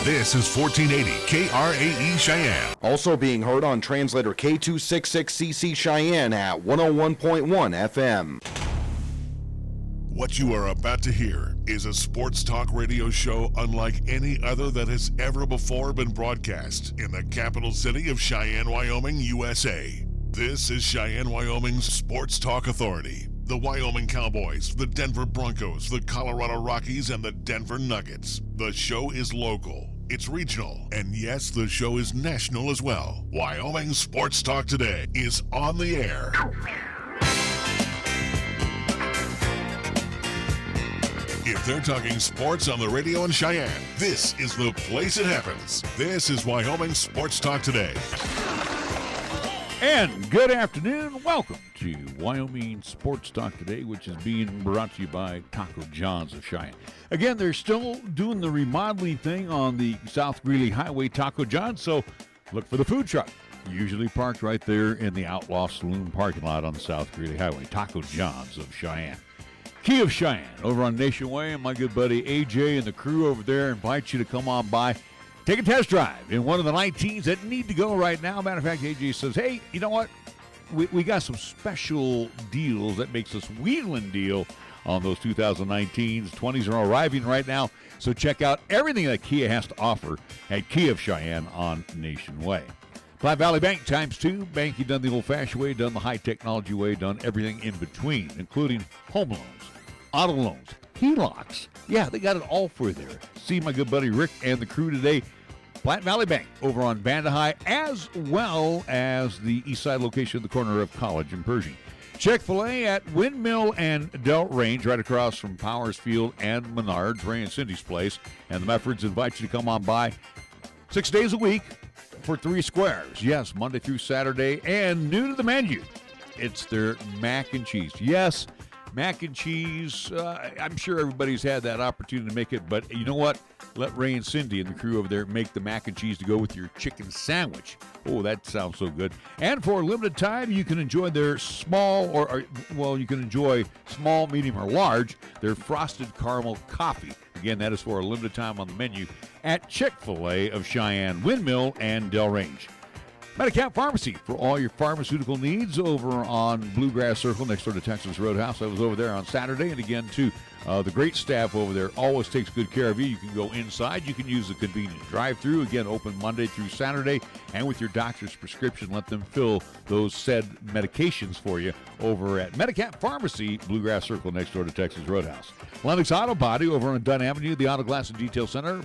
This is 1480 KRAE Cheyenne. Also being heard on translator K266CC Cheyenne at 101.1 FM. What you are about to hear is a sports talk radio show unlike any other that has ever before been broadcast in the capital city of Cheyenne, Wyoming, USA. This is Cheyenne, Wyoming's Sports Talk Authority. The Wyoming Cowboys, the Denver Broncos, the Colorado Rockies, and the Denver Nuggets. The show is local, it's regional, and yes, the show is national as well. Wyoming Sports Talk Today is on the air. If they're talking sports on the radio in Cheyenne, this is the place it happens. This is Wyoming Sports Talk Today. And good afternoon. Welcome to Wyoming Sports Talk Today, which is being brought to you by Taco John's of Cheyenne. Again, they're still doing the remodeling thing on the South Greeley Highway, Taco John's, so look for the food truck. Usually parked right there in the Outlaw Saloon parking lot on the South Greeley Highway, Taco John's of Cheyenne. Key of Cheyenne over on Nation Way, and my good buddy AJ and the crew over there invite you to come on by. Take a test drive in one of the 19s that need to go right now. Matter of fact, AJ says, hey, you know what? We got some special deals that makes us wheeling deal on those 2019s. 20s are arriving right now. So check out everything that Kia has to offer at Key of Cheyenne on Nation Way. Platte Valley Bank times 2. Banking done the old-fashioned way, done the high-technology way, done everything in between, including home loans, auto loans, HELOCs. Yeah, they got it all for you there. See my good buddy Rick and the crew today. Platte Valley Bank over on Banda High, as well as the east side location at the corner of College and Pershing. Chick-fil-A at Windmill and Delt Range, right across from Powers Field and Menards, Ray and Cindy's place. And the Meffords invite you to come on by 6 days a week for 3 squares. Yes, Monday through Saturday. And new to the menu, it's their mac and cheese. Yes, mac and cheese, I'm sure everybody's had that opportunity to make it, but you know what? Let Ray and Cindy and the crew over there make the mac and cheese to go with your chicken sandwich. Oh, that sounds so good. And for a limited time, you can enjoy their small, you can enjoy small, medium, or large, their frosted caramel coffee. Again, that is for a limited time on the menu at Chick-fil-A of Cheyenne, Windmill, and Del Range. Medicap Pharmacy for all your pharmaceutical needs over on Bluegrass Circle next door to Texas Roadhouse. I was over there on Saturday, and again, too, the great staff over there always takes good care of you. You can go inside. You can use the convenient drive-thru. Again, open Monday through Saturday, and with your doctor's prescription, let them fill those said medications for you over at Medicap Pharmacy, Bluegrass Circle next door to Texas Roadhouse. Lennox Auto Body over on Dunn Avenue, the Auto Glass and Detail Center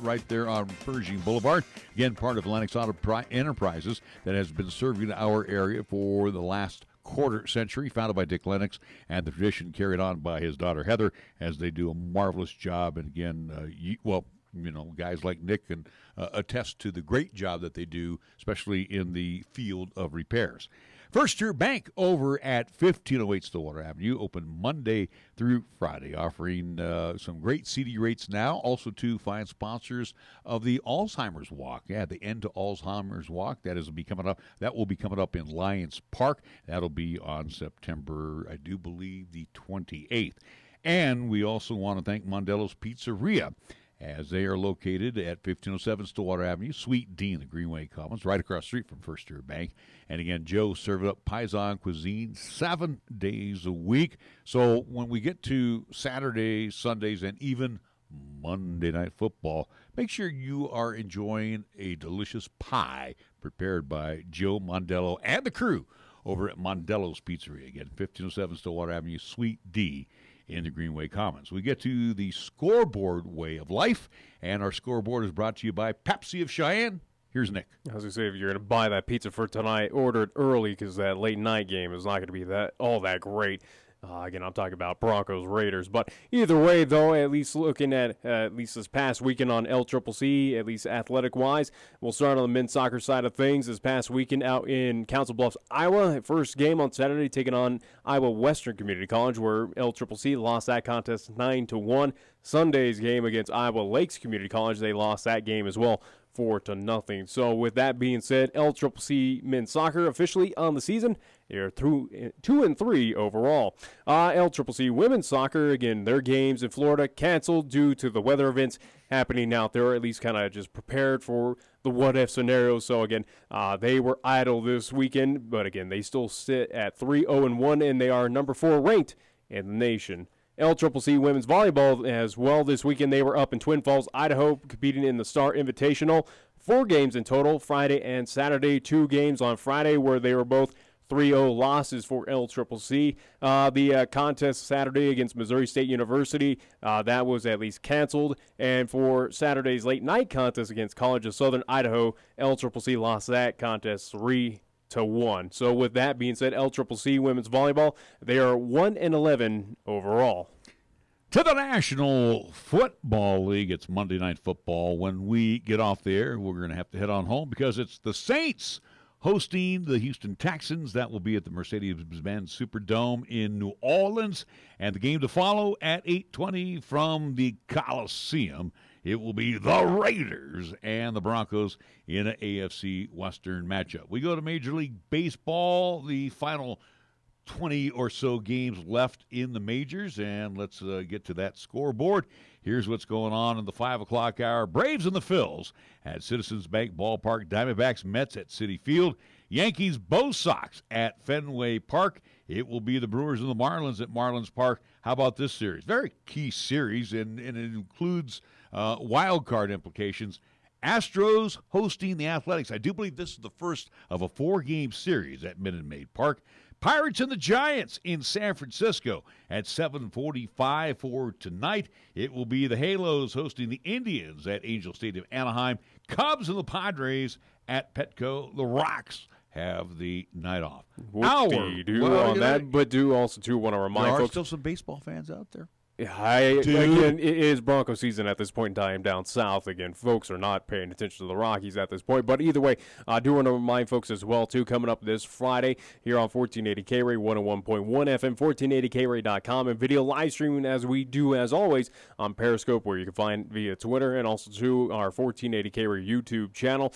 right there on Pershing Boulevard. Again, part of Lennox Auto Enterprises that has been serving our area for the last quarter century, founded by Dick Lennox, and the tradition carried on by his daughter Heather, as they do a marvelous job. And again, guys like Nick can attest to the great job that they do, especially in the field of repairs. First Year Bank over at 1508 Stillwater Avenue, open Monday through Friday, offering some great CD rates now. Also, two fine sponsors of the Alzheimer's Walk. Yeah, the End to Alzheimer's Walk. That will be coming up in Lions Park. That'll be on September, I do believe, the 28th. And we also want to thank Mondello's Pizzeria, as they are located at 1507 Stillwater Avenue, Suite D in the Greenway Commons, right across the street from First Year Bank. And again, Joe serving up Paisan cuisine 7 days a week. So when we get to Saturdays, Sundays, and even Monday Night Football, make sure you are enjoying a delicious pie prepared by Joe Mondello and the crew over at Mondello's Pizzeria. Again, 1507 Stillwater Avenue, Suite D in the Greenway Commons. We get to the scoreboard way of life, and our scoreboard is brought to you by Pepsi of Cheyenne. Here's Nick. I was going to say, if you're going to buy that pizza for tonight, order it early, because that late night game is not going to be all that great. Again, I'm talking about Broncos, Raiders. But either way, though, at least looking at least this past weekend on LCCC, at least athletic-wise, we'll start on the men's soccer side of things. This past weekend out in Council Bluffs, Iowa, first game on Saturday, taking on Iowa Western Community College, where LCCC lost that contest 9-1. Sunday's game against Iowa Lakes Community College, they lost that game as well, 4-0. So with that being said, LCCC men's soccer officially on the season. They're through 2-3 overall. LCCC women's soccer, again, their games in Florida canceled due to the weather events happening out there, or at least kind of just prepared for the what-if scenario. So, again, they were idle this weekend, but, again, they still sit at 3-0-1, and they are number 4 ranked in the nation. LCCC women's volleyball as well this weekend. They were up in Twin Falls, Idaho, competing in the Star Invitational. 4 games in total, Friday and Saturday. 2 games on Friday where they were both 3-0 losses for LCCC. The contest Saturday against Missouri State University, that was at least canceled. And for Saturday's late night contest against College of Southern Idaho, LCCC lost that contest 3-1. So with that being said, LCCC women's volleyball, they are 1-11 overall. To the National Football League, it's Monday Night Football. When we get off the air, we're going to have to head on home because it's the Saints hosting the Houston Texans. That will be at the Mercedes-Benz Superdome in New Orleans. And the game to follow at 8:20 from the Coliseum, it will be the Raiders and the Broncos in an AFC Western matchup. We go to Major League Baseball, the final 20 or so games left in the majors, and let's get to that scoreboard. Here's what's going on in the 5 o'clock hour. Braves and the Phils at Citizens Bank Ballpark. Diamondbacks, Mets at Citi Field. Yankees, Bo Sox at Fenway Park. It will be the Brewers and the Marlins at Marlins Park. How about this series? Very key series, and it includes wild card implications. Astros hosting the Athletics. I do believe this is the first of a 4-game series at Minute Maid Park. Pirates and the Giants in San Francisco at 7:45 for tonight. It will be the Halos hosting the Indians at Angel Stadium, Anaheim. Cubs and the Padres at Petco. The Rocks have the night off. But do also want to remind there are folks. still some baseball fans out there. Again, it is Bronco season at this point in time down south. Again, folks are not paying attention to the Rockies at this point. But either way, I do want to remind folks as well, too, coming up this Friday here on 1480 KRAE, 101.1 FM, 1480KRAE.com, and video live streaming as we do, as always, on Periscope, where you can find via Twitter, and also to our 1480 KRAE YouTube channel.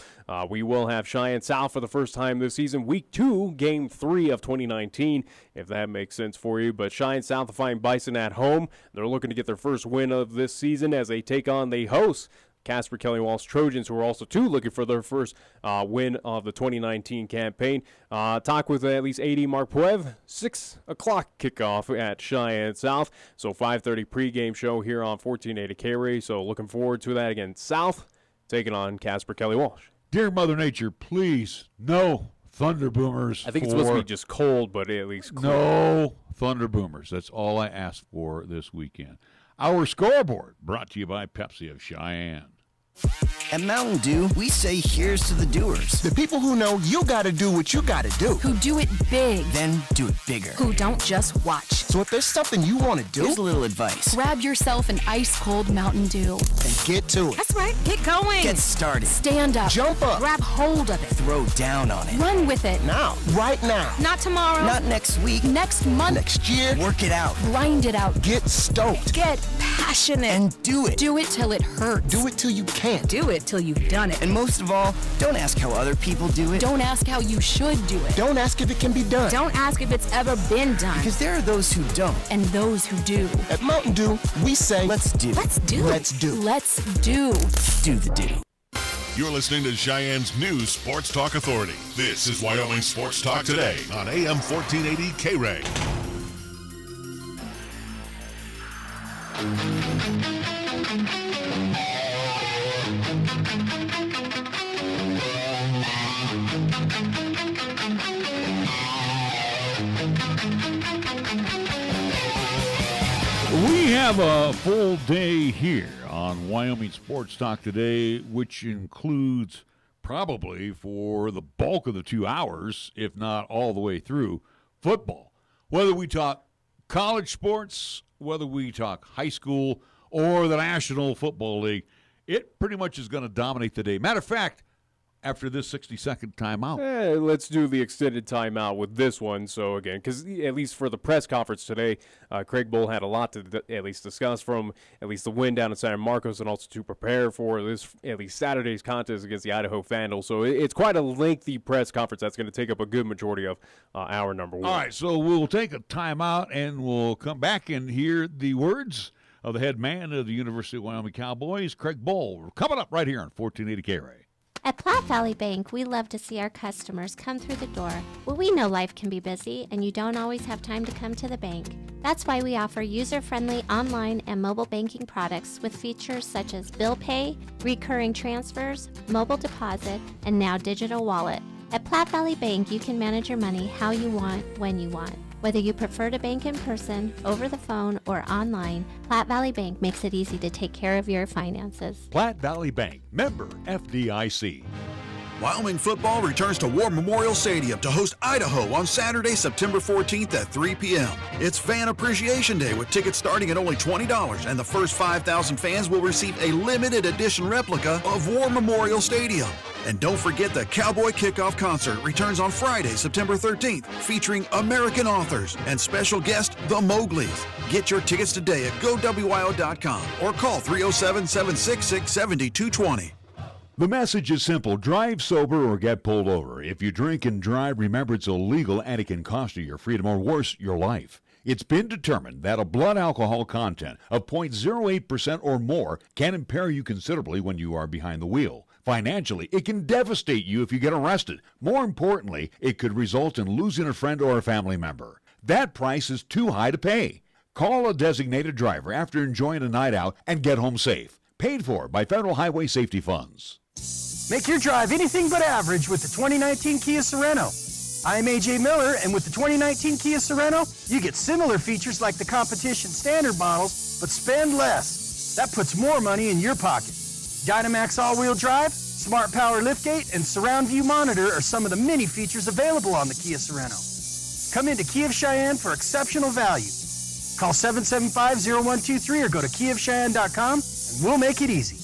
We will have Cheyenne South for the first time this season, Week 2, Game 3 of 2019, if that makes sense for you. But Cheyenne South will find Bison at home. They're looking to get their first win of this season as they take on the hosts, Casper Kelly Walsh Trojans, who are also, too, looking for their first win of the 2019 campaign. Talk with at least AD Mark Puev, 6 o'clock kickoff at Cheyenne South. So 5:30 pregame show here on 1480 KRAE. So looking forward to that again. South taking on Casper Kelly Walsh. Dear Mother Nature, please, no Thunder Boomers. I think it's supposed to be just cold, but at least cold. No Thunder Boomers. That's all I asked for this weekend. Our scoreboard brought to you by Pepsi of Cheyenne. At Mountain Dew, we say here's to the doers. The people who know you gotta do what you gotta do. Who do it big. Then do it bigger. Who don't just watch. So if there's something you want to do, Here's a little advice. Grab yourself an ice-cold Mountain Dew. then get to it. That's right. Get going. Get started. Stand up. Jump up. Grab hold of it. Throw down on it. Run with it. Now. Right now. Not tomorrow. Not next week. Next month. Next year. Work it out. Grind it out. Get stoked. Get passionate. And do it. Do it till it hurts. Do it till you can't. Do it till you've done it. And most of all, don't ask how other people do it. Don't ask how you should do it. Don't ask if it can be done. Don't ask if it's ever been done. Because there are those who don't. And those who do. At Mountain Dew, we say, Let's do. Let's do. Let's do. Let's do. Do the do. You're listening to Cheyenne's new Sports Talk Authority. This is Wyoming Sports Talk Today on AM 1480 KRAE. We have a full day here on Wyoming Sports Talk today, which includes probably for the bulk of the 2 hours, if not all the way through, football. Whether we talk college sports, whether we talk high school, or the National Football League, it pretty much is going to dominate the day. Matter of fact, after this 60-second timeout. Let's do the extended timeout with this one. So, again, because at least for the press conference today, Craig Bohl had a lot to at least discuss from at least the win down in San Marcos and also to prepare for this, at least Saturday's contest against the Idaho Vandals. So it's quite a lengthy press conference that's going to take up a good majority of hour number one. All right, so we'll take a timeout and we'll come back and hear the words of the head man of the University of Wyoming Cowboys, Craig Bohl. Coming up right here on 1480 KRAE. At Platte Valley Bank, we love to see our customers come through the door. Well, we know life can be busy and you don't always have time to come to the bank. That's why we offer user-friendly online and mobile banking products with features such as bill pay, recurring transfers, mobile deposit, and now digital wallet. At Platte Valley Bank, you can manage your money how you want, when you want. Whether you prefer to bank in person, over the phone, or online, Platte Valley Bank makes it easy to take care of your finances. Platte Valley Bank, member FDIC. Wyoming football returns to War Memorial Stadium to host Idaho on Saturday, September 14th at 3 p.m. It's Fan Appreciation Day with tickets starting at only $20, and the first 5,000 fans will receive a limited edition replica of War Memorial Stadium. And don't forget the Cowboy Kickoff Concert returns on Friday, September 13th, featuring American authors and special guest, the Mowglis. Get your tickets today at GoWyo.com or call 307-766-7220. The message is simple. Drive sober or get pulled over. If you drink and drive, remember it's illegal and it can cost you your freedom or worse, your life. It's been determined that a blood alcohol content of 0.08% or more can impair you considerably when you are behind the wheel. Financially, it can devastate you if you get arrested. More importantly, it could result in losing a friend or a family member. That price is too high to pay. Call a designated driver after enjoying a night out and get home safe. Paid for by Federal Highway Safety Funds. Make your drive anything but average with the 2019 Kia Sorento. I'm AJ Miller, and with the 2019 Kia Sorento, you get similar features like the competition standard models, but spend less. That puts more money in your pocket. Dynamax all-wheel drive, smart power liftgate, and surround view monitor are some of the many features available on the Kia Sorento. Come into Kia of Cheyenne for exceptional value. Call 775-0123 or go to kiaofcheyenne.com and we'll make it easy.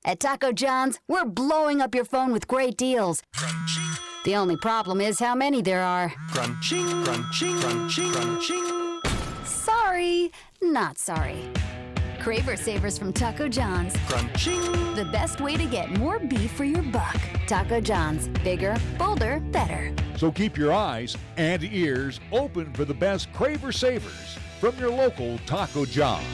At Taco John's, we're blowing up your phone with great deals. Crunching. The only problem is how many there are. Crunching, crunching, crunching, crunching. Sorry, not sorry. Craver Savers from Taco John's. Crunching. The best way to get more beef for your buck. Taco John's. Bigger, bolder, better. So keep your eyes and ears open for the best Craver Savers from your local Taco John's.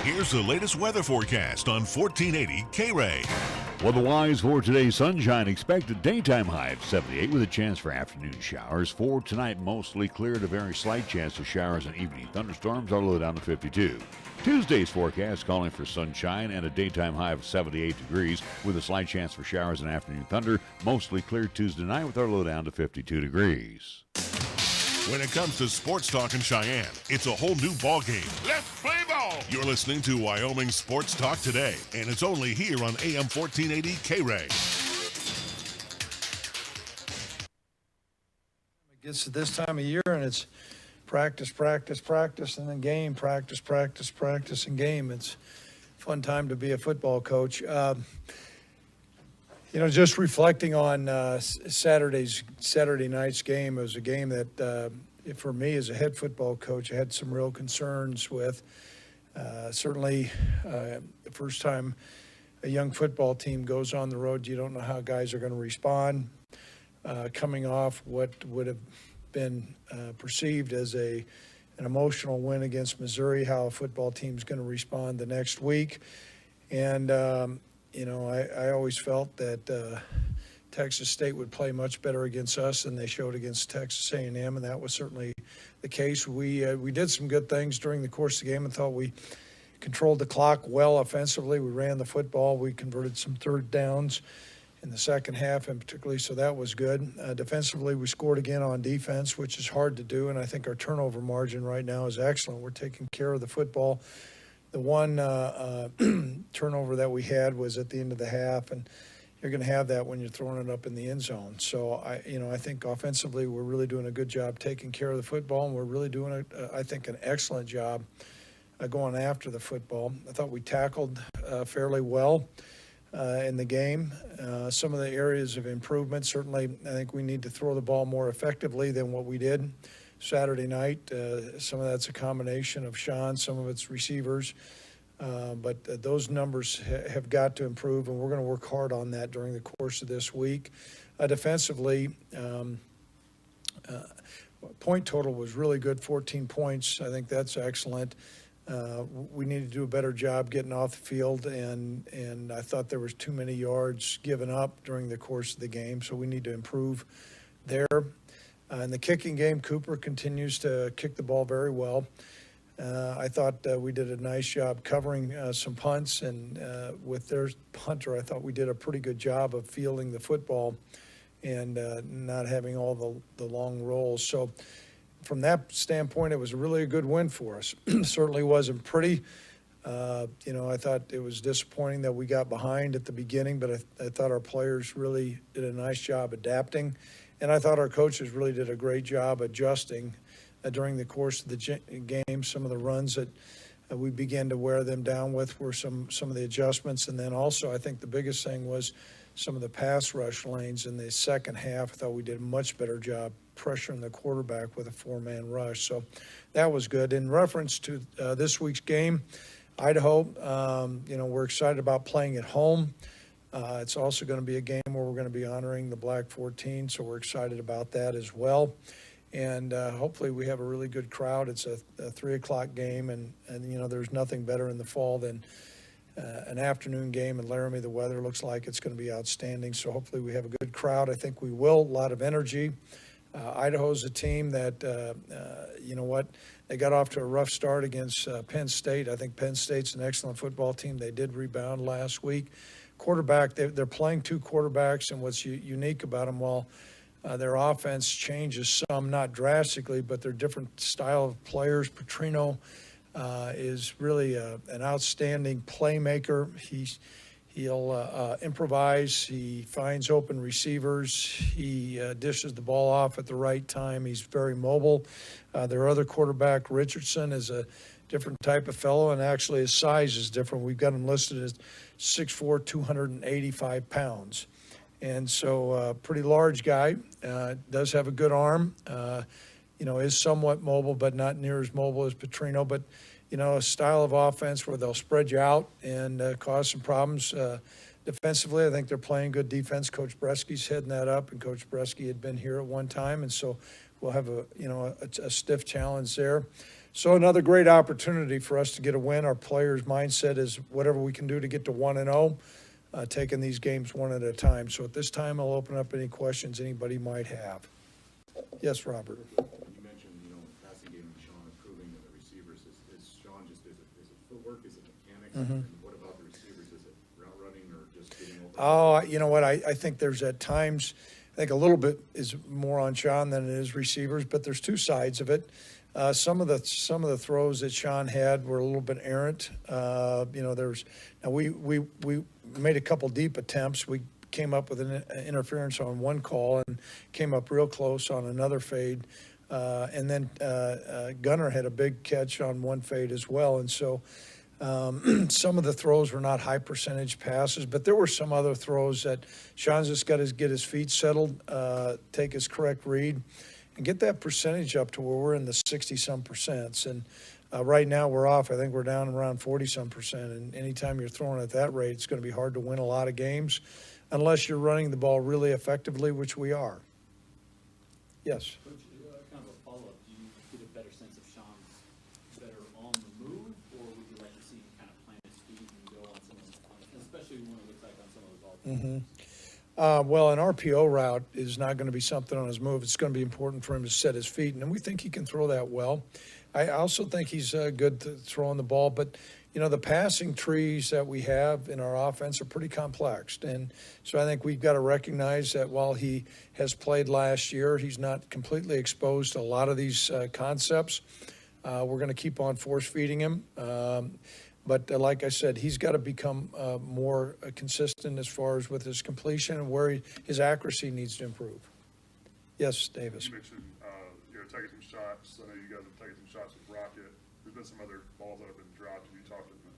Here's the latest weather forecast on 1480 KRAE. Weather-wise for today's sunshine, expect a daytime high of 78 with a chance for afternoon showers. For tonight, mostly clear to very slight chance of showers and evening thunderstorms, all the way down to 52. Tuesday's forecast calling for sunshine and a daytime high of 78 degrees with a slight chance for showers and afternoon thunder. Mostly clear Tuesday night with our low down to 52 degrees. When it comes to sports talk in Cheyenne, it's a whole new ballgame. Let's play ball! You're listening to Wyoming Sports Talk today, and it's only here on AM 1480 KRAE. It gets to this time of year, and it's practice, practice, practice, and then game, practice, practice, practice, and game. It's a fun time to be a football coach. Just reflecting on Saturday night's game, it was a game that, for me as a head football coach, I had some real concerns with. Certainly, the first time a young football team goes on the road, you don't know how guys are going to respond. Coming off what would have been perceived as an emotional win against Missouri, how a football team's going to respond the next week. And I always felt that Texas State would play much better against us than they showed against Texas A&M, and that was certainly the case. We did some good things during the course of the game and thought we controlled the clock well offensively. We ran the football. We converted some third downs in the second half, and particularly, so that was good. Defensively, we scored again on defense, which is hard to do, and I think our turnover margin right now is excellent. We're taking care of the football. The one turnover that we had was at the end of the half, and you're going to have that when you're throwing it up in the end zone. So I think offensively we're really doing a good job taking care of the football, and we're really doing, I think, an excellent job going after the football. I thought we tackled fairly well in the game. Some of the areas of improvement, certainly I think we need to throw the ball more effectively than what we did Saturday night. Some of that's a combination of Sean, some of it's receivers. But those numbers have got to improve, and we're going to work hard on that during the course of this week. Defensively, point total was really good, 14 points. I think that's excellent. We need to do a better job getting off the field, and I thought there was too many yards given up during the course of the game, so we need to improve there. In the kicking game, Cooper continues to kick the ball very well. I thought we did a nice job covering some punts, and with their punter, I thought we did a pretty good job of fielding the football and not having all the long rolls. So from that standpoint, it was really a good win for us. Certainly wasn't pretty. I thought it was disappointing that we got behind at the beginning, but I thought our players really did a nice job adapting. And I thought our coaches really did a great job adjusting during the course of the game. Some of the runs that we began to wear them down with were some of the adjustments. And then also I think the biggest thing was some of the pass rush lanes in the second half. I thought we did a much better job pressuring the quarterback with a four-man rush. So that was good. In reference to this week's game, Idaho, we're excited about playing at home. It's also going to be a game where we're going to be honoring the Black 14, so we're excited about that as well. And hopefully we have a really good crowd. It's a 3 o'clock game, and there's nothing better in the fall than an afternoon game in Laramie. The weather looks like it's going to be outstanding, so hopefully we have a good crowd. I think we will. A lot of energy. Idaho's a team that, they got off to a rough start against Penn State. I think Penn State's an excellent football team. They did rebound last week. Quarterback, they're playing two quarterbacks, and what's unique about them, while their offense changes some, not drastically, but they're different style of players. Petrino is really an outstanding playmaker. He'll improvise. He finds open receivers. He dishes the ball off at the right time. He's very mobile. Their other quarterback, Richardson, is a different type of fellow, and actually his size is different. We've got him listed as 6'4", 285 pounds. And so pretty large guy, does have a good arm, is somewhat mobile, but not near as mobile as Petrino. But, a style of offense where they'll spread you out and cause some problems. Defensively, I think they're playing good defense. Coach Bresky's heading that up, and Coach Bresky had been here at one time, and so we'll have a stiff challenge there. So another great opportunity for us to get a win. Our players' mindset is whatever we can do to get to 1-0, taking these games one at a time. So at this time, I'll open up any questions anybody might have. Yes, Robert. You mentioned, passing game and Sean improving and the receivers. Is Sean just, is it footwork, is it mechanics? Mm-hmm. And what about the receivers? Is it route running or just getting over? Oh, you know what? I think there's at times, I think a little bit is more on Sean than it is receivers, but there's two sides of it. Some of the throws that Sean had were a little bit errant. We made a couple deep attempts. We came up with an interference on one call and came up real close on another fade. And then Gunner had a big catch on one fade as well. And so some of the throws were not high percentage passes, but there were some other throws that Sean's just got to get his feet settled, take his correct read, and get that percentage up to where we're in the 60-some percents. And right now we're off. I think we're down around 40-some percent. And anytime you're throwing at that rate, it's going to be hard to win a lot of games unless you're running the ball really effectively, which we are. Yes. Coach, kind of a follow-up. Do you get a better sense of Sean's better on the move, or would you like to see him kind of plant his feet and go on some of those, especially when it looks like on some of those ball plays? Well, an RPO route is not going to be something on his move. It's going to be important for him to set his feet, and we think he can throw that well. I also think he's good to throwing the ball, but, the passing trees that we have in our offense are pretty complex. And so I think we've got to recognize that while he has played last year, he's not completely exposed to a lot of these concepts. We're going to keep on force-feeding him. But like I said, he's got to become more consistent as far as with his completion and where his accuracy needs to improve. Yes, Davis. You mentioned you're taking some shots. I know you guys are taking some shots with Rocket, who's been some other balls that have been dropped. You talked in the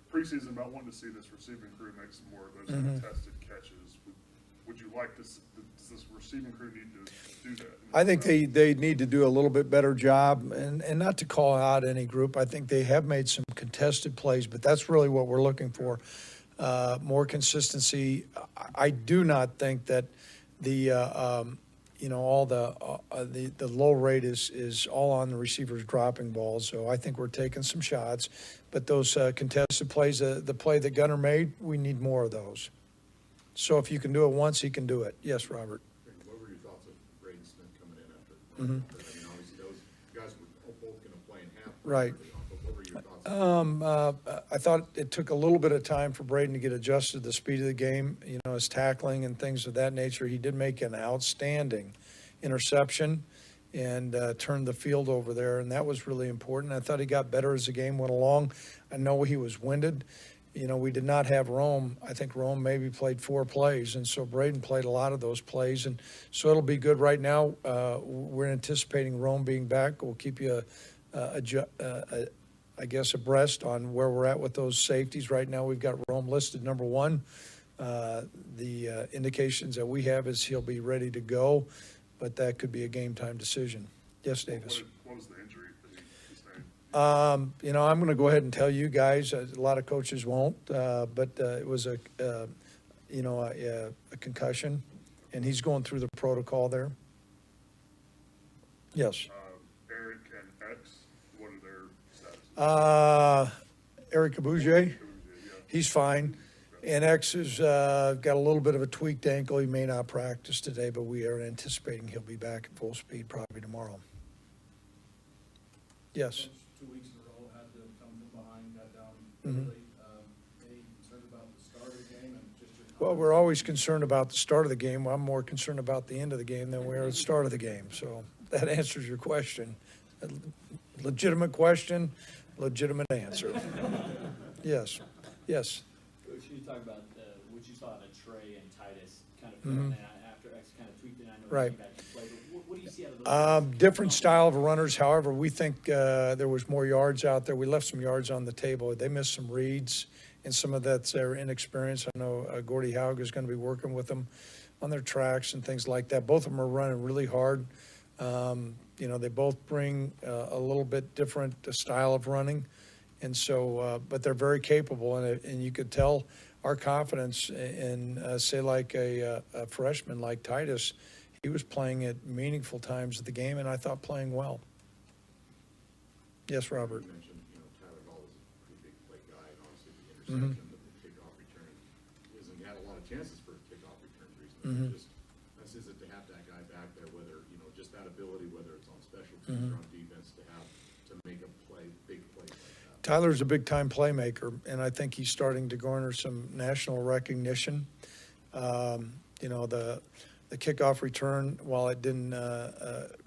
preseason about wanting to see this receiving crew make some more of those contested catches. Would you like to? Does this receiving crew need to do that? I think they need to do a little bit better job, and not to call out any group. I think they have made some contested plays, but that's really what we're looking for. More consistency. I do not think that the all the low rate is all on the receivers dropping balls. So I think we're taking some shots, but those contested plays, the play that Gunner made, we need more of those. So if you can do it once, he can do it. Yes, Robert. What were your thoughts of Braden Smith coming in after? Mm-hmm. I mean, obviously those guys were both going to play in half. Right. But what were your thoughts? I thought it took a little bit of time for Braden to get adjusted to the speed of the game, his tackling and things of that nature. He did make an outstanding interception and turned the field over there, and that was really important. I thought he got better as the game went along. I know he was winded. We did not have Rome. I think Rome maybe played 4 plays, and so Braden played a lot of those plays, and so it'll be good. Right now, we're anticipating Rome being back. We'll keep you abreast on where we're at with those safeties. Right now, we've got Rome listed number 1. The indications that we have is he'll be ready to go, but that could be a game-time decision. Yes, Davis. What was the injury that he sustained? I'm going to go ahead and tell you guys. A lot of coaches won't, but it was a concussion, and he's going through the protocol there. Yes. Eric and X, what are their stats? Eric Abouge, he's fine. And X has got a little bit of a tweaked ankle. He may not practice today, but we are anticipating he'll be back at full speed probably tomorrow. Yes. 2 weeks in a row, had to come from behind, got down Mm-hmm. early. Any concern about the start of the game and just your Well, we're always concerned about the start of the game. I'm more concerned about the end of the game than we are at the start of the game. So that answers your question. A legitimate question, legitimate answer. Yes. Yes. Coach, you talk about what you saw out of Trey and Titus kind of Mhm. after X kind of tweaked it. I know Right. he came back and played, but what do you see out of those guys? Different style of runners. However, we think there was more yards out there. We left some yards on the table. They missed some reads, and some of that's their inexperience. I know Gordy Haug is going to be working with them on their tracks and things like that. Both of them are running really hard. They both bring a little bit different style of running, and so but they're very capable, and you could tell our confidence in say like a freshman like Titus. He was playing at meaningful times of the game, and I thought playing well. Yes, Robert. You mentioned, Tyler Hall is a pretty big play guy, and obviously the interception, the kickoff return, hasn't had a lot of chances for kickoff returns recently. Just nice is it to have that guy back there, whether, just that ability, whether it's on special teams or on defense, to make a play, big play like that. Tyler's a big-time playmaker, and I think he's starting to garner some national recognition. The kickoff return, while it didn't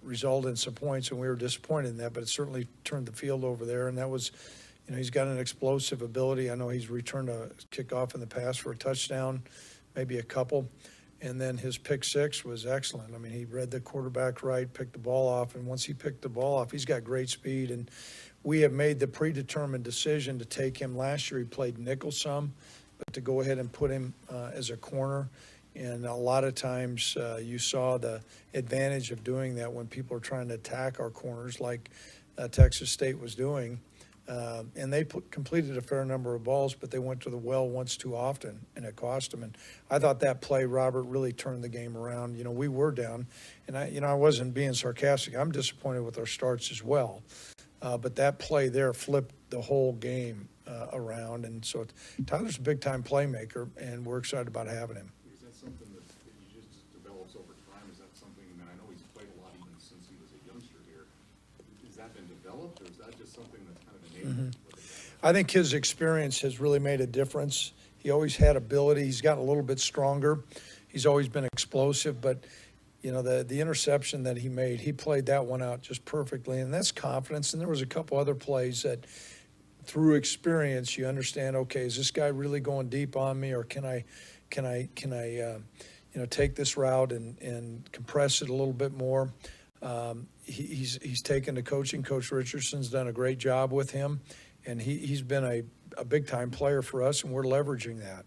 result in some points, and we were disappointed in that, but it certainly turned the field over there, and that was, he's got an explosive ability. I know he's returned a kickoff in the past for a touchdown, maybe a couple, and then his pick six was excellent. I mean, he read the quarterback right, picked the ball off, and once he picked the ball off, he's got great speed, and we have made the predetermined decision to take him. Last year he played nickel some, but to go ahead and put him as a corner. And a lot of times you saw the advantage of doing that when people are trying to attack our corners like Texas State was doing. And they completed a fair number of balls, but they went to the well once too often, and it cost them. And I thought that play, Robert, really turned the game around. We were down, and I wasn't being sarcastic. I'm disappointed with our starts as well. But that play there flipped the whole game around. And so Tyler's a big-time playmaker, and we're excited about having him. Is that something that he just develops over time? Is that something, I know he's played a lot even since he was a youngster here. Has that been developed, or is that just something that's kind of innate? I think his experience has really made a difference. He always had ability. He's gotten a little bit stronger. He's always been explosive, but the interception that he made, he played that one out just perfectly, and that's confidence. And there was a couple other plays that, through experience, you understand. Okay, is this guy really going deep on me, or can I take this route and compress it a little bit more? He's taken to coaching. Coach Richardson's done a great job with him, and he's been a big-time player for us, and we're leveraging that.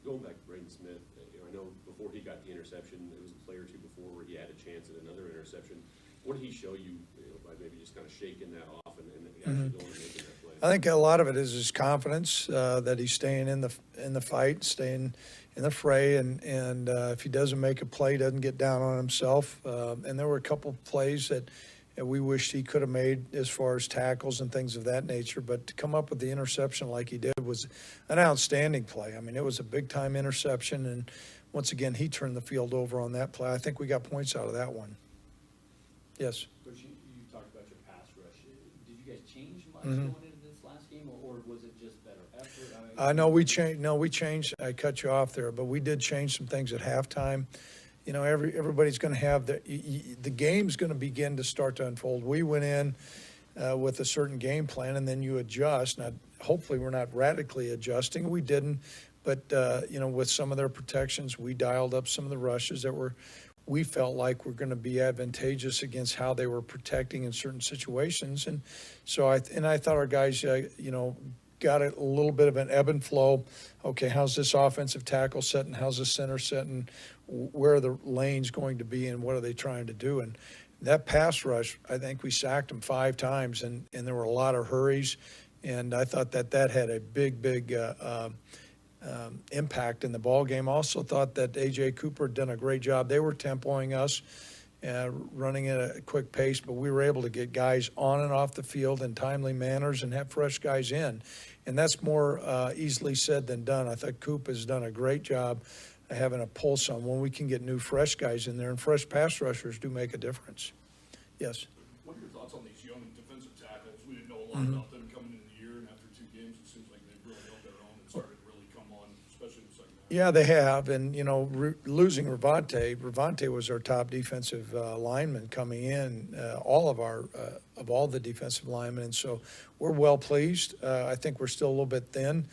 Going back to Braden Smith, I know before he got the interception, it was a play or two before where he had a chance at another interception. What did he show you, by maybe just kind of shaking that off and actually going and making that play? I think a lot of it is his confidence, that he's staying in the fight, staying in the fray, and if he doesn't make a play, doesn't get down on himself. And there were a couple plays that we wished he could have made as far as tackles and things of that nature. But to come up with the interception like he did was an outstanding play. I mean, it was a big-time interception, and once again, he turned the field over on that play. I think we got points out of that one. Yes. Coach, you talked about your pass rush. Did you guys change much going into this last game, or was it just better effort? No, we changed. No, we changed. I cut you off there, but we did change some things at halftime. You know, everybody's going to have the game's going to begin to start to unfold. We went in with a certain game plan, and then you adjust. Now, hopefully, we're not radically adjusting. We didn't, but you know, with some of their protections, we dialed up some of the rushes that we felt like were going to be advantageous against how they were protecting in certain situations. And so I thought our guys, you know, got a little bit of an ebb and flow. Okay, how's this offensive tackle setting? How's the center setting? Where are the lanes going to be, and what are they trying to do? And that pass rush, I think we sacked them 5 times, and there were a lot of hurries. And I thought that had a big impact in the ball game. Also thought that A.J. Cooper had done a great job. They were tempoing us, running at a quick pace, but we were able to get guys on and off the field in timely manners and have fresh guys in. And that's more easily said than done. I thought Coop has done a great job having a pulse on when we can get new fresh guys in there, and fresh pass rushers do make a difference. Yes? What are your thoughts on these young defensive tackles? We didn't know a lot about them coming into the year, and after 2 games, it seems like they've really held their own and started to really come on, especially in the second half. Yeah, they have. And, you know, losing Ravante was our top defensive lineman coming in, all of the defensive linemen. And so we're well pleased. I think we're still a little bit thin,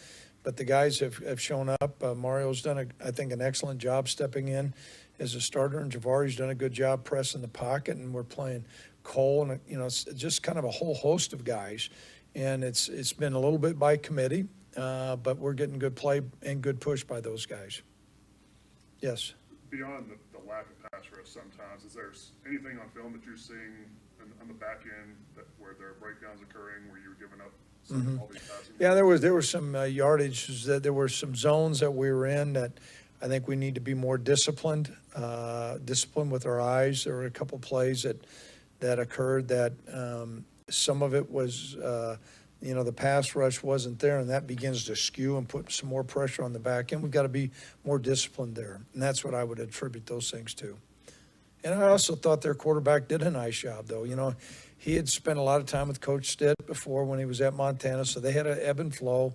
but the guys have shown up. Mario's done, I think, an excellent job stepping in as a starter, and Javari's done a good job pressing the pocket, and we're playing Cole, and, you know, it's just kind of a whole host of guys. And it's been a little bit by committee. But we're getting good play and good push by those guys. Yes. Beyond the lack of pass rush sometimes, is there anything on film that you're seeing on the back end where there are breakdowns occurring, where you're giving up all these passing? Yeah, there was some yardage. There were some zones that we were in that I think we need to be more disciplined with our eyes. There were a couple plays that occurred that some of it was you know, the pass rush wasn't there, and that begins to skew and put some more pressure on the back end. We've got to be more disciplined there, and that's what I would attribute those things to. And I also thought their quarterback did a nice job, though. You know, he had spent a lot of time with Coach Stitt before when he was at Montana, so they had an ebb and flow.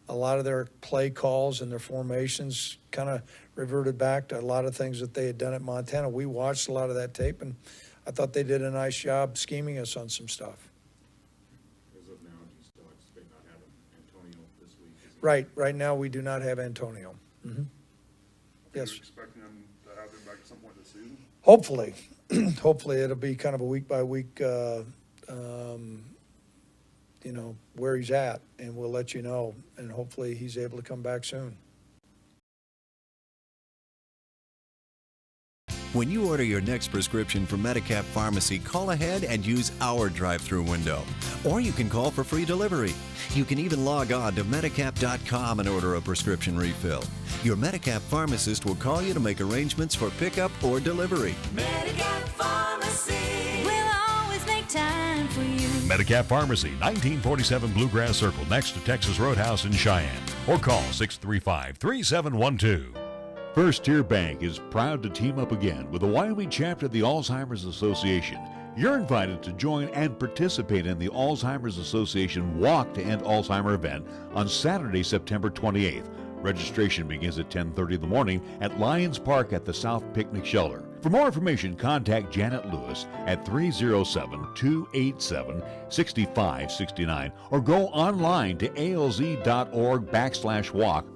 A lot of their play calls and their formations kind of reverted back to a lot of things that they had done at Montana. We watched a lot of that tape, and I thought they did a nice job scheming us on some stuff. Right now we do not have Antonio. Mm-hmm. Yes. You're expecting them to have him back at some point this season? Hopefully. Hopefully it'll be kind of a week-by-week, you know, where he's at, and we'll let you know, and hopefully he's able to come back soon. When you order your next prescription from Medicap Pharmacy, call ahead and use our drive-through window. Or you can call for free delivery. You can even log on to Medicap.com and order a prescription refill. Your Medicap pharmacist will call you to make arrangements for pickup or delivery. Medicap Pharmacy will always make time for you. Medicap Pharmacy, 1947 Bluegrass Circle, next to Texas Roadhouse in Cheyenne. Or call 635-3712. First Tier Bank is proud to team up again with the Wyoming chapter of the Alzheimer's Association. You're invited to join and participate in the Alzheimer's Association Walk to End Alzheimer event on Saturday, September 28th. Registration begins at 10:30 in the morning at Lions Park at the South Picnic Shelter. For more information, contact Janet Lewis at 307-287-6569 or go online to alz.org/walk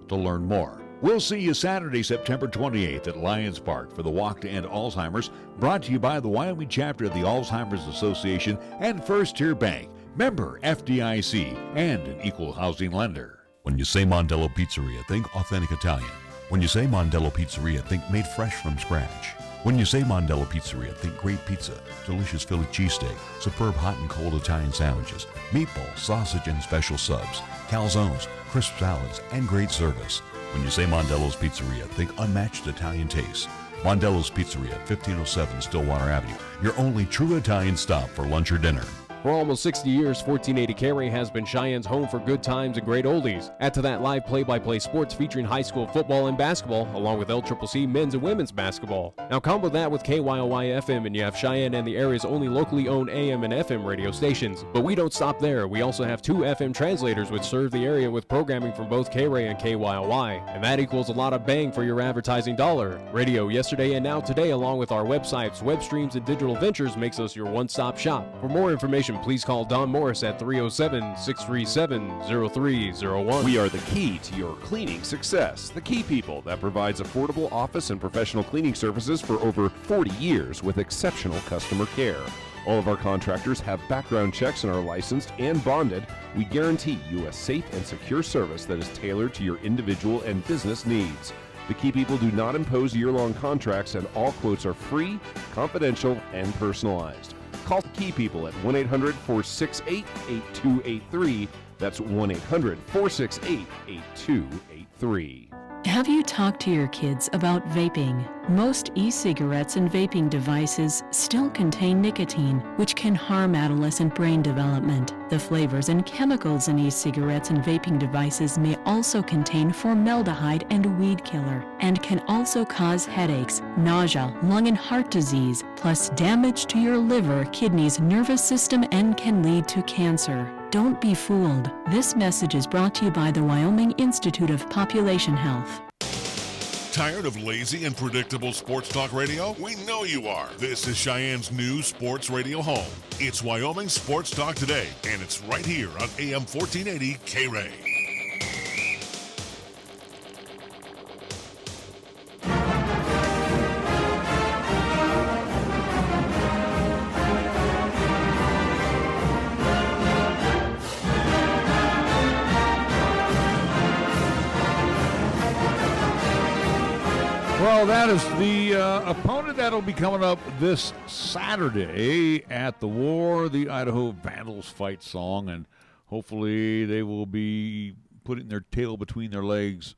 to learn more. We'll see you Saturday, September 28th at Lions Park for the Walk to End Alzheimer's, brought to you by the Wyoming chapter of the Alzheimer's Association and First Tier Bank, member FDIC, and an equal housing lender. When you say Mondello Pizzeria, think authentic Italian. When you say Mondello Pizzeria, think made fresh from scratch. When you say Mondello Pizzeria, think great pizza, delicious Philly cheesesteak, superb hot and cold Italian sandwiches, meatballs, sausage, and special subs, calzones, crisp salads, and great service. When you say Mondello's Pizzeria, think unmatched Italian taste. Mondello's Pizzeria, 1507 Stillwater Avenue, your only true Italian stop for lunch or dinner. For almost 60 years, 1480 KRAE has been Cheyenne's home for good times and great oldies. Add to that live play-by-play sports featuring high school football and basketball, along with LCCC men's and women's basketball. Now combo that with KYOY FM and you have Cheyenne and the area's only locally owned AM and FM radio stations. But we don't stop there. We also have 2 FM translators which serve the area with programming from both KRAE and KYOY. And that equals a lot of bang for your advertising dollar. Radio yesterday and now today, along with our websites, web streams, and digital ventures makes us your one-stop shop. For more information, please call Don Morris at 307-637-0301. We are the key to your cleaning success. The Key People that provides affordable office and professional cleaning services for over 40 years with exceptional customer care. All of our contractors have background checks and are licensed and bonded. We guarantee you a safe and secure service that is tailored to your individual and business needs. The Key People do not impose year-long contracts, and all quotes are free, confidential, and personalized. Call Key People at 1-800-468-8283. That's 1-800-468-8283. Have you talked to your kids about vaping? Most e-cigarettes and vaping devices still contain nicotine, which can harm adolescent brain development. The flavors and chemicals in e-cigarettes and vaping devices may also contain formaldehyde and weed killer, and can also cause headaches, nausea, lung and heart disease, plus damage to your liver, kidneys, nervous system, and can lead to cancer. Don't be fooled. This message is brought to you by the Wyoming Institute of Population Health. Tired of lazy and predictable sports talk radio? We know you are. This is Cheyenne's new sports radio home. It's Wyoming Sports Talk Today, and it's right here on AM 1480 KRAE. Well, that is the opponent that'll be coming up this Saturday at the War. The Idaho Vandals fight song, and hopefully they will be putting their tail between their legs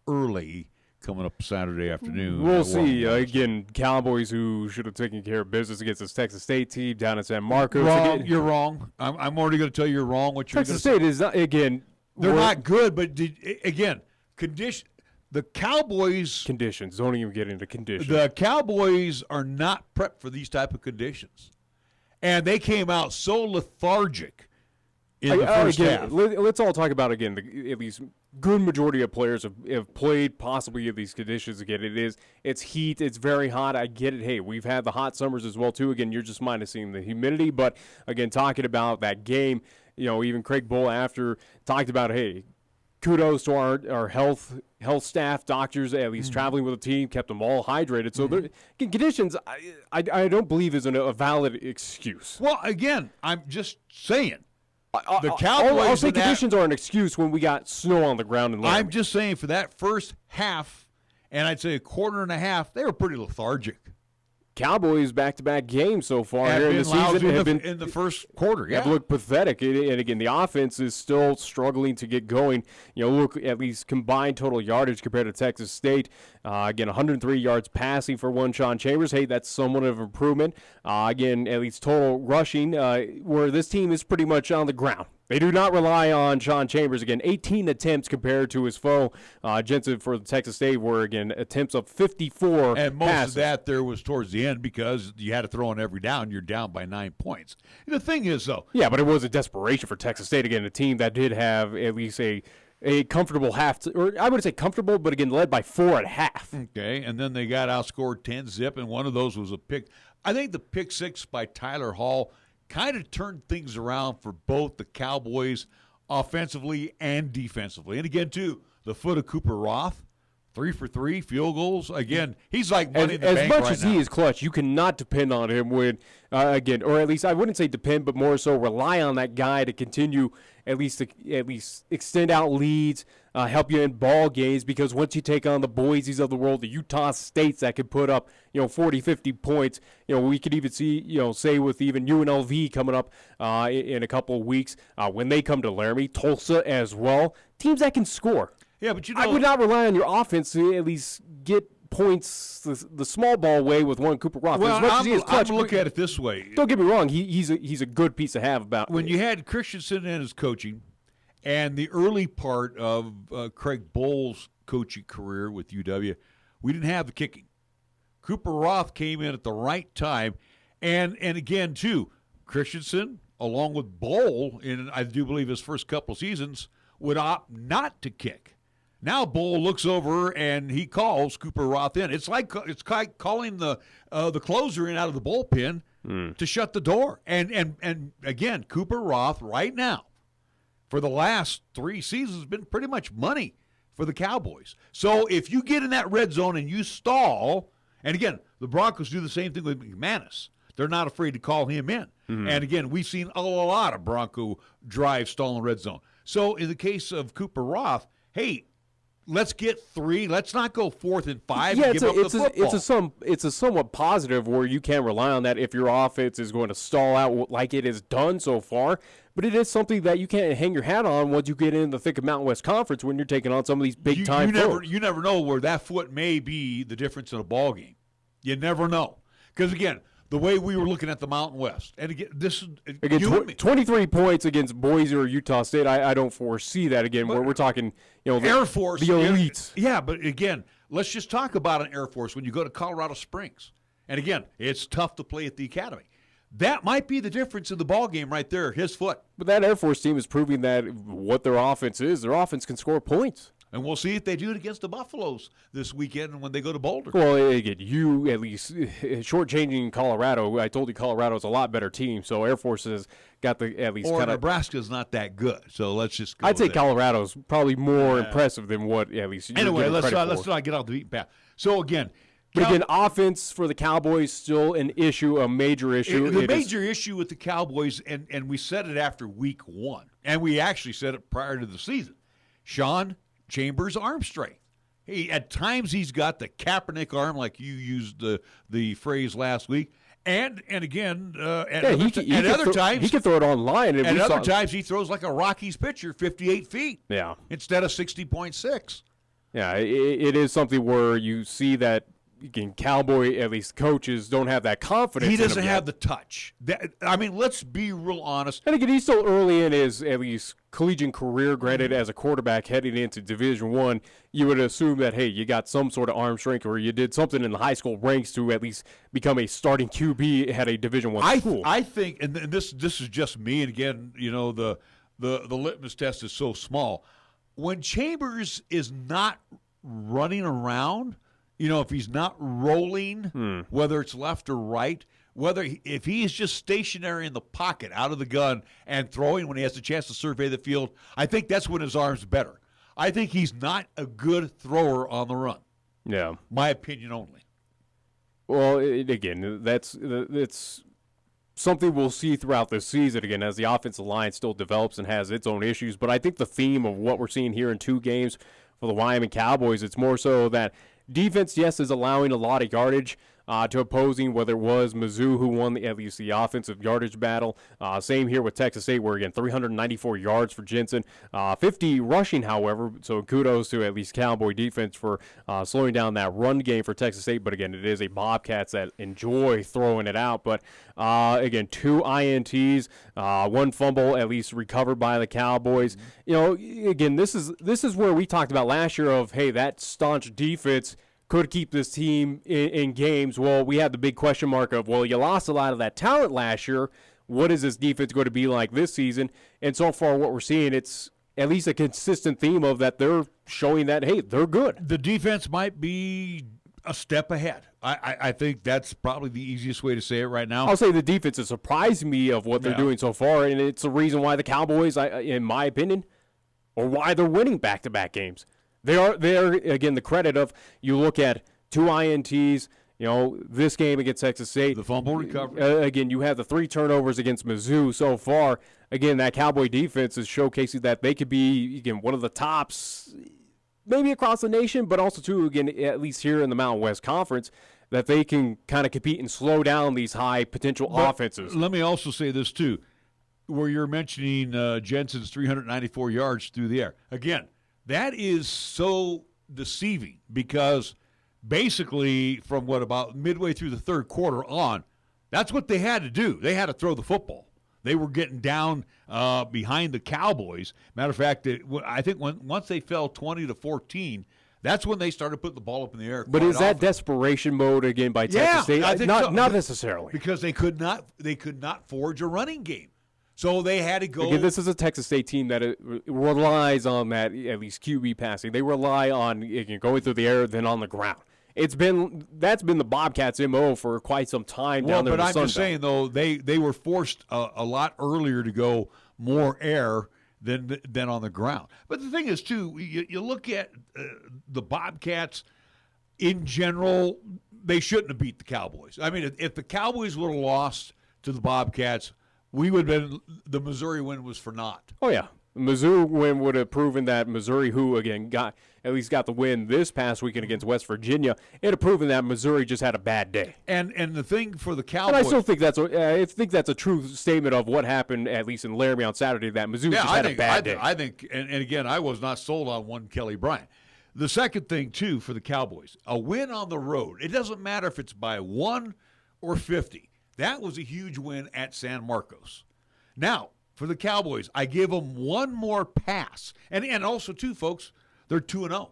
early coming up Saturday afternoon. We'll see. Again, Cowboys who should have taken care of business against this Texas State team down in San Marcos. Wrong. Again, You're wrong. I'm already going to tell you you're wrong. What you're Texas State is not, again. They're not good, but condition. The Cowboys conditions. Don't even get into conditions. The Cowboys are not prepped for these type of conditions, and they came out so lethargic in the first half. Let's all talk about again. At least good majority of players have played possibly in these conditions again. It's heat. It's very hot. I get it. Hey, we've had the hot summers as well too. Again, you're just minusing the humidity, but again, talking about that game, even Craig Bohl after talked about, hey, kudos to our health staff, doctors, at least traveling with the team, kept them all hydrated. So conditions, I don't believe is a valid excuse. Well, again, I'm just saying. The Cowboys. I'll say conditions are an excuse when we got snow on the ground. I'm just saying for that first half, and I'd say a quarter and a half, they were pretty lethargic. Cowboys back-to-back games so far here in the season have been in the first quarter. Yeah, have looked pathetic, and again the offense is still struggling to get going. Look at least combined total yardage compared to Texas State. Again, 103 yards passing for one Sean Chambers. Hey, that's somewhat of an improvement. Again, at least total rushing, where this team is pretty much on the ground. They do not rely on Sean Chambers. Again, 18 attempts compared to his foe, Jensen for Texas State, were, again, attempts of 54 And most passes. of that there was towards the end because you had to throw on every down. You're down by 9 points. The thing is, though. Yeah, but it was a desperation for Texas State. Again, a team that did have at least a comfortable half, or I wouldn't say comfortable, but again, led by 4 at half. Okay, and then they got outscored 10-zip, and one of those was a pick. I think the pick six by Tyler Hall kind of turned things around for both the Cowboys offensively and defensively. And again, too, the foot of Cooper Roth 3 for 3 field goals. Again, he's like money in the bank as much right as now. he is clutch, you cannot depend on him when, again, or at least I wouldn't say depend, but more so rely on that guy to continue at least extend out leads, help you in ball games, because once you take on the Boise's of the world, the Utah States that could put up, 40, 50 points, we could even see, say with even UNLV coming up in a couple of weeks, when they come to Laramie, Tulsa as well, teams that can score. Yeah, but I would not rely on your offense to at least get points the small ball way with one Cooper Roth. Well, as much as he is clutch, I'm look at it this way. Don't get me wrong. He's a good piece to have about. When you had Christensen and his coaching, and the early part of Craig Bohl's coaching career with UW, we didn't have the kicking. Cooper Roth came in at the right time, and again too, Christensen along with Bohl in I do believe his first couple of seasons would opt not to kick. Now Bohl looks over and he calls Cooper Roth in. It's like calling the closer in out of the bullpen to shut the door. And again, Cooper Roth right now, for the last 3 seasons, has been pretty much money for the Cowboys. So if you get in that red zone and you stall, and again, the Broncos do the same thing with McManus. They're not afraid to call him in. And again, we've seen a lot of Bronco drives stall in red zone. So in the case of Cooper Roth, hey, let's get 3. Let's not go 4th and 5 and give up the football. It's a somewhat positive where you can rely on that if your offense is going to stall out like it has done so far. But it is something that you can't hang your hat on once you get in the thick of Mountain West Conference when you're taking on some of these big-time foes. You never know where that foot may be the difference in a ball game. You never know. Because, again, the way we were looking at the Mountain West. And again, this is 23 points against Boise or Utah State. I don't foresee that again. Where we're talking, Air Force, the elites. Yeah, but again, let's just talk about an Air Force when you go to Colorado Springs. And again, it's tough to play at the academy. That might be the difference in the ball game right there. His foot. But that Air Force team is proving that what their offense is. Their offense can score points. And we'll see if they do it against the Buffaloes this weekend when they go to Boulder. Well, again, you at least shortchanging Colorado. I told you Colorado's a lot better team, so Air Force has got the at least or kind of. Nebraska's not that good, so let's just go I'd say there. Colorado's probably more impressive than what at least. Anyway, let's not get off the beaten path. So again. But again, offense for the Cowboys still an issue, a major issue. The major issue with the Cowboys, and we said it after week 1, and we actually said it prior to the season. Sean Chambers' arm strength. At times he's got the Kaepernick arm, like you used the phrase last week, and again, other times he can throw it online. And other times he throws like a Rockies pitcher, 58 feet. Yeah, instead of 60.6. Yeah, it is something where you see that. Again, Cowboy, at least coaches, don't have that confidence. He doesn't have the touch. Let's be real honest. And again, he's still early in his at least collegiate career. Granted, as a quarterback heading into Division I, you would assume that, hey, you got some sort of arm strength or you did something in the high school ranks to at least become a starting QB at a Division I school. I think, and this is just me, and again, the litmus test is so small. When Chambers is not running around, if he's not rolling, whether it's left or right, if he is just stationary in the pocket, out of the gun, and throwing when he has a chance to survey the field, I think that's when his arm's better. I think he's not a good thrower on the run. Yeah. My opinion only. Well, again, that's something we'll see throughout this season, again, as the offensive line still develops and has its own issues. But I think the theme of what we're seeing here in 2 games for the Wyoming Cowboys, it's more so that defense, yes, is allowing a lot of yardage to opposing, whether it was Mizzou who won at least the offensive yardage battle. Same here with Texas State, where, again, 394 yards for Jensen. 50 rushing, however, so kudos to at least Cowboy defense for slowing down that run game for Texas State. But, again, it is a Bobcats that enjoy throwing it out. But, again, 2 INTs, 1 fumble at least recovered by the Cowboys. Again, this is where we talked about last year of, hey, that staunch defense could keep this team in games. Well, we had the big question mark of, well, you lost a lot of that talent last year. What is this defense going to be like this season? And so far what we're seeing, it's at least a consistent theme of that they're showing that, hey, they're good. The defense might be a step ahead. I think that's probably the easiest way to say it right now. I'll say the defense has surprised me of what they're doing so far, and it's the reason why the Cowboys, in my opinion, or why they're winning back-to-back games. They are again, the credit of, you look at 2 INTs, this game against Texas State. The fumble recovery. Again, you have the 3 turnovers against Mizzou so far. Again, that Cowboy defense is showcasing that they could be, again, one of the tops, maybe across the nation, but also, too, again, at least here in the Mountain West Conference, that they can kind of compete and slow down these high potential offenses. Let me also say this, too, where you're mentioning Jensen's 394 yards through the air. Again, that is so deceiving because basically from about midway through the third quarter on, that's what they had to do. They had to throw the football. They were getting down behind the Cowboys. Matter of fact, I think once they fell 20-14, that's when they started putting the ball up in the air. But is that desperation mode again by Texas State? I think not necessarily, because they could not forge a running game. So they had to go. Again, this is a Texas State team that relies on that, at least QB passing. They rely on going through the air, then on the ground. That's been the Bobcats' MO for quite some time down there in the Sun Belt. But I'm just saying, though, they were forced a lot earlier to go more air than on the ground. But the thing is, too, you look at the Bobcats in general, they shouldn't have beat the Cowboys. I mean, if the Cowboys would have lost to the Bobcats, we would have been – the Missouri win was for naught. Oh, yeah. The Mizzou win would have proven that Missouri, who, again, got the win this past weekend against West Virginia, it would have proven that Missouri just had a bad day. And the thing for the Cowboys – and I still think that's a true statement of what happened, at least in Laramie on Saturday, that Mizzou just had a bad day. I think – and again, I was not sold on one Kelly Bryant. The second thing, too, for the Cowboys, a win on the road. It doesn't matter if it's by 1 or 50. That was a huge win at San Marcos. Now, for the Cowboys, I give them one more pass. And also, too, folks, they're 2-0.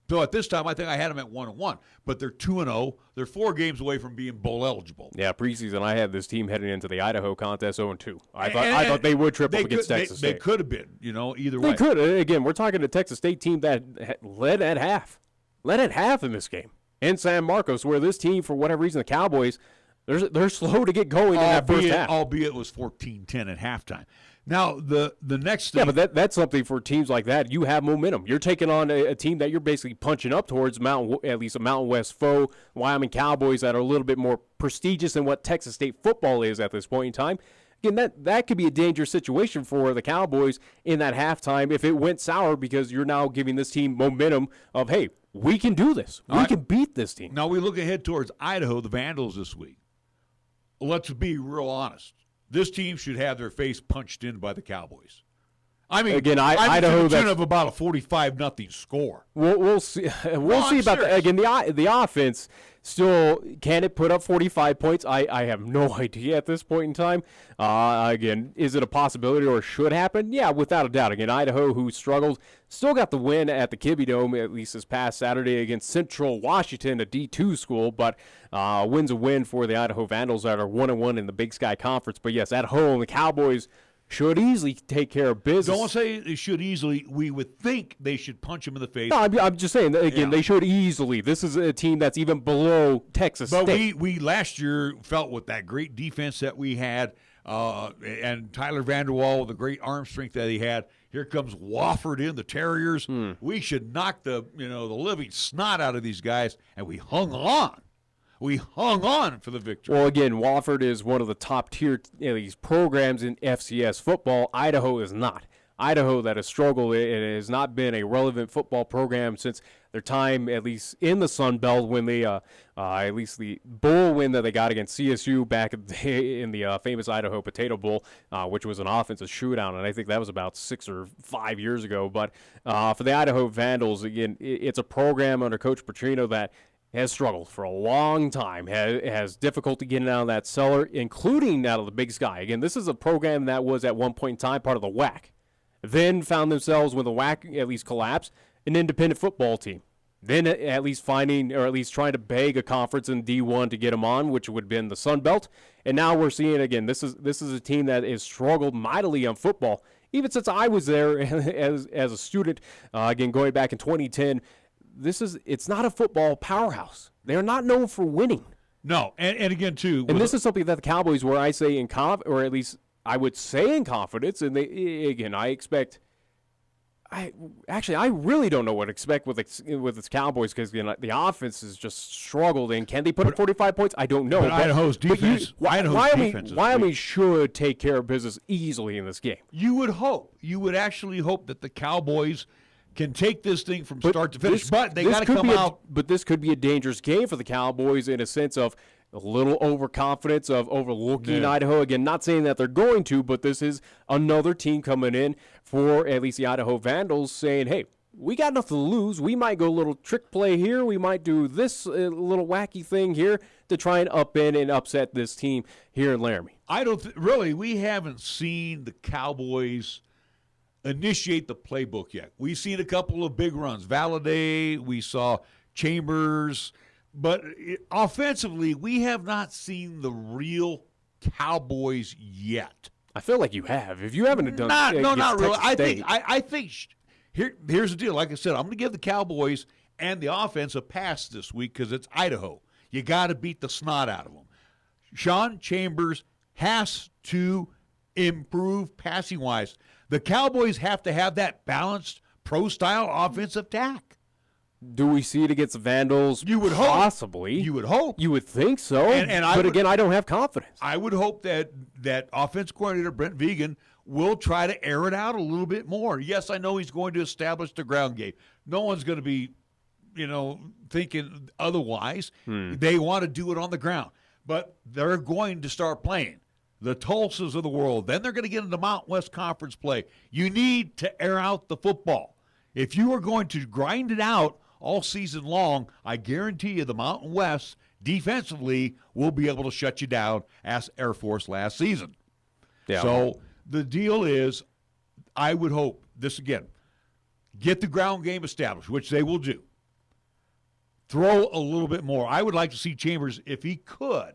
So at this time, I think I had them at 1-1. But they're 2-0. They're 4 games away from being bowl eligible. Yeah, preseason, I had this team heading into the Idaho contest 0-2. I thought they would triple against Texas State. They could have been, either way. They could. Again, we're talking a Texas State team that led at half. Led at half in this game. In San Marcos, where this team, for whatever reason, the Cowboys – they're slow to get going in that first half. Albeit it was 14-10 at halftime. Now, the next thing. Yeah, but that's something for teams like that. You have momentum. You're taking on a team that you're basically punching up towards, at least a Mountain West foe, Wyoming Cowboys that are a little bit more prestigious than what Texas State football is at this point in time. Again, that could be a dangerous situation for the Cowboys in that halftime if it went sour, because you're now giving this team momentum of, hey, we can do this. We can beat this team. Now we look ahead towards Idaho, the Vandals this week. Let's be real honest. This team should have their face punched in by the Cowboys. I mean, again, Idaho, to the tune of about a 45-0 score. We'll see. We'll see about that. Again, the offense still, can it put up 45 points? I have no idea at this point in time. Again, is it a possibility or should happen? Yeah, without a doubt. Again, Idaho, who struggled, still got the win at the Kibbe Dome, at least this past Saturday against Central Washington, a D2 school, but win's a win for the Idaho Vandals that are 1-1 in the Big Sky Conference. But yes, at home, the Cowboys should easily take care of business. Don't say they should easily. We would think they should punch them in the face. No, I'm just saying, again, they should easily. This is a team that's even below Texas State. But we last year felt with that great defense that we had, and Tyler Vanderwall with the great arm strength that he had. Here comes Wofford in, the Terriers. We should knock the living snot out of these guys, and we hung on. We hung on for the victory. Well, again, Wofford is one of the top-tier programs in FCS football. Idaho is not. Idaho, that has struggled, it has not been a relevant football program since their time, at least in the Sun Belt, when they, at least the bowl win that they got against CSU back in the famous Idaho Potato Bowl, which was an offensive shootout, and I think that was about 6 or 5 years ago. But for the Idaho Vandals, again, it's a program under Coach Petrino that has struggled for a long time, has difficulty getting out of that cellar, including out of the Big Sky. Again, this is a program that was at one point in time part of the WAC, then found themselves, when the WAC at least collapsed, an independent football team. Then at least finding, or at least trying to beg a conference in D1 to get them on, which would have been the Sun Belt. And now we're seeing, again, this is a team that has struggled mightily on football. Even since I was there as a student, again, going back in 2010, it's not a football powerhouse. They are not known for winning. No, and again, too. And this is something that the Cowboys, where I say or at least I would say in confidence, and I expect I really don't know what to expect with its Cowboys because the offense has just struggled. And can they put up 45 points? I don't know. But Idaho's defense. Wyoming should take care of business easily in this game. You would hope. You would actually hope that the Cowboys can take this thing from start to finish. But they got to come out. But this could be a dangerous game for the Cowboys in a sense of a little overconfidence of overlooking Idaho. Again, not saying that they're going to, but this is another team coming in for at least the Idaho Vandals saying, hey, we got nothing to lose. We might go a little trick play here. We might do this little wacky thing here to try and upend and upset this team here in Laramie. I don't really. We haven't seen the Cowboys initiate the playbook yet. We've seen a couple of big runs. Valladay, we saw Chambers. But offensively, we have not seen the real Cowboys yet. I feel like you have. If you haven't done not really. I think here's the deal. Like I said, I'm going to give the Cowboys and the offense a pass this week because it's Idaho. You got to beat the snot out of them. Sean Chambers has to improve passing-wise. The Cowboys have to have that balanced pro-style offensive attack. Do we see it against the Vandals? You would hope. Possibly. You would hope. You would think so. But again, I don't have confidence. I would hope that offense coordinator Brent Vegan will try to air it out a little bit more. Yes, I know he's going to establish the ground game. No one's going to be, thinking otherwise. They want to do it on the ground. But they're going to start playing the Tulsas of the world. Then they're going to get into Mountain West Conference play. You need to air out the football. If you are going to grind it out all season long, I guarantee you the Mountain West defensively will be able to shut you down as Air Force last season. Yeah. So the deal is, I would hope this again, get the ground game established, which they will do. Throw a little bit more. I would like to see Chambers, if he could,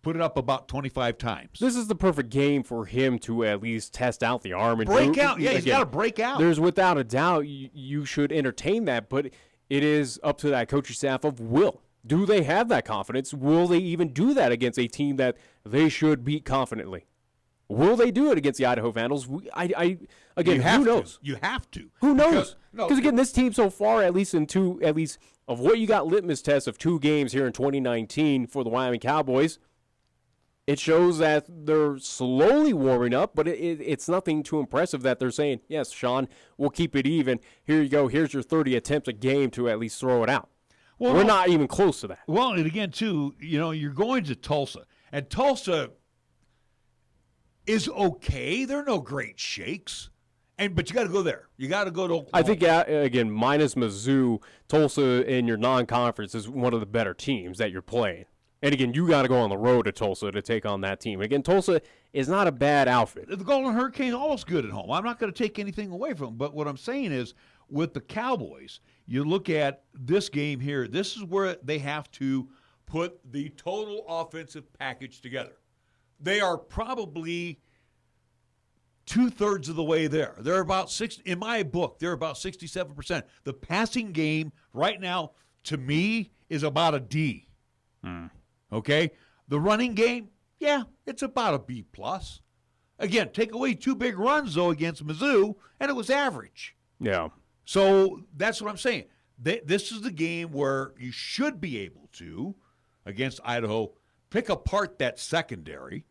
put it up about 25 times. This is the perfect game for him to at least test out the arm. And break out. Yeah, he's got to break out. There's without a doubt you should entertain that, but it is up to that coaching staff of will. Do they have that confidence? Will they even do that against a team that they should beat confidently? Will they do it against the Idaho Vandals? Again, who knows? You have to. Who knows? Because again, this team so far, at least of what you got litmus tests of 2 games here in 2019 for the Wyoming Cowboys, it shows that they're slowly warming up, but it's nothing too impressive that they're saying, yes, Sean, we'll keep it even. Here you go. Here's your 30 attempts a game to at least throw it out. Well, we're not even close to that. Well, and again, too, you're going to Tulsa. And Tulsa is okay. There are no great shakes. But you got to go there. You got to go to Oklahoma. I think, again, minus Mizzou, Tulsa in your non-conference is one of the better teams that you're playing. And, again, you got to go on the road to Tulsa to take on that team. Again, Tulsa is not a bad outfit. The Golden Hurricanes are always good at home. I'm not going to take anything away from them. But what I'm saying is, with the Cowboys, you look at this game here, this is where they have to put the total offensive package together. They are probably 2/3 of the way there. They're about in my book, they're about 67%. The passing game right now, to me, is about a D. Okay? The running game, yeah, it's about a B+. Again, take away 2 big runs, though, against Mizzou, and it was average. Yeah. So that's what I'm saying. This is the game where you should be able to, against Idaho, pick apart that secondary,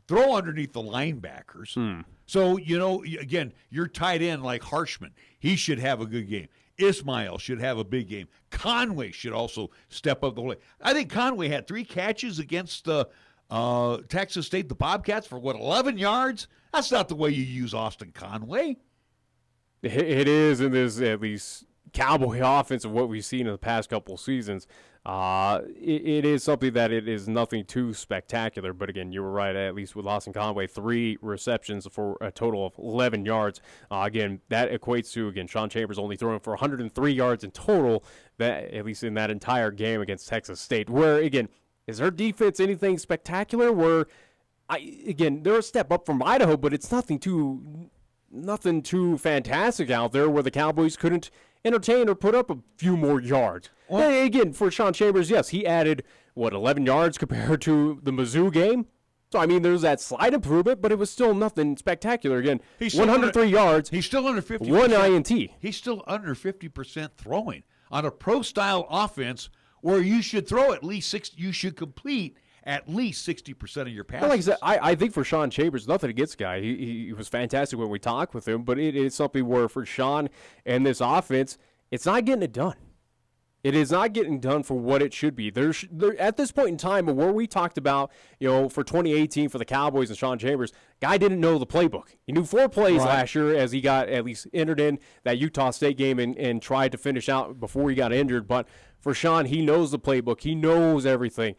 throw underneath the linebackers. So, again, you're tight end like Harshman. He should have a good game. Ismail should have a big game. Conway should also step up the play. I think Conway had 3 catches against Texas State, the Bobcats, for 11 yards? That's not the way you use Austin Conway. It is in this, at least, Cowboy offense of what we've seen in the past couple seasons. It is something that it is nothing too spectacular. But, again, you were right, at least with Austin Conway, 3 receptions for a total of 11 yards. Again, that equates to, Sean Chambers only throwing for 103 yards in total, that at least in that entire game against Texas State. Where, again, is their defense anything spectacular? Where, they're a step up from Idaho, but it's nothing too fantastic out there where the Cowboys couldn't entertain or put up a few more yards. Well, again, for Sean Chambers, yes, he added, 11 yards compared to the Mizzou game? So, I mean, there's that slight improvement, but it was still nothing spectacular. Again, He's 103 yards. He's still under 50%. 1 INT. He's still under 50% throwing on a pro-style offense where you should throw at least 60. You should complete at least 60% of your passes. Well, like I said, I think for Sean Chambers, nothing against the guy. He was fantastic when we talked with him, but it is something where for Sean and this offense, it's not getting it done. It is not getting done for what it should be. There, at this point in time, where we talked about, for 2018 for the Cowboys and Sean Chambers, guy didn't know the playbook. He knew 4 plays last year as he got at least entered in that Utah State game and tried to finish out before he got injured. But for Sean, he knows the playbook. He knows everything.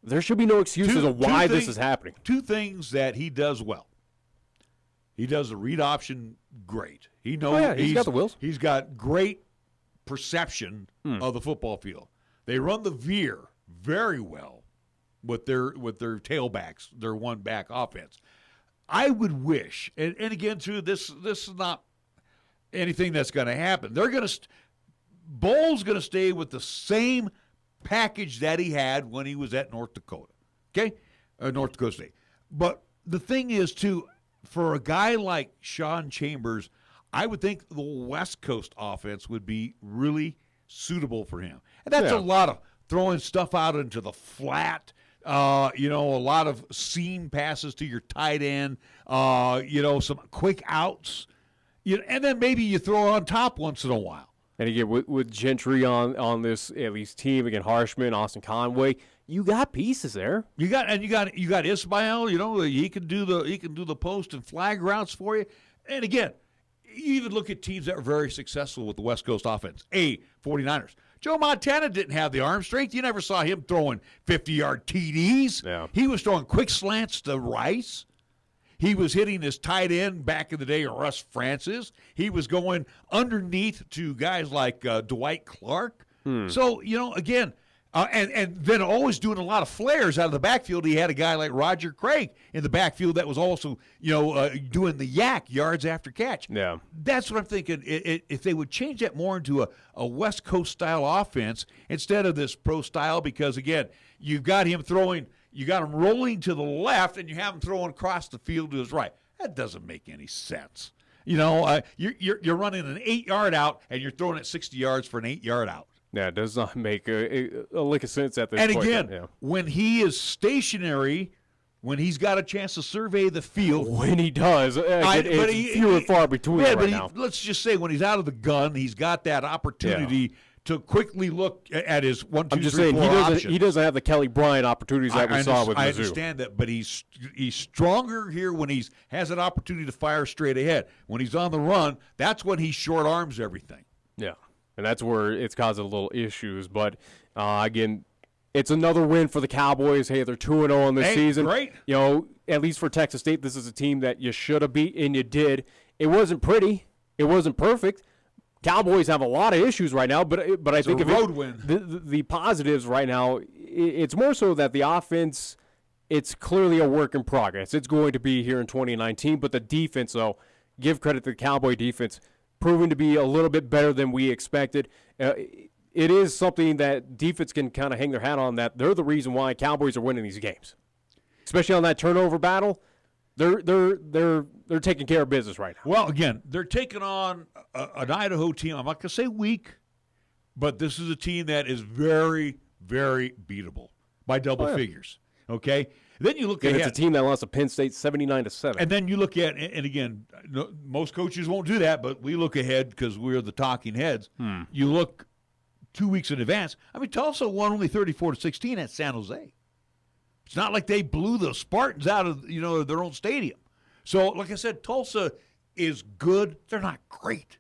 There should be no excuses of why this is happening. 2 things that he does well. He does the read option great. He knows he's got the wheels. He's got great perception of the football field. They run the veer very well with their tailbacks, their one-back offense. I would wish, and again, too, this is not anything that's going to happen. They're going to Bohl's going to stay with the same package that he had when he was at North Dakota, North Dakota State. But the thing is, too, for a guy like Sean Chambers, I would think the West Coast offense would be really suitable for him. And that's a lot of throwing stuff out into the flat, a lot of seam passes to your tight end, some quick outs, and then maybe you throw it on top once in a while. And again, with Gentry on this at least team, again, Harshman, Austin Conway, you got pieces there. You got Ismail. He can do the post and flag routes for you. And again, you even look at teams that were very successful with the West Coast offense. 49ers. Joe Montana didn't have the arm strength. You never saw him throwing 50-yard TDs. Yeah. He was throwing quick slants to Rice. He was hitting his tight end back in the day, Russ Francis. He was going underneath to guys like Dwight Clark. So, again, and then always doing a lot of flares out of the backfield. He had a guy like Roger Craig in the backfield that was also, doing the yak, yards after catch. Yeah. That's what I'm thinking. If they would change that more into a West Coast style offense instead of this pro style, because again, you got him rolling to the left and you have him throwing across the field to his right. That doesn't make any sense. You're running an 8-yard out and you're throwing it 60 yards for an 8-yard out. Yeah, it does not make a lick of sense at this point. point. And again, when he is stationary, when he's got a chance to survey the field. When he does, it's few and far between right now. Let's just say when he's out of the gun, he's got that opportunity to quickly look at his 1, 2, 3, 4 options. I'm just saying he doesn't have the Kelly Bryant opportunities that we saw with Mizzou. I understand that, but he's stronger here when he has an opportunity to fire straight ahead. When he's on the run, that's when he short arms everything. Yeah. And that's where it's causing a little issues. But, again, it's another win for the Cowboys. Hey, they're 2-0 in this season. Great. At least for Texas State, this is a team that you should have beat, and you did. It wasn't pretty. It wasn't perfect. Cowboys have a lot of issues right now, but I think a road win. The positives right now, it's more so that the offense, it's clearly a work in progress. It's going to be here in 2019, but the defense, though, give credit to the Cowboy defense, proving to be a little bit better than we expected. It is something that defense can kind of hang their hat on, that they're the reason why Cowboys are winning these games, especially on that turnover battle. They're taking care of business right now. Well, again, they're taking on an Idaho team. I'm not going to say weak, but this is a team that is very, very beatable by double figures. Okay. Then you look ahead. It's a team that lost to Penn State 79-7. And then you look at, and again, most coaches won't do that, but we look ahead because we're the talking heads. You look 2 weeks in advance. I mean, Tulsa won only 34-16 at San Jose. It's not like they blew the Spartans out of their own stadium. So, like I said, Tulsa is good. They're not great.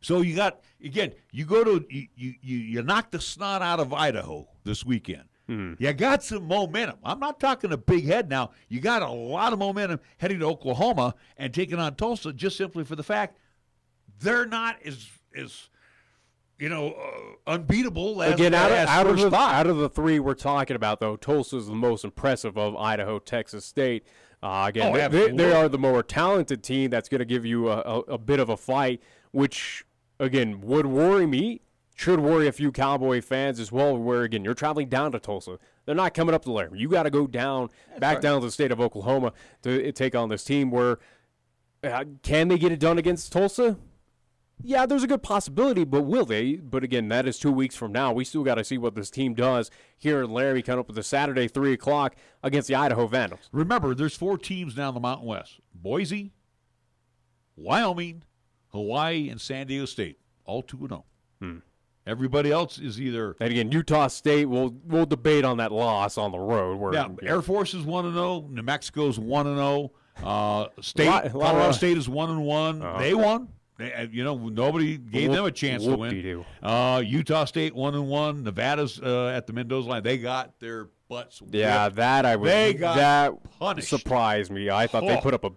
So you got, again, you go to you knock the snot out of Idaho this weekend. You got some momentum. I'm not talking a big head now. You got a lot of momentum heading to Oklahoma and taking on Tulsa just simply for the fact they're not as unbeatable as again out of the 3 we're talking about, though. Tulsa is the most impressive of Idaho, Texas State. They are the more talented team that's going to give you a bit of a fight, which again would worry me should worry a few Cowboy fans as well, where, again, you're traveling down to Tulsa. They're not coming up to Laramie. You got to go back down to the state of Oklahoma to take on this team where can they get it done against Tulsa? Yeah, there's a good possibility, but will they? But, again, that is 2 weeks from now. We still got to see what this team does here in Laramie coming up with the Saturday 3 o'clock against the Idaho Vandals. Remember, there's 4 teams now in the Mountain West. Boise, Wyoming, Hawaii, and San Diego State, all 2-0. Everybody else is either... And again, Utah State, we'll debate on that loss on the road. Where, Air Force is 1-0. New Mexico's 1-0. Colorado State is 1-1. They won. Nobody gave them a chance to win. Utah State 1-1. Nevada's at the Mendoza line. They got their butts whipped. Yeah, that punished. Surprised me. I thought they put up a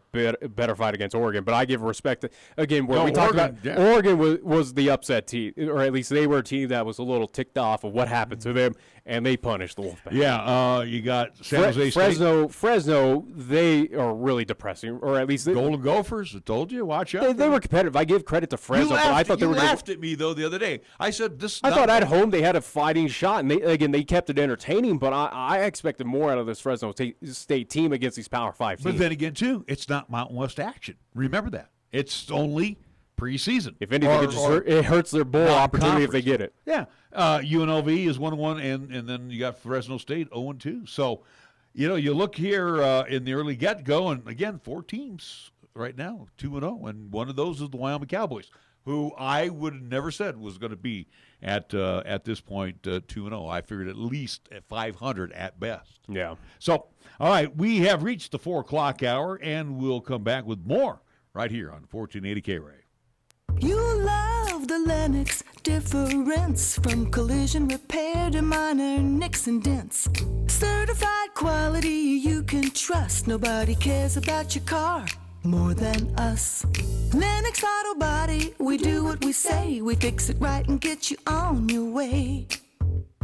better fight against Oregon, but I give respect to, again, where we talked about Oregon was the upset team, or at least they were a team that was a little ticked off of what happened to them, and they punished the Wolfpack. Yeah, you got San Jose State. Fresno, they are really depressing, or at least Golden Gophers. I told you, watch out. They were competitive. I give credit to Fresno, but I thought they were. You laughed at me though the other day. I said this. I thought at home they had a fighting shot, and they kept it entertaining. But I expected more out of this Fresno State team against these Power 5 teams. But then again, too, it's not Mountain West action. Remember that. It's only preseason. If anything, it hurts their bowl opportunity if they get it. Yeah. UNLV is 1-1, and then you got Fresno State 0-2. So, you look here in the early get-go, and again, 4 teams right now, 2-0, and one of those is the Wyoming Cowboys, who I would have never said was going to be at this point 2-0. I figured at least at 500 at best. Yeah. So, all right, we have reached the 4 o'clock hour, and we'll come back with more right here on 1480 KRAE. You love the Lennox difference, from collision repair to minor nicks and dents. Certified quality you can trust. Nobody cares about your car more than us. Lennox Auto Body, we do what we say. We fix it right and get you on your way.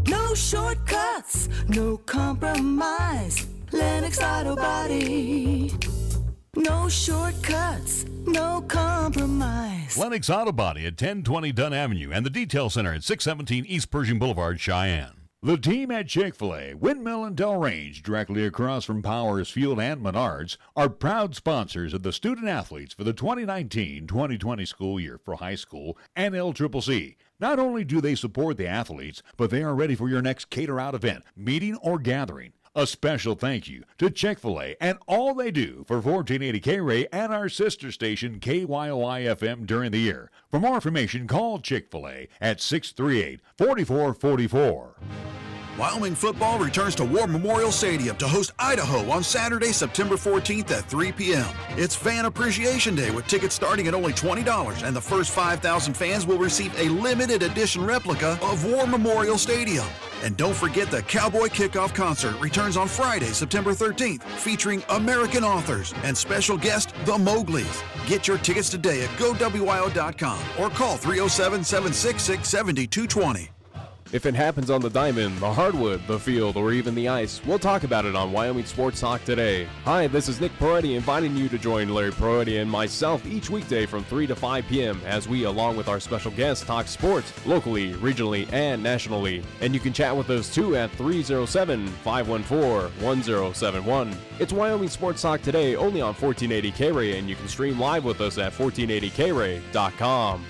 No shortcuts, no compromise. Lennox Auto Body. No shortcuts, no compromise. Lennox Auto Body at 1020 Dunn Avenue and the Detail Center at 617 East Pershing Boulevard, Cheyenne. The team at Chick-fil-A, Windmill and Delrange, directly across from Powers Field and Menards, are proud sponsors of the student athletes for the 2019-2020 school year for high school and LCCC. Not only do they support the athletes, but they are ready for your next cater-out event, meeting, or gathering. A special thank you to Chick-fil-A and all they do for 1480 KRAE and our sister station KYOI-FM during the year. For more information, call Chick-fil-A at 638-4444. Wyoming football returns to War Memorial Stadium to host Idaho on Saturday, September 14th at 3 p.m. It's Fan Appreciation Day with tickets starting at only $20, and the first 5,000 fans will receive a limited edition replica of War Memorial Stadium. And don't forget the Cowboy Kickoff Concert returns on Friday, September 13th, featuring American authors and special guest, the Mowglis. Get your tickets today at GoWyo.com or call 307-766-7220. If it happens on the diamond, the hardwood, the field, or even the ice, we'll talk about it on Wyoming Sports Talk today. Hi, this is Nick Peretti inviting you to join Larry Peretti and myself each weekday from 3 to 5 p.m. as we, along with our special guests, talk sports locally, regionally, and nationally. And you can chat with us too at 307-514-1071. It's Wyoming Sports Talk today only on 1480 KRAE, and you can stream live with us at 1480KRAE.com.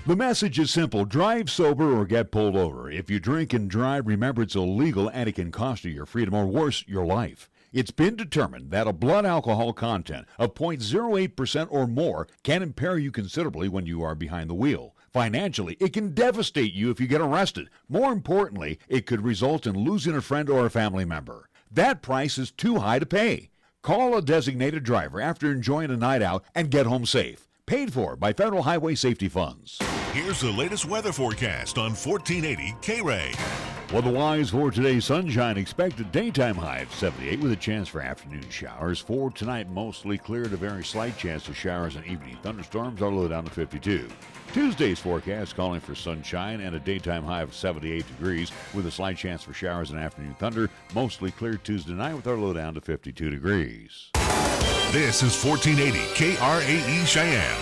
The message is simple. Drive sober or get pulled over. If you drink and drive, remember it's illegal and it can cost you your freedom or worse, your life. It's been determined that a blood alcohol content of 0.08% or more can impair you considerably when you are behind the wheel. Financially, it can devastate you if you get arrested. More importantly, it could result in losing a friend or a family member. That price is too high to pay. Call a designated driver after enjoying a night out and get home safe. Paid for by Federal Highway Safety Funds. Here's the latest weather forecast on 1480 KRAE. Weather-wise for today, sunshine expected, daytime high of 78 with a chance for afternoon showers. For tonight, mostly clear to very slight chance of showers and evening thunderstorms, our low down to 52. Tuesday's forecast calling for sunshine and a daytime high of 78 degrees with a slight chance for showers and afternoon thunder. Mostly clear Tuesday night with our low down to 52 degrees. This is 1480 KRAE Cheyenne.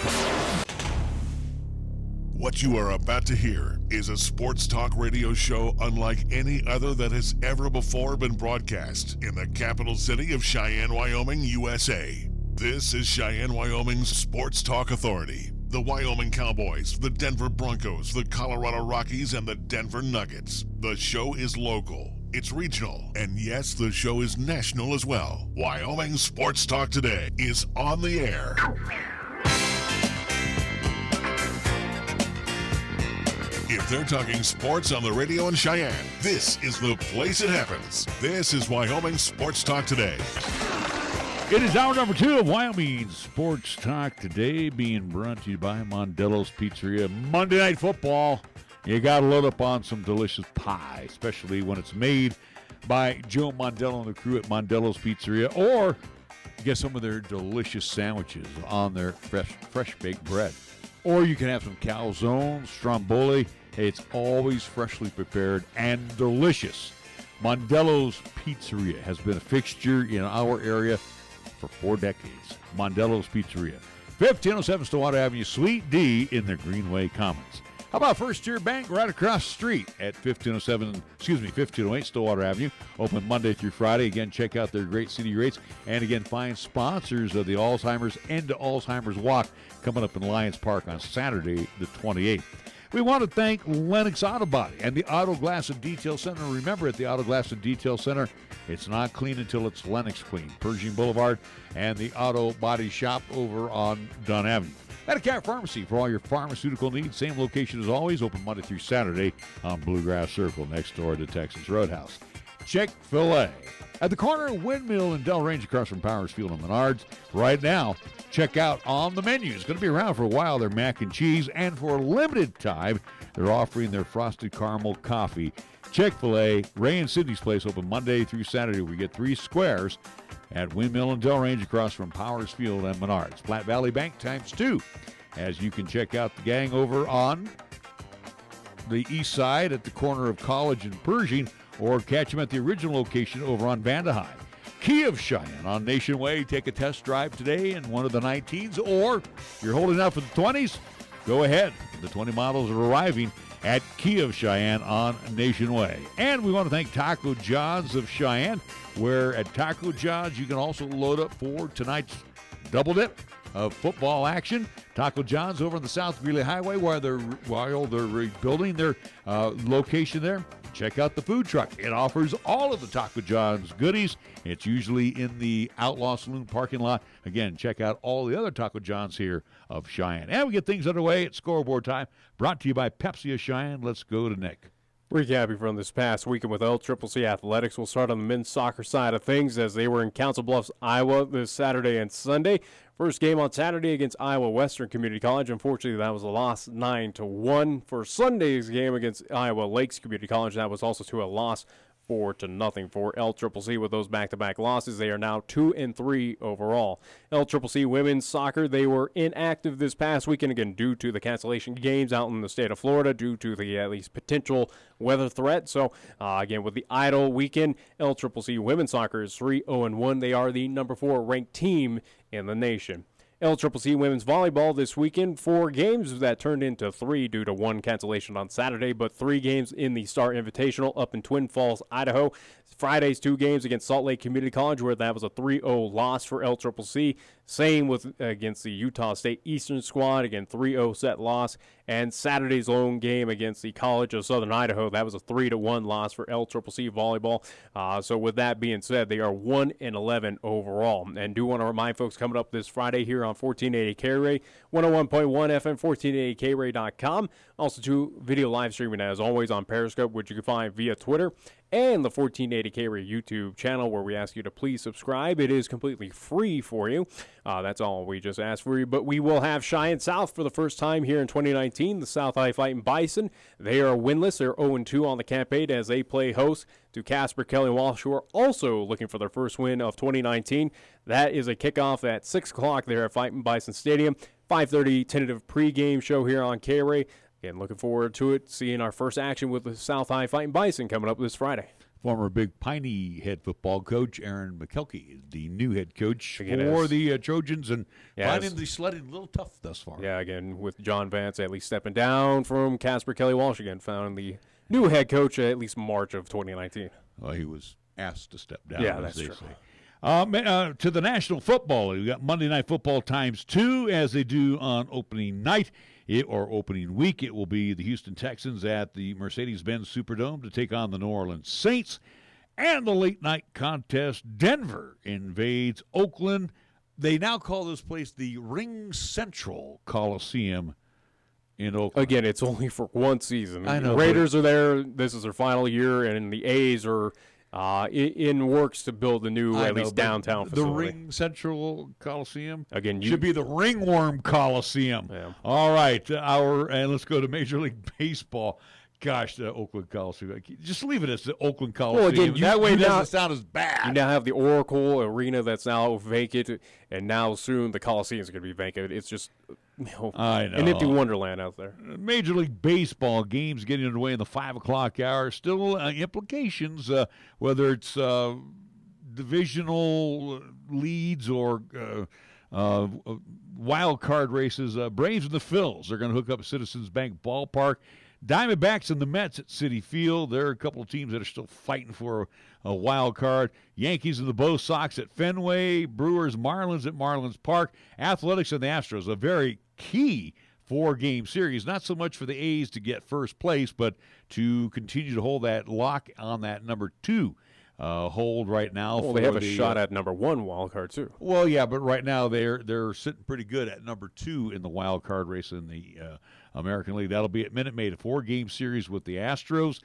What you are about to hear is a sports talk radio show unlike any other that has ever before been broadcast in the capital city of Cheyenne, Wyoming, USA. This is Cheyenne, Wyoming's Sports Talk Authority. The Wyoming Cowboys, the Denver Broncos, the Colorado Rockies, and the Denver Nuggets. The show is local, it's regional, and yes, the show is national as well. Wyoming Sports Talk Today is on the air. If they're talking sports on the radio in Cheyenne, this is the place it happens. This is Wyoming Sports Talk Today. It is hour number 2 of Wyoming Sports Talk Today, being brought to you by Mondello's Pizzeria. Monday Night Football, you got to load up on some delicious pie, especially when it's made by Joe Mondello and the crew at Mondello's Pizzeria, or get some of their delicious sandwiches on their fresh baked bread. Or you can have some calzone, stromboli. Hey, it's always freshly prepared and delicious. Mondello's Pizzeria has been a fixture in our area for 4 decades. Mondello's Pizzeria, 1507 Stillwater Avenue, Suite D in the Greenway Commons. How about First Tier Bank right across the street at 1508 Stillwater Avenue, open Monday through Friday. Again, check out their great city rates. And again, find sponsors of the Alzheimer's End to Alzheimer's Walk coming up in Lions Park on Saturday the 28th. We want to thank Lennox Auto Body and the Auto Glass and Detail Center. Remember, at the Auto Glass and Detail Center, it's not clean until it's Lennox clean. Pershing Boulevard and the Auto Body Shop over on Dunn Avenue. Medicare Pharmacy for all your pharmaceutical needs. Same location as always, open Monday through Saturday on Bluegrass Circle next door to Texas Roadhouse. Chick-fil-A at the corner of Windmill and Delrange across from Powers Field and Menards. Right now, check out on the menu. It's going to be around for a while, their mac and cheese, and for a limited time, they're offering their frosted caramel coffee. Chick-fil-A, Ray and Cindy's Place, open Monday through Saturday. We get 3 squares at Windmill and Delrange across from Powers Field and Menards. Platte Valley Bank ×2, as you can check out the gang over on the east side at the corner of College and Pershing, or catch them at the original location over on Vandehei. Key of Cheyenne on Nation Way. Take a test drive today in one of the 19s, or you're holding out for the 20s, go ahead. The 20 models are arriving at Key of Cheyenne on Nation Way. And we want to thank Taco John's of Cheyenne, where at Taco John's you can also load up for tonight's double dip of football action. Taco John's over on the South Greeley Highway, while they're rebuilding their location there. Check out the food truck. It offers all of the Taco John's goodies. It's usually in the Outlaw Saloon parking lot. Again, check out all the other Taco John's here of Cheyenne. And we get things underway at Scoreboard Time, brought to you by Pepsi of Cheyenne. Let's go to Nick. Recapping from this past weekend with LCCC Athletics, we'll start on the men's soccer side of things as they were in Council Bluffs, Iowa this Saturday and Sunday. First game on Saturday against Iowa Western Community College. Unfortunately, that was a loss 9-1. For Sunday's game against Iowa Lakes Community College, that was also to a loss 4-0 for LCCC. With those back-to-back losses, they are now 2-3 overall. LCCC women's soccer, they were inactive this past weekend, again, due to the cancellation games out in the state of Florida, due to the at least potential weather threat. So, again, with the idle weekend, LCCC women's soccer is 3-0-1. They are the number 4 ranked team in the nation. LCCC women's volleyball this weekend, 4 games that turned into 3 due to 1 cancellation on Saturday, but 3 games in the Star Invitational up in Twin Falls, Idaho. Friday's 2 games against Salt Lake Community College, where that was a 3-0 loss for LCCC. Same with against the Utah State Eastern squad, again 3-0 set loss. And Saturday's lone game against the College of Southern Idaho, that was a 3-1 loss for LCCC volleyball. So with that being said, they are 1-11 overall. And do want to remind folks, coming up this Friday here on 1480 KRAE, 101.1 FM, 1480KRAE.com. Also to video live streaming as always on Periscope, which you can find via Twitter, and the 1480 KRAE YouTube channel, where we ask you to please subscribe. It is completely free for you. That's all we just ask for you. But we will have Cheyenne South for the first time here in 2019. The South High Fighting Bison, they are winless. They're 0-2 on the campaign as they play host to Casper Kelly Walsh, who are also looking for their first win of 2019. That is a kickoff at 6 o'clock there at Fighting Bison Stadium. 5:30 tentative pregame show here on KRAE. Again, looking forward to it, seeing our first action with the South High Fighting Bison coming up this Friday. Former Big Piney head football coach Aaron McKelkey is the new head coach Again, for as- the Trojans, and finding as- the sledding a little tough thus far. Yeah, again, with John Vance at least stepping down from Casper Kelly Walsh again, found the new head coach at least March of 2019. Well, he was asked to step down. Yeah, as that's they true. say. To the National Football League, we got Monday Night Football times 2 as they do on opening night or opening week. It will be the Houston Texans at the Mercedes-Benz Superdome to take on the New Orleans Saints. And the late night contest, Denver invades Oakland. They now call this place the Ring Central Coliseum in Oakland. Again, it's only for one season. I know, The Raiders are there. This is their final year, and the A's are in works to build a new, I at know, least but downtown the facility. Ring Central Coliseum Again, should be the Ringworm Coliseum. Yeah. All right, and let's go to Major League Baseball. Gosh, the Oakland Coliseum. Just leave it as the Oakland Coliseum. Well, again, that way you it doesn't now- sound as bad. You now have the Oracle Arena that's now vacant, and now soon the Coliseum is going to be vacant. It's just I know. an empty wonderland out there. Major League Baseball games getting underway in the 5 o'clock hour. Still implications, whether it's divisional leads or wild card races. Braves and the Phils are going to hook up at Citizens Bank Ballpark. Diamondbacks and the Mets at Citi Field. There are a couple of teams that are still fighting for a wild card. Yankees and the Bo Sox at Fenway. Brewers, Marlins at Marlins Park. Athletics and the Astros, a very key 4-game series. Not so much for the A's to get first place, but to continue to hold that lock on that number 2 hold right now. Well, they have a shot at number 1 wild card too. Well, yeah, but right now they're sitting pretty good at number 2 in the wild card race in the American League. That'll be at Minute Maid, a 4-game series with the Astros.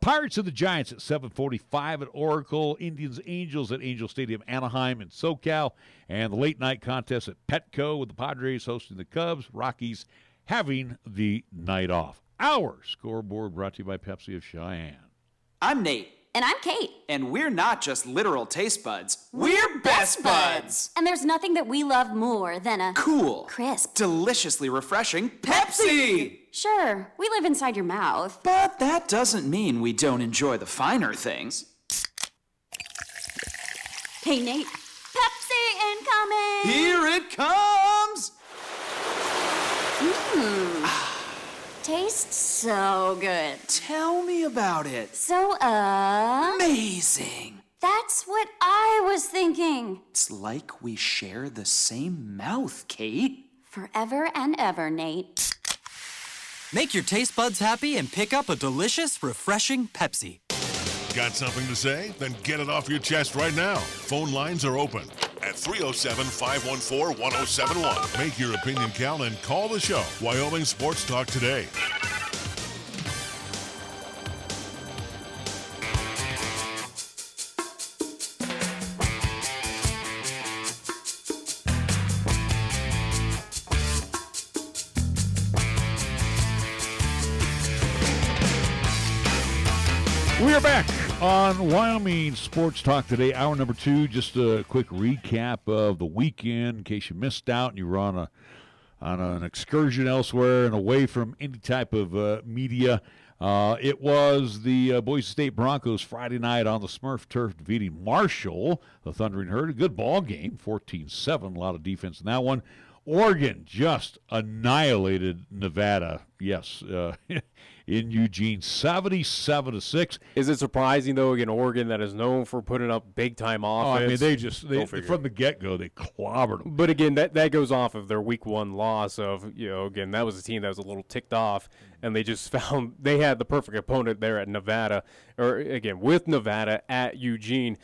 Pirates and the Giants at 7:45 at Oracle. Indians Angels at Angel Stadium, Anaheim and SoCal. And the late night contest at Petco with the Padres hosting the Cubs. Rockies having the night off. Our scoreboard brought to you by Pepsi of Cheyenne. I'm Nate. And I'm Kate. And we're not just literal taste buds. We're best buds. And there's nothing that we love more than a Cool, crisp, deliciously refreshing Pepsi. Sure, we live inside your mouth. But that doesn't mean we don't enjoy the finer things. Hey, Nate. Pepsi incoming! Here it comes! Tastes so good. Tell me about it. So, Amazing. that's what I was thinking. It's like we share the same mouth, Kate. Forever and ever, Nate. Make your taste buds happy and pick up a delicious, refreshing Pepsi. Got something to say? Then get it off your chest right now. Phone lines are open at 307-514-1071. Make your opinion count and call the show. Wyoming Sports Talk today. We are back on Wyoming Sports Talk today, hour number 2. Just a quick recap of the weekend in case you missed out and you were on an excursion elsewhere and away from any type of media. It was the Boise State Broncos Friday night on the Smurf turf defeating Marshall, the Thundering Herd. A good ball game, 14-7, a lot of defense in that one. Oregon just annihilated Nevada. Yes, in Eugene, 77-6. Is it surprising though? Again, Oregon that is known for putting up big time offense. I mean, they from the get go they clobbered them. But again, that goes off of their week 1 loss. Of again, that was a team that was a little ticked off, and they just found they had the perfect opponent there at Nevada, or again with Nevada at Eugene,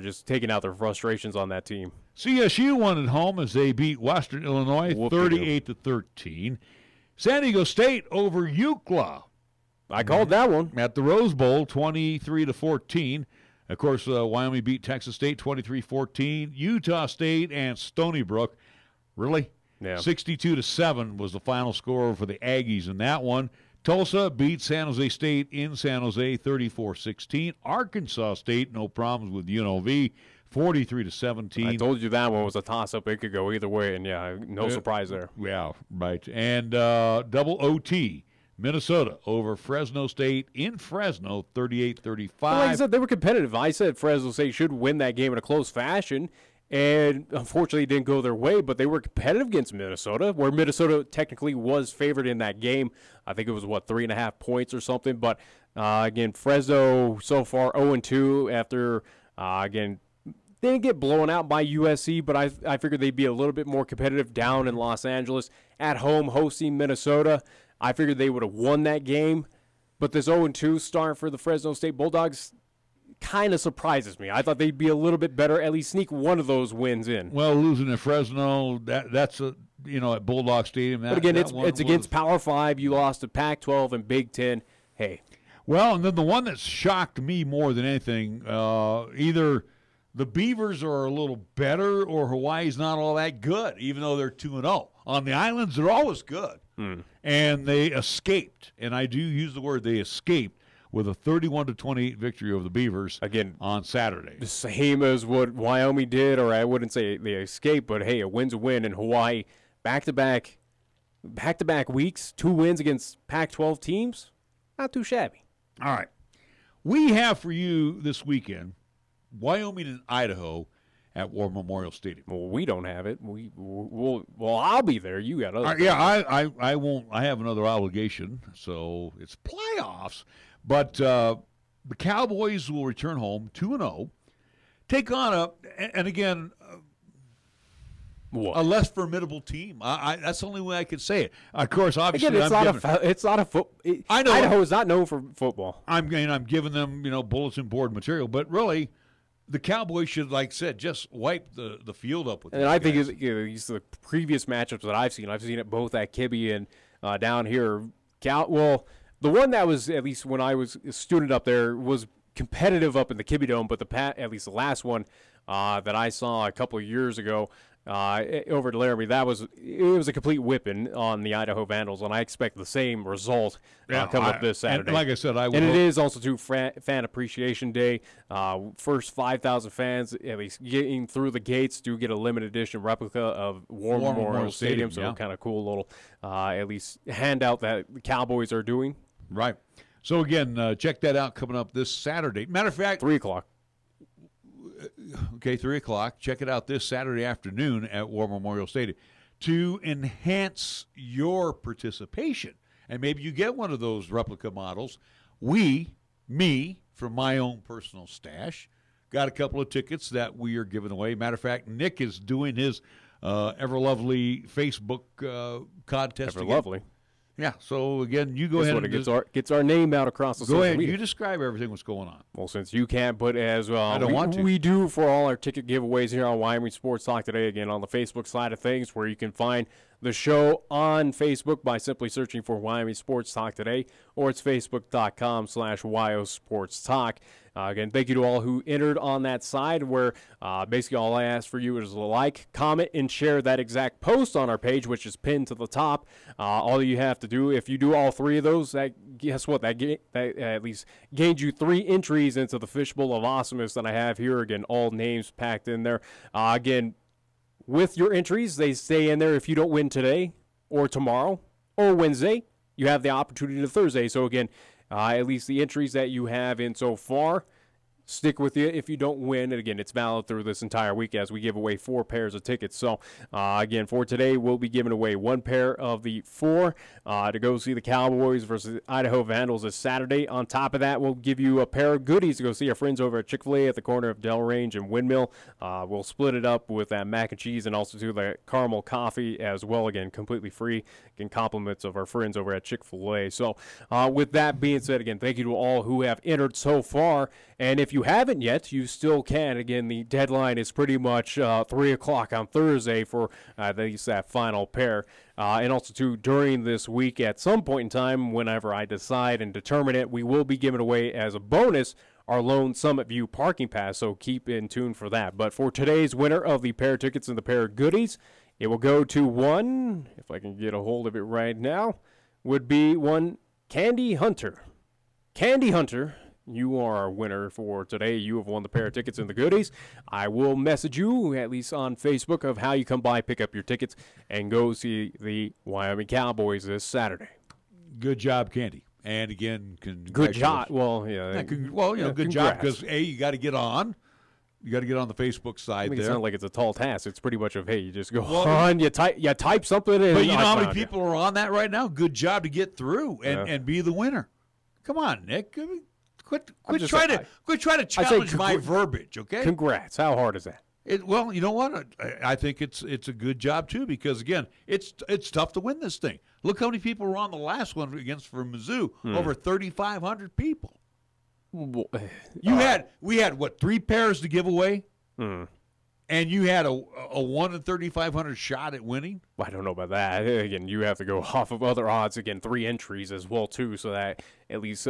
just taking out their frustrations on that team. CSU won at home as they beat Western Illinois 38-13. San Diego State over UCLA. I called that one at the Rose Bowl, 23-14. Of course, Wyoming beat Texas State 23-14. Utah State and Stony Brook, really? Yeah. 62-7 was the final score for the Aggies in that one. Tulsa beat San Jose State in San Jose 34-16. Arkansas State, no problems with UNLV, 43-17. I told you that one was a toss-up. It could go either way, and no surprise there. Yeah, right. And double OT. Minnesota over Fresno State in Fresno, 38-35. Well, like I said, they were competitive. I said Fresno State should win that game in a close fashion, and unfortunately it didn't go their way, but they were competitive against Minnesota, where Minnesota technically was favored in that game. I think it was, 3.5 points or something. But, again, Fresno so far 0-2 after, again, they didn't get blown out by USC, but I figured they'd be a little bit more competitive down in Los Angeles at home hosting Minnesota. I figured they would have won that game, but this 0-2 start for the Fresno State Bulldogs kind of surprises me. I thought they'd be a little bit better, at least sneak one of those wins in. Well, losing to Fresno, that's at Bulldog Stadium. But again, it's against Power 5. You lost to Pac-12 and Big Ten. Hey. Well, and then the one that shocked me more than anything, either the Beavers are a little better or Hawaii's not all that good, even though they're 2-0. On the islands, they're always good. And they escaped, and I do use the word they escaped, with a 31-28 victory over the Beavers again on Saturday. The same as what Wyoming did, or I wouldn't say they escaped, but hey, a win's a win. In Hawaii, back-to-back weeks, 2 wins against Pac-12 teams, not too shabby. All right. We have for you this weekend Wyoming and Idaho at War Memorial Stadium. Well, we don't have it. Well, I'll be there. You got other. I won't. I have another obligation, so it's playoffs. But the Cowboys will return home 2-0, take on a less formidable team. That's the only way I could say it. Of course, obviously, again, it's not a football. I know Idaho is not known for football. I'm giving them bulletin board material, but really, the Cowboys should, like I said, just wipe the field up with. And I think these the previous matchups that I've seen it both at Kibbe and down here. The one that was, at least when I was a student up there, was competitive up in the Kibbe Dome, but at least the last one that I saw a couple of years ago over at Laramie, it was a complete whipping on the Idaho Vandals, and I expect the same result coming up this Saturday. And like I said, it is also Fan Appreciation Day. First 5,000 fans, at least getting through the gates, do get a limited edition replica of War Memorial Stadium. So kind of cool little, at least handout that the Cowboys are doing. Right. So again, check that out coming up this Saturday. Matter of fact, 3:00. Okay, 3:00. Check it out this Saturday afternoon at War Memorial Stadium to enhance your participation. And maybe you get one of those replica models. Me, from my own personal stash, got a couple of tickets that we are giving away. Matter of fact, Nick is doing his Everlovely Facebook contest. Everlovely. Yeah, so again, you go ahead and gets our name out across the social media. You describe everything what's going on. Well, since you can't, but as well, I don't want to. We do for all our ticket giveaways here on Wyoming Sports Talk today. Again, on the Facebook side of things, where you can find the show on Facebook by simply searching for Wyoming Sports Talk today, or it's facebook.com/WYO Sports Talk. Again, thank you to all who entered on that side, where basically all I ask for you is a like, comment, and share that exact post on our page, which is pinned to the top. All you have to do, if you do all 3 of those, guess what? That at least gained you 3 entries into the fishbowl of awesomeness that I have here. Again, all names packed in there. Again, with your entries, they stay in there. If you don't win today or tomorrow or Wednesday, you have the opportunity to Thursday. So again, at least the entries that you have in so far stick with you if you don't win. And again, it's valid through this entire week as we give away 4 pairs of tickets. So again, for today, we'll be giving away 1 pair of the 4 to go see the Cowboys versus Idaho Vandals this Saturday. On top of that, we'll give you a pair of goodies to go see our friends over at Chick-fil-A at the corner of Del Range and Windmill. We'll split it up with that mac and cheese and also do the caramel coffee as well. Again, completely free. Again, compliments of our friends over at Chick-fil-A. So with that being said, again, thank you to all who have entered so far. And if you haven't yet, you still can. Again, the deadline is pretty much 3 o'clock on Thursday for at least that final pair. And also, too, during this week, at some point in time, whenever I decide and determine it, we will be giving away as a bonus our Lone Summit View parking pass, so keep in tune for that. But for today's winner of the pair of tickets and the pair of goodies, it will go to one, if I can get a hold of it right now, would be one Candy Hunter. Candy Hunter, you are our winner for today. You have won the pair of tickets and the goodies. I will message you, at least on Facebook, of how you come by, pick up your tickets, and go see the Wyoming Cowboys this Saturday. Good job, Candy. And again, Good job. Well, yeah. Good job because, A, you got to get on. You got to get on the Facebook side there. It's not like it's a tall task. It's pretty much of, hey, you just go on, you type something in. But you know how many people are on that right now? Good job to get through and be the winner. Come on, Nick. Quit trying to challenge my verbiage, okay? Congrats. How hard is that? Well, you know what? I think it's a good job too because again, it's tough to win this thing. Look how many people were on the last one for Mizzou. Over 3,500 people. We had what, 3 pairs to give away, and you had a 1 in 3,500 shot at winning. Well, I don't know about that. Again, you have to go off of other odds. Again, 3 entries as well too, so that at least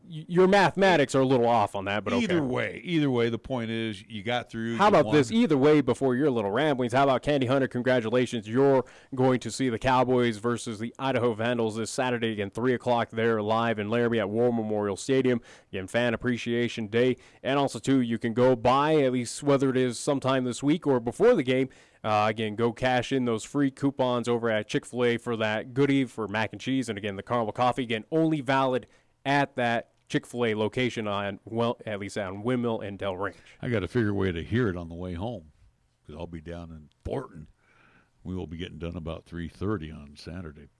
your mathematics are a little off on that. But either way, the point is you got through. How about this? Either way, before your little ramblings, how about Candy Hunter? Congratulations! You're going to see the Cowboys versus the Idaho Vandals this Saturday again, 3:00 there live in Laramie at War Memorial Stadium. Again, Fan Appreciation Day, and also too, you can go by at least whether it is sometime this week or before the game. Again, go cash in those free coupons over at Chick-fil-A for that goodie for mac and cheese, and again, the caramel coffee. Again, only valid at that Chick-fil-A location at least on Windmill and Del Range. I got to figure a way to hear it on the way home because I'll be down in Thornton. We will be getting done about 3:30 on Saturday.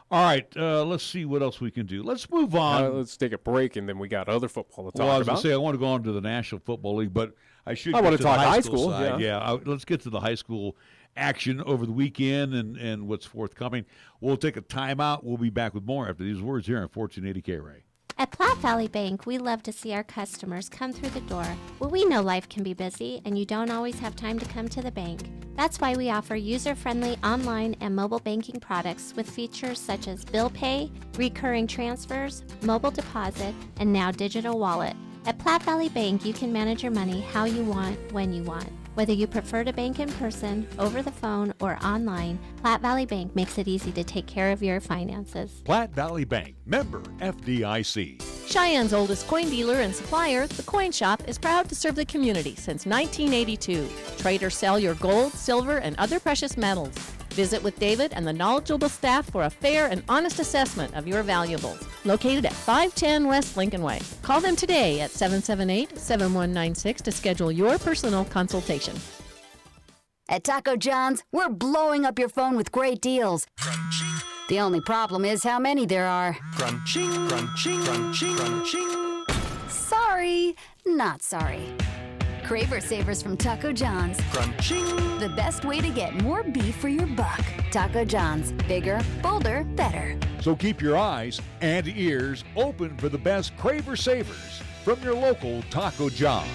All right, let's see what else we can do. Let's move on. Let's take a break, and then we got other football to talk about. Well, I was going to say I want to go on to the National Football League, but I want to talk high school side. Let's get to the high school action over the weekend and what's forthcoming. We'll take a timeout. We'll be back with more after these words here on 1480 KRAE. At Platte Valley Bank, we love to see our customers come through the door. Well, we know life can be busy and you don't always have time to come to the bank. That's why we offer user-friendly online and mobile banking products with features such as bill pay, recurring transfers, mobile deposit, and now digital wallet. At Platte Valley Bank, you can manage your money how you want, when you want. Whether you prefer to bank in person, over the phone, or online, Platte Valley Bank makes it easy to take care of your finances. Platte Valley Bank, member FDIC. Cheyenne's oldest coin dealer and supplier, The Coin Shop, is proud to serve the community since 1982. Trade or sell your gold, silver, and other precious metals. Visit with David and the knowledgeable staff for a fair and honest assessment of your valuables. Located at 510 West Lincoln Way. Call them today at 778-7196 to schedule your personal consultation. At Taco John's, we're blowing up your phone with great deals. The only problem is how many there are. Crunching, crunching, crunching, crunching. Sorry, not sorry. Craver Savers from Taco John's. Crunching. The best way to get more beef for your buck. Taco John's. Bigger, bolder, better. So keep your eyes and ears open for the best Craver Savers from your local Taco John's.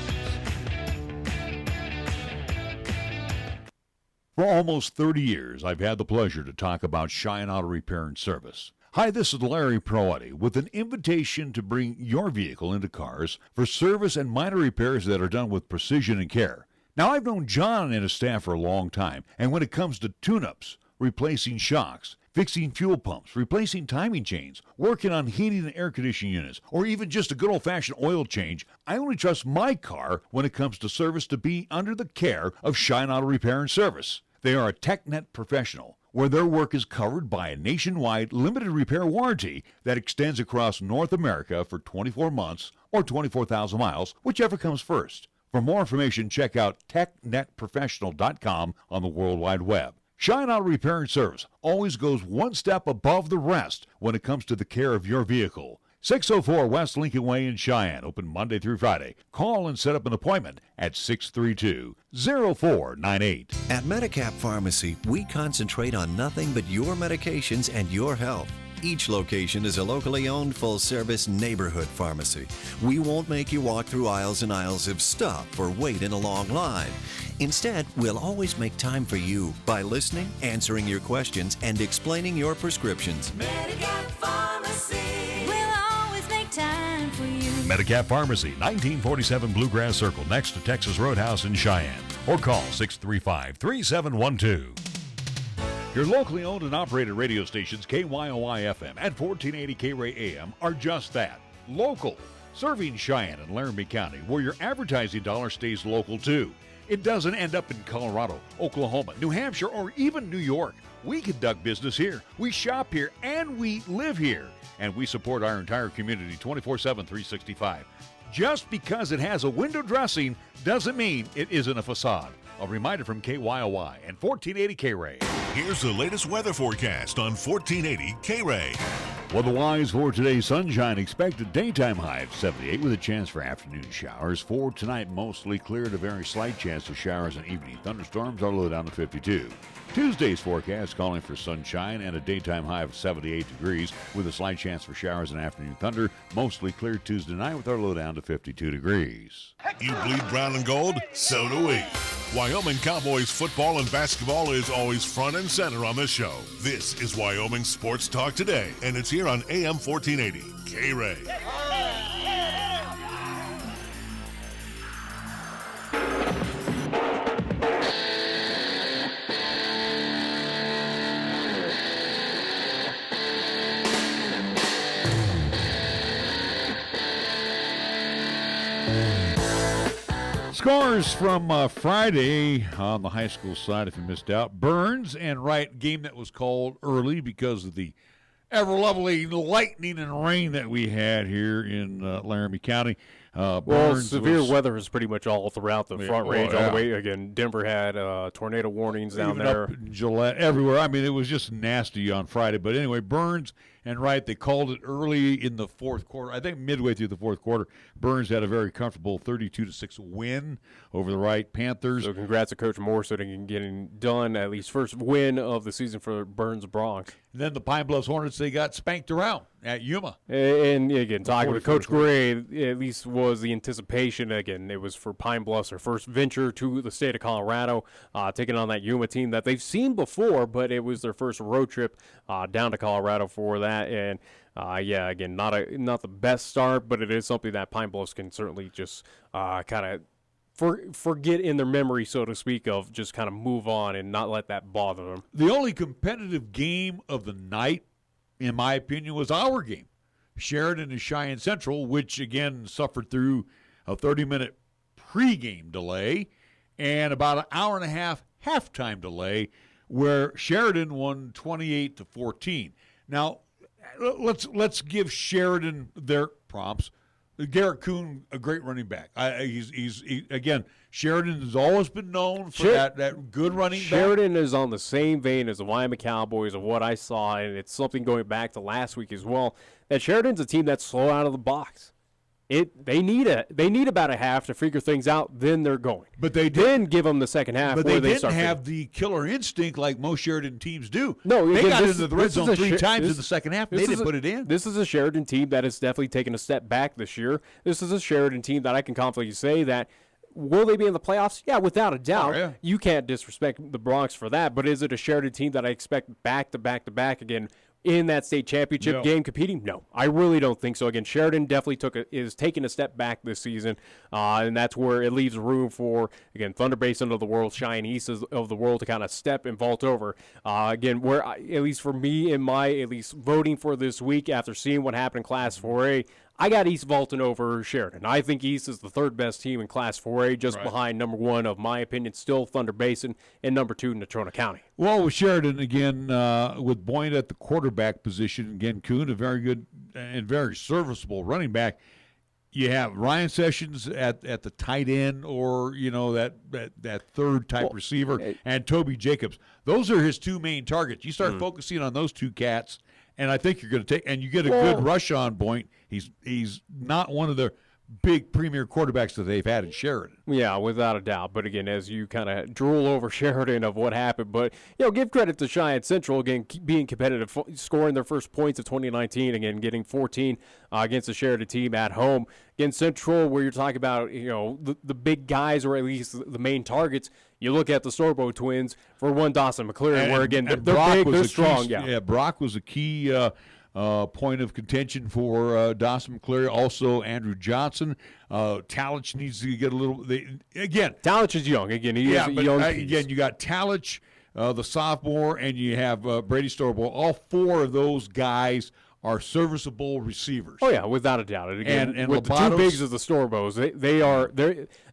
For almost 30 years, I've had the pleasure to talk about Cheyenne Auto Repair and Service. Hi, this is Larry Proetti with an invitation to bring your vehicle into Cars for service and minor repairs that are done with precision and care. Now, I've known John and his staff for a long time, and when it comes to tune-ups, replacing shocks, fixing fuel pumps, replacing timing chains, working on heating and air conditioning units, or even just a good old-fashioned oil change, I only trust my car when it comes to service to be under the care of Cheyenne Auto Repair and Service. They are a TechNet professional, where their work is covered by a nationwide limited repair warranty that extends across North America for 24 months or 24,000 miles, whichever comes first. For more information, check out technetprofessional.com on the World Wide Web. Cheyenne Auto Repair and Service always goes one step above the rest when it comes to the care of your vehicle. 604 West Lincoln Way in Cheyenne, open Monday through Friday. Call and set up an appointment at 632-0498. At Medicap Pharmacy, we concentrate on nothing but your medications and your health. Each location is a locally owned, full-service neighborhood pharmacy. We won't make you walk through aisles and aisles of stuff or wait in a long line. Instead, we'll always make time for you by listening, answering your questions, and explaining your prescriptions. Medicap Pharmacy. We'll always make time for you. Medicap Pharmacy, 1947 Bluegrass Circle, next to Texas Roadhouse in Cheyenne. Or call 635-3712. Your locally owned and operated radio stations, KYOI-FM and 1480 KRAE-AM, are just that, local, serving Cheyenne and Laramie County, where your advertising dollar stays local too. it doesn't end up in Colorado, Oklahoma, New Hampshire, or even New York. We conduct business here, we shop here, and we live here. And we support our entire community 24/7, 365. Just because it has a window dressing doesn't mean it isn't a facade. A reminder from KYOY and 1480 KRAE. Here's the latest weather forecast on 1480 KRAE. Weather-wise for today, sunshine expected, daytime high of 78 with a chance for afternoon showers. For tonight, mostly clear to very slight chance of showers and evening thunderstorms, our low down to 52. Tuesday's forecast calling for sunshine and a daytime high of 78 degrees with a slight chance for showers and afternoon thunder, mostly clear Tuesday night with our low down to 52 degrees. You bleed brown and gold? So do we. Wyoming Cowboys football and basketball is always front and center on this show. This is Wyoming Sports Talk Today, and it's here on AM 1480 KRAE. Scores from Friday on the high school side, if you missed out. Burns and Wright, game that was called early because of the ever-lovely lightning and rain that we had here in Laramie County. Severe weather is pretty much all throughout the Front Range, all the way. Again, Denver had tornado warnings down there. Up in Gillette, everywhere. I mean, it was just nasty on Friday. But anyway, Burns and Wright, they called it early in the fourth quarter. I think midway through the fourth quarter, Burns had a very comfortable 32-6 win over the Wright Panthers. So congrats to Coach Morrison and getting done at least first win of the season for Burns Bronx. And then the Pine Bluffs Hornets, they got spanked around at Yuma. And again, talking with Coach KRAE, at least was the anticipation. Again, it was for Pine Bluffs, their first venture to the state of Colorado, taking on that Yuma team that they've seen before, but it was their first road trip down to Colorado for that. And again, not the best start, but it is something that Pine Bluffs can certainly just kind of forget in their memory, so to speak, of just kind of move on and not let that bother them. The only competitive game of the night, in my opinion, was our game, Sheridan and Cheyenne Central, which again suffered through a 30-minute pregame delay and about an hour and a half halftime delay, where Sheridan won 28-14. Now, let's give Sheridan their prompts. Garrett Kuhn, a great running back. Again, Sheridan has always been known for that good running back. Sheridan is on the same vein as the Wyoming Cowboys of what I saw, and it's something going back to last week as well, that Sheridan's a team that's slow out of the box. They need about a half to figure things out, then they're going. But they then give them the second half. But they didn't have the killer instinct like most Sheridan teams do. No, they got into the red zone three times in the second half. They didn't put it in. This is a Sheridan team that has definitely taken a step back this year. This is a Sheridan team that I can confidently say that will they be in the playoffs? Yeah, without a doubt. Oh, yeah. You can't disrespect the Bronx for that. But is it a Sheridan team that I expect back to back to back again in that state championship game competing? No, I really don't think so. Again, Sheridan definitely is taking a step back this season, and that's where it leaves room for, again, Thunder Basin of the world, Cheyenne East of the world to kind of step and vault over. Again, where at least for me in my at least voting for this week after seeing what happened in Class 4A, I got East vaulting over Sheridan. I think East is the third best team in Class 4A, just behind number one, of my opinion, still Thunder Basin, and number two, Natrona County. Well, with Sheridan, again, with Boyd at the quarterback position, again, Kuhn, a very good and very serviceable running back. You have Ryan Sessions at the tight end, or that third type receiver, and Toby Jacobs. Those are his two main targets. You start focusing on those two cats, and I think you're going to take, and you get a good rush on Boyd. He's not one of the big premier quarterbacks that they've had in Sheridan. Yeah, without a doubt. But again, as you kind of drool over Sheridan of what happened, but give credit to Cheyenne Central, again, being competitive, scoring their first points of 2019, again, getting 14 against the Sheridan team at home. Again, Central, where you're talking about the big guys, or at least the main targets. You look at the Sorbo twins, for one, Dawson McCleary, where again they're big, they're strong. Brock was a key point of contention for Dawson McCleary. Also, Andrew Johnson. Talich needs to get a little. Talich is young. Again, he is a young piece. Again, you got Talich, the sophomore, and you have Brady Storbo. All four of those guys are serviceable receivers. Oh yeah, without a doubt. And again, and with the two bigs of the Storbos, they are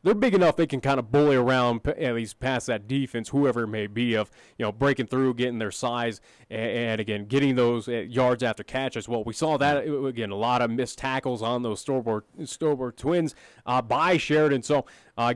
they're big enough they can kind of bully around, at least past that defense, whoever it may be, of breaking through, getting their size, and again getting those yards after catch as well. We saw that again, a lot of missed tackles on those Stobart twins by Sheridan. So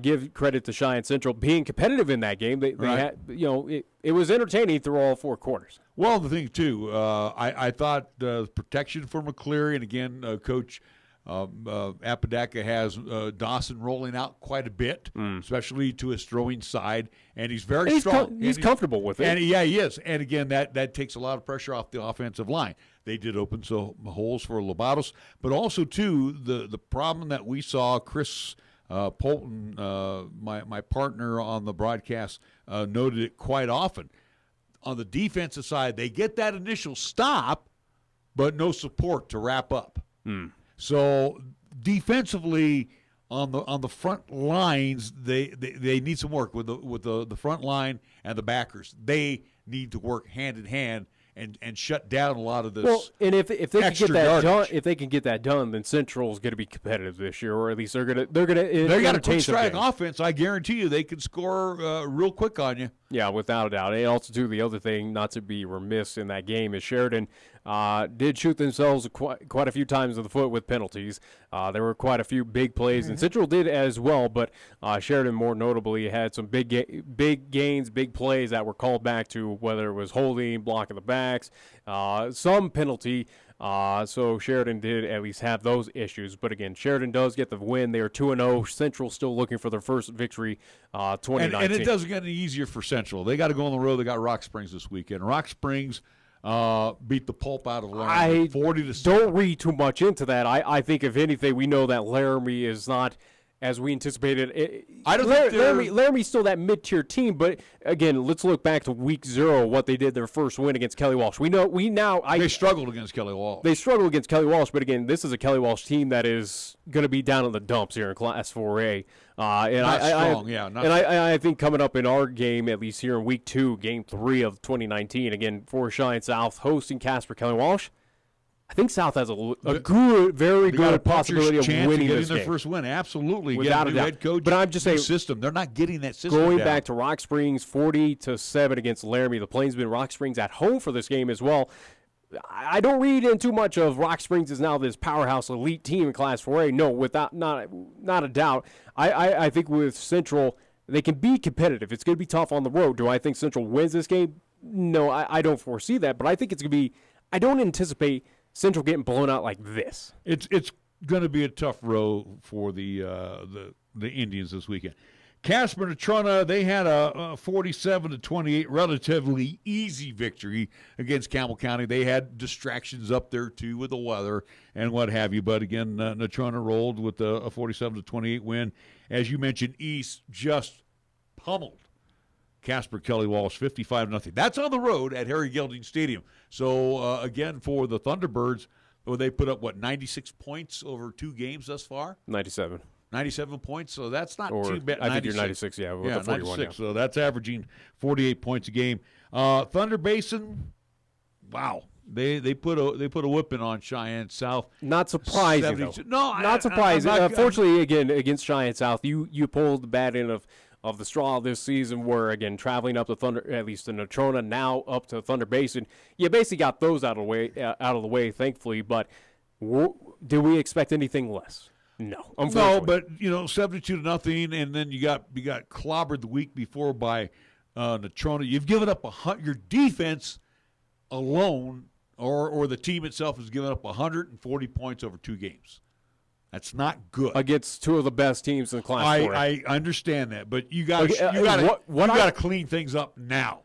give credit to Cheyenne Central being competitive in that game. They had, it was entertaining through all 4 quarters. Well, the thing too, I thought protection for McCleary, and again, Coach Apodaca has Dawson rolling out quite a bit, especially to his throwing side, and he's very strong. He's comfortable with it. And he is. And again, that takes a lot of pressure off the offensive line. They did open some holes for Lobatos, but also too the problem that we saw, Chris Polton, my partner on the broadcast, noted it quite often. On the defensive side, they get that initial stop, but no support to wrap up. So defensively, on the front lines, they need some work with the front line and the backers. They need to work hand in hand and shut down a lot of this. Well, and if they can get that yardage. done, if they can get that done, then Central's going to be competitive this year, or at least they're going to they got a quick entertain some strike games. offense. I guarantee you, they can score real quick on you. Yeah, without a doubt. And also, too, the other thing, not to be remiss in that game, is Sheridan did shoot themselves quite a few times in the foot with penalties. There were quite a few big plays, and Central did as well, but Sheridan more notably had some big gains, big plays that were called back to, whether it was holding, blocking the backs, some penalty. So Sheridan did at least have those issues. But again, Sheridan does get the win. They are 2-0. Central still looking for their first victory 2019. And it doesn't get any easier for Central. They got to go on the road. They got Rock Springs this weekend. Rock Springs beat the pulp out of Laramie 40-7. Don't read too much into that. I think, if anything, we know that Laramie is not as we anticipated. I don't think Laramie's still that mid-tier team, but again, let's look back to week 0, what they did their first win against Kelly Walsh. They struggled against Kelly Walsh. They struggled against Kelly Walsh, but again, this is a Kelly Walsh team that is going to be down in the dumps here in Class 4A. I think coming up in our game, at least here in week 2, game 3 of 2019, again, for Cheyenne South hosting Casper Kelly Walsh, I think South has a good, very good possibility of winning this game. Their first win, absolutely. Without a doubt. Head coach, but I'm just saying, system. They're not getting that system going down. back to Rock Springs, 40-7 against Laramie. The Plainsman Rock Springs at home for this game as well. I don't read in too much of Rock Springs is now this powerhouse elite team in Class 4A. No, not a doubt. I think with Central, they can be competitive. It's going to be tough on the road. Do I think Central wins this game? No, I don't foresee that. But I think it's going to be. I don't anticipate Central getting blown out like this. It's going to be a tough row for the Indians this weekend. Casper Natrona, they had a 47-28 relatively easy victory against Campbell County. They had distractions up there too with the weather and what have you, but again, Natrona rolled with a 47-28 win. As you mentioned, East just pummeled Casper Kelly Walsh 55-0. That's on the road at Harry Gelding Stadium. So again, for the Thunderbirds, they put up 96 points over 2 games thus far. 97 points, so that's not or too bad. I think you're 96, yeah. With the 41, 96, so that's averaging 48 points a game. Thunder Basin, wow, they put a whipping on Cheyenne South. Not surprising, though. No, not surprising. Unfortunately, again, against Cheyenne South, you pulled the bad end of the straw this season, where, again, traveling up to Thunder, at least to Natrona, now up to Thunder Basin, you basically got those out of the way, thankfully. But do we expect anything less? No, unfortunately. No, but 72-0, and then you got clobbered the week before by Natrona. You've given up your defense alone, or the team itself has given up 140 points over 2 games. That's not good against 2 of the best teams in Class 4. I understand that, but you got to clean things up now.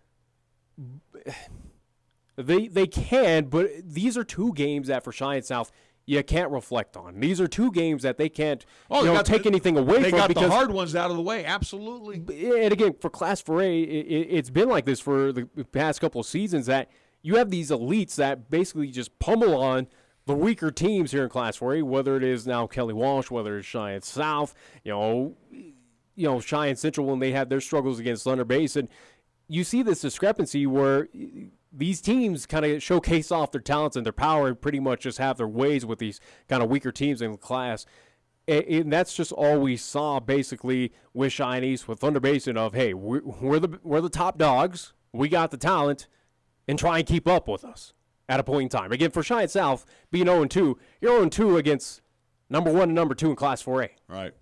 They can, but these are 2 games that for Cheyenne South you can't reflect on. These are 2 games that they can't take anything away from. They got because the hard ones out of the way, absolutely. And again, for Class 4A, it's been like this for the past couple of seasons, that you have these elites that basically just pummel on the weaker teams here in Class 4A, whether it is now Kelly Walsh, whether it's Cheyenne South, Cheyenne Central when they had their struggles against Thunder Basin. You see this discrepancy where these teams kind of showcase off their talents and their power and pretty much just have their ways with these kind of weaker teams in the class. And that's just all we saw basically with Cheyenne East, with Thunder Basin of, hey, we're the top dogs. We got the talent, and try and keep up with us at a point in time. Again, for Cheyenne South, being 0-2, you're 0-2 against number 1 and number 2 in Class 4A. Right.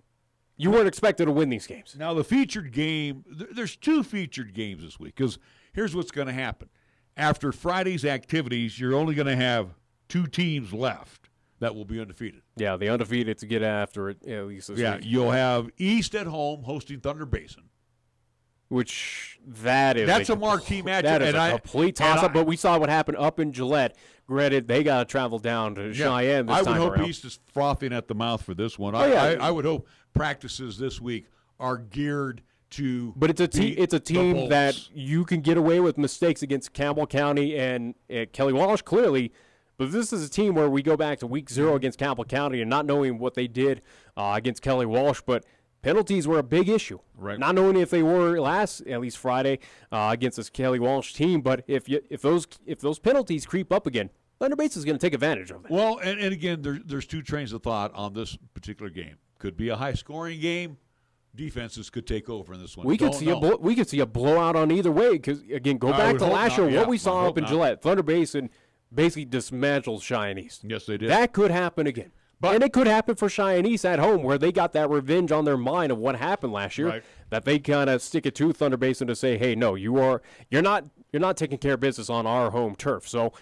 You weren't expected to win these games. Now, the featured game, there's 2 featured games this week, because here's what's going to happen. After Friday's activities, you're only going to have 2 teams left that will be undefeated. Yeah, the undefeated to get after it, at least this week. You'll have East at home hosting Thunder Basin. That's a marquee matchup. That is a complete toss-up, but we saw what happened up in Gillette. Granted, they got to travel down to Cheyenne this time around. I would hope East is frothing at the mouth for this one. I would hope practices this week are geared to But it's a team that you can get away with mistakes against Campbell County and Kelly Walsh, clearly. But this is a team where we go back to week 0 against Campbell County and not knowing what they did against Kelly Walsh, but penalties were a big issue. Right. Not knowing if they were at least Friday, against this Kelly Walsh team. But if those penalties creep up again, Thunder Basin is going to take advantage of it. Well, and again, there's 2 trains of thought on this particular game. Could be a high-scoring game. Defenses could take over in this one. We could see a blowout on either way. Because again, go back to last year. What we saw up in Gillette, Thunder Basin basically dismantles Cheyenne East. Yes, they did. That could happen again. And it could happen for Cheyenne East at home, where they got that revenge on their mind of what happened last year. Right. That they kind of stick it to Thunder Basin to say, "Hey, no, you're not taking care of business on our home turf." So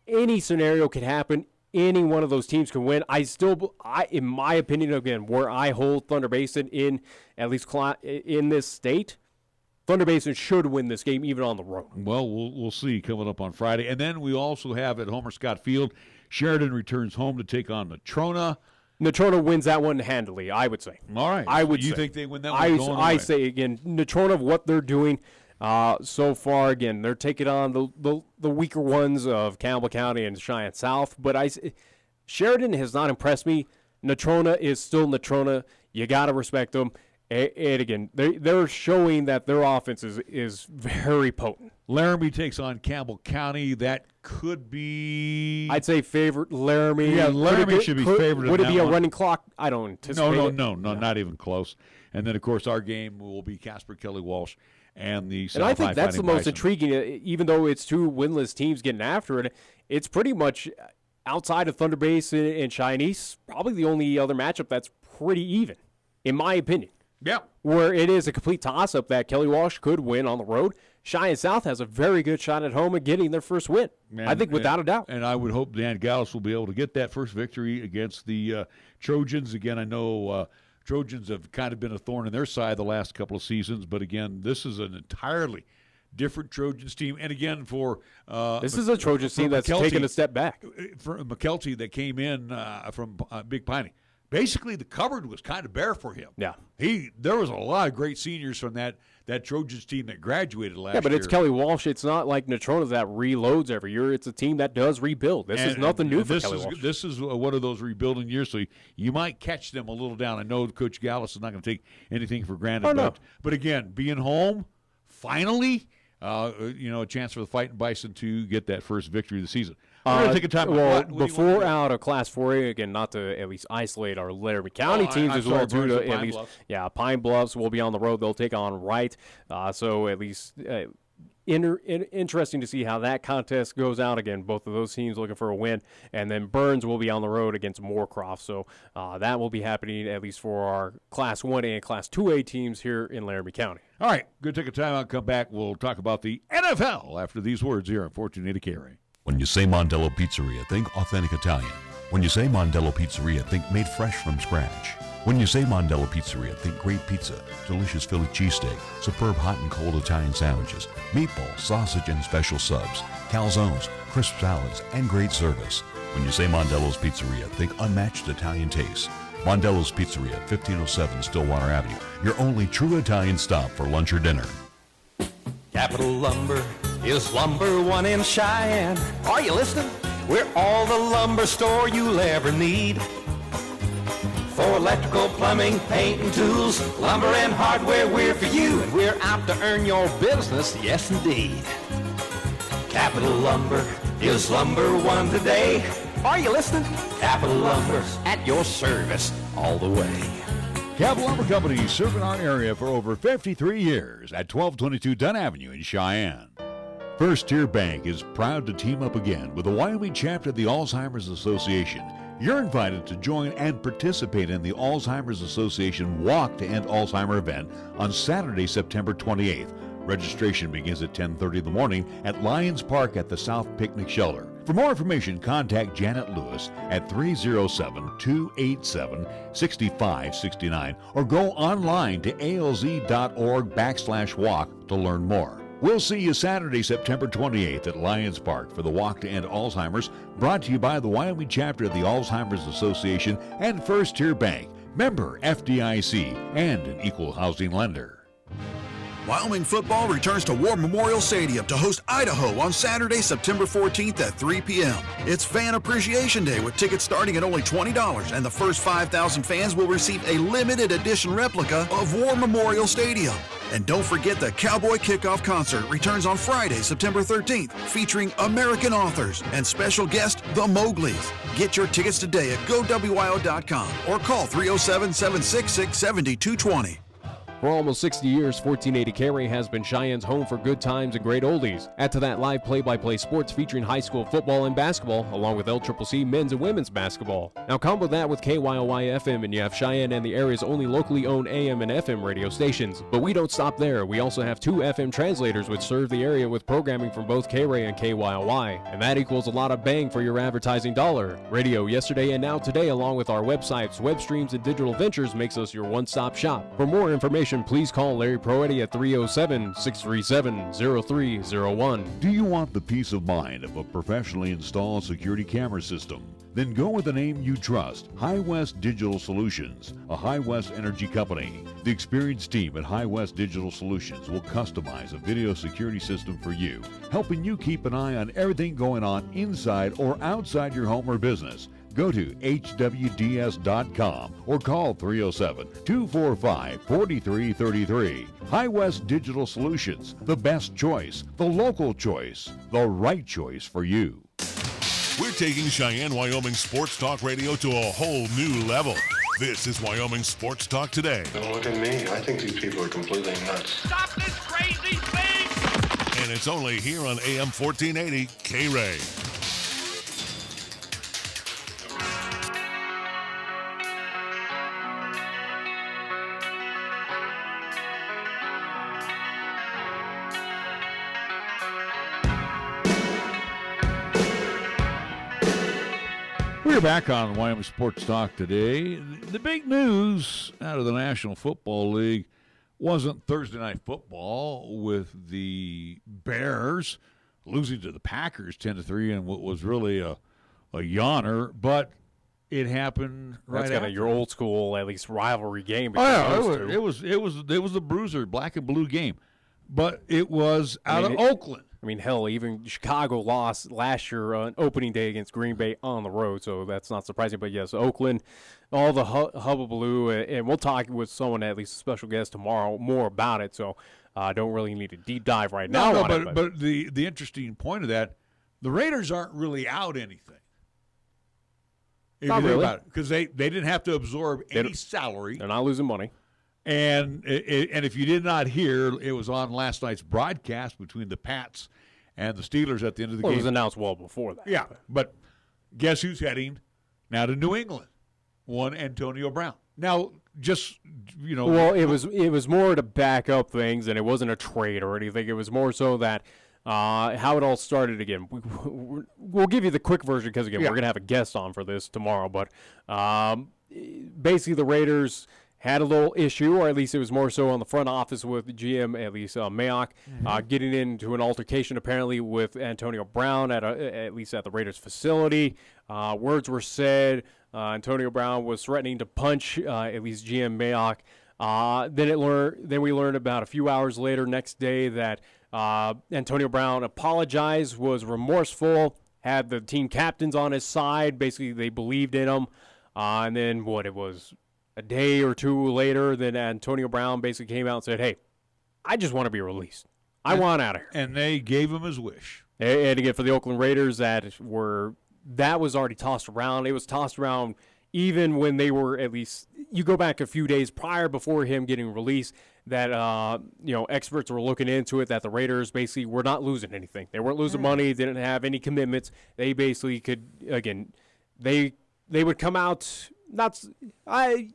any scenario could happen. Any one of those teams can win. In my opinion, again, where I hold Thunder Basin in at least in this state, Thunder Basin should win this game even on the road. Well, we'll see coming up on Friday, and then we also have at Homer Scott Field. Sheridan returns home to take on Natrona. Natrona wins that one handily, I would say. All right. You think they win that one? I say, again, Natrona, what they're doing so far, again, they're taking on the weaker ones of Campbell County and Cheyenne South. But Sheridan has not impressed me. Natrona is still Natrona. You got to respect them. And again, they're showing that their offense is very potent. Laramie takes on Campbell County. That could be... I'd say favorite Laramie. Yeah, Laramie should be favored. Would it be a running clock? I don't anticipate No, not even close. And then, of course, our game will be Casper Kelly Walsh and the South And I think that's the most Bison. intriguing. Even though it's 2 winless teams getting after it, it's pretty much outside of Thunder Basin and Cheyenne East, probably the only other matchup that's pretty even, in my opinion. Yeah. Where it is a complete toss-up that Kelly Walsh could win on the road. Cheyenne South has a very good shot at home at getting their first win. I think without a doubt. And I would hope Dan Gallus will be able to get that first victory against the Trojans. Again, I know Trojans have kind of been a thorn in their side the last couple of seasons, but again, this is an entirely different Trojans team. And again, this is a Trojans team that's taken a step back. For McKelty that came in from Big Piney. Basically, the cupboard was kind of bare for him. Yeah. There was a lot of great seniors from that Trojans team that graduated last year. Yeah, but it's Kelly Walsh. It's not like Natrona that reloads every year. It's a team that does rebuild. This is nothing new for Kelly Walsh. This is one of those rebuilding years, so you might catch them a little down. I know Coach Gallus is not going to take anything for granted. Oh, no. But again, being home, finally, a chance for the Fighting Bison to get that first victory of the season. We're going to take a time. Well, before out of Class 4A, again, not to at least isolate our Laramie County teams as well, too. At least, Pine Bluffs will be on the road. They'll take on Wright. So at least interesting to see how that contest goes out. Again, both of those teams looking for a win. And then Burns will be on the road against Moorcroft. So that will be happening at least for our Class 1A and Class 2A teams here in Laramie County. All right, good. Take a time out. Come back. We'll talk about the NFL after these words here on 1480 KRAE. When you say Mondello Pizzeria, think authentic Italian. When you say Mondello Pizzeria, think made fresh from scratch. When you say Mondello Pizzeria, think great pizza, delicious Philly cheesesteak, superb hot and cold Italian sandwiches, meatballs, sausage, and special subs, calzones, crisp salads, and great service. When you say Mondello's Pizzeria, think unmatched Italian taste. Mondello's Pizzeria, 1507 Stillwater Avenue, your only true Italian stop for lunch or dinner. Capital Lumber is number 1 in Cheyenne. Are you listening? We're all the lumber store you'll ever need. For electrical, plumbing, paint, and tools, lumber and hardware, we're for you. And we're out to earn your business, yes indeed. Capital Lumber is number 1 today. Are you listening? Capital Lumber, at your service all the way. Capital Lumber Company, serving our area for over 53 years at 1222 Dunn Avenue in Cheyenne. First Tier Bank is proud to team up again with the Wyoming chapter of the Alzheimer's Association. You're invited to join and participate in the Alzheimer's Association Walk to End Alzheimer event on Saturday, September 28th. Registration begins at 10:30 in the morning at Lions Park at the South Picnic Shelter. For more information, contact Janet Lewis at 307-287-6569 or go online to alz.org/walk to learn more. We'll see you Saturday, September 28th at Lions Park for the Walk to End Alzheimer's, brought to you by the Wyoming chapter of the Alzheimer's Association and First Tier Bank, member FDIC, and an equal housing lender. Wyoming football returns to War Memorial Stadium to host Idaho on Saturday, September 14th at 3 p.m. It's Fan Appreciation Day with tickets starting at only $20, and the first 5,000 fans will receive a limited edition replica of War Memorial Stadium. And don't forget the Cowboy Kickoff Concert returns on Friday, September 13th, featuring American authors and special guest, the Mowglis. Get your tickets today at GoWyo.com or call 307-766-7220. For almost 60 years, 1480 KRAE has been Cheyenne's home for good times and great oldies. Add to that live play-by-play sports featuring high school football and basketball, along with LCCC men's and women's basketball. Now combo that with KYOY-FM, and you have Cheyenne and the area's only locally owned AM and FM radio stations. But we don't stop there. We also have 2 FM translators which serve the area with programming from both KRAE and KYOY. And that equals a lot of bang for your advertising dollar. Radio yesterday and now today, along with our websites, web streams, and digital ventures, makes us your one-stop shop. For more information, please call Larry Proetti at 307-637-0301. Do you want the peace of mind of a professionally installed security camera system? Then go with a name you trust, High West Digital Solutions, a High West energy company. The experienced team at High West Digital Solutions will customize a video security system for you, helping you keep an eye on everything going on inside or outside your home or business. Go to hwds.com or call 307-245-4333. High West Digital Solutions, the best choice, the local choice, the right choice for you. We're taking Cheyenne, Wyoming Sports Talk Radio to a whole new level. This is Wyoming Sports Talk Today. Don't look at me. I think these people are completely nuts. Stop this crazy thing! And it's only here on AM 1480 KRAE. We're back on Wyoming Sports Talk today. The big news out of the National Football League wasn't Thursday Night Football with the Bears losing to the Packers 10-3 in what was really a yawner, but it happened right That's kind after. of your old school, at least, rivalry game. Oh, yeah, between those two. it was the bruiser, black and blue game, but it was out of Oakland. I mean, hell, even Chicago lost last year on opening day against Green Bay on the road, so that's not surprising. But yes, Oakland, all the hubbubaloo, and we'll talk with someone, at least a special guest tomorrow, more about it. So I don't really need a deep dive right now on it. But the interesting point of that, the Raiders aren't really out anything. Not really. Because they didn't have to absorb any salary. They're not losing money. And if you did not hear, it was on last night's broadcast between the Pats and the Steelers at the end of the game. It was announced well before that. Yeah, but guess who's heading now to New England? One Antonio Brown. Now, just, Well, it was more to back up things, and it wasn't a trade or anything. It was more so that how it all started again. We'll give you the quick version because, again, we're going to have a guest on for this tomorrow. But basically the Raiders had a little issue, or at least it was more so on the front office with GM, at least Mayock, getting into an altercation apparently with Antonio Brown at least at the Raiders facility. Words were said. Antonio Brown was threatening to punch at least GM Mayock. Then we learned about a few hours later, next day, that Antonio Brown apologized, was remorseful, had the team captains on his side. Basically, they believed in him. And then it was a day or two later, then Antonio Brown basically came out and said, hey, I just want to be released. I want out of here. And they gave him his wish. And again, for the Oakland Raiders that were that was already tossed around. It was tossed around even when they were, at least, you go back a few days prior before him getting released, that, experts were looking into it, that the Raiders basically were not losing anything. They weren't losing money, didn't have any commitments. They basically could, again, they would come out,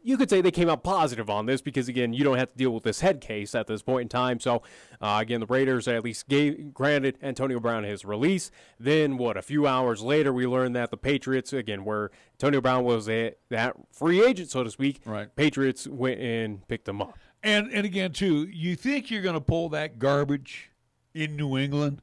you could say they came out positive on this because, again, you don't have to deal with this head case at this point in time. So, again, the Raiders at least granted Antonio Brown his release. Then, a few hours later, we learned that the Patriots, again, where Antonio Brown was that free agent, so to speak, right. Patriots went and picked him up. And again, too, you think you're going to pull that garbage in New England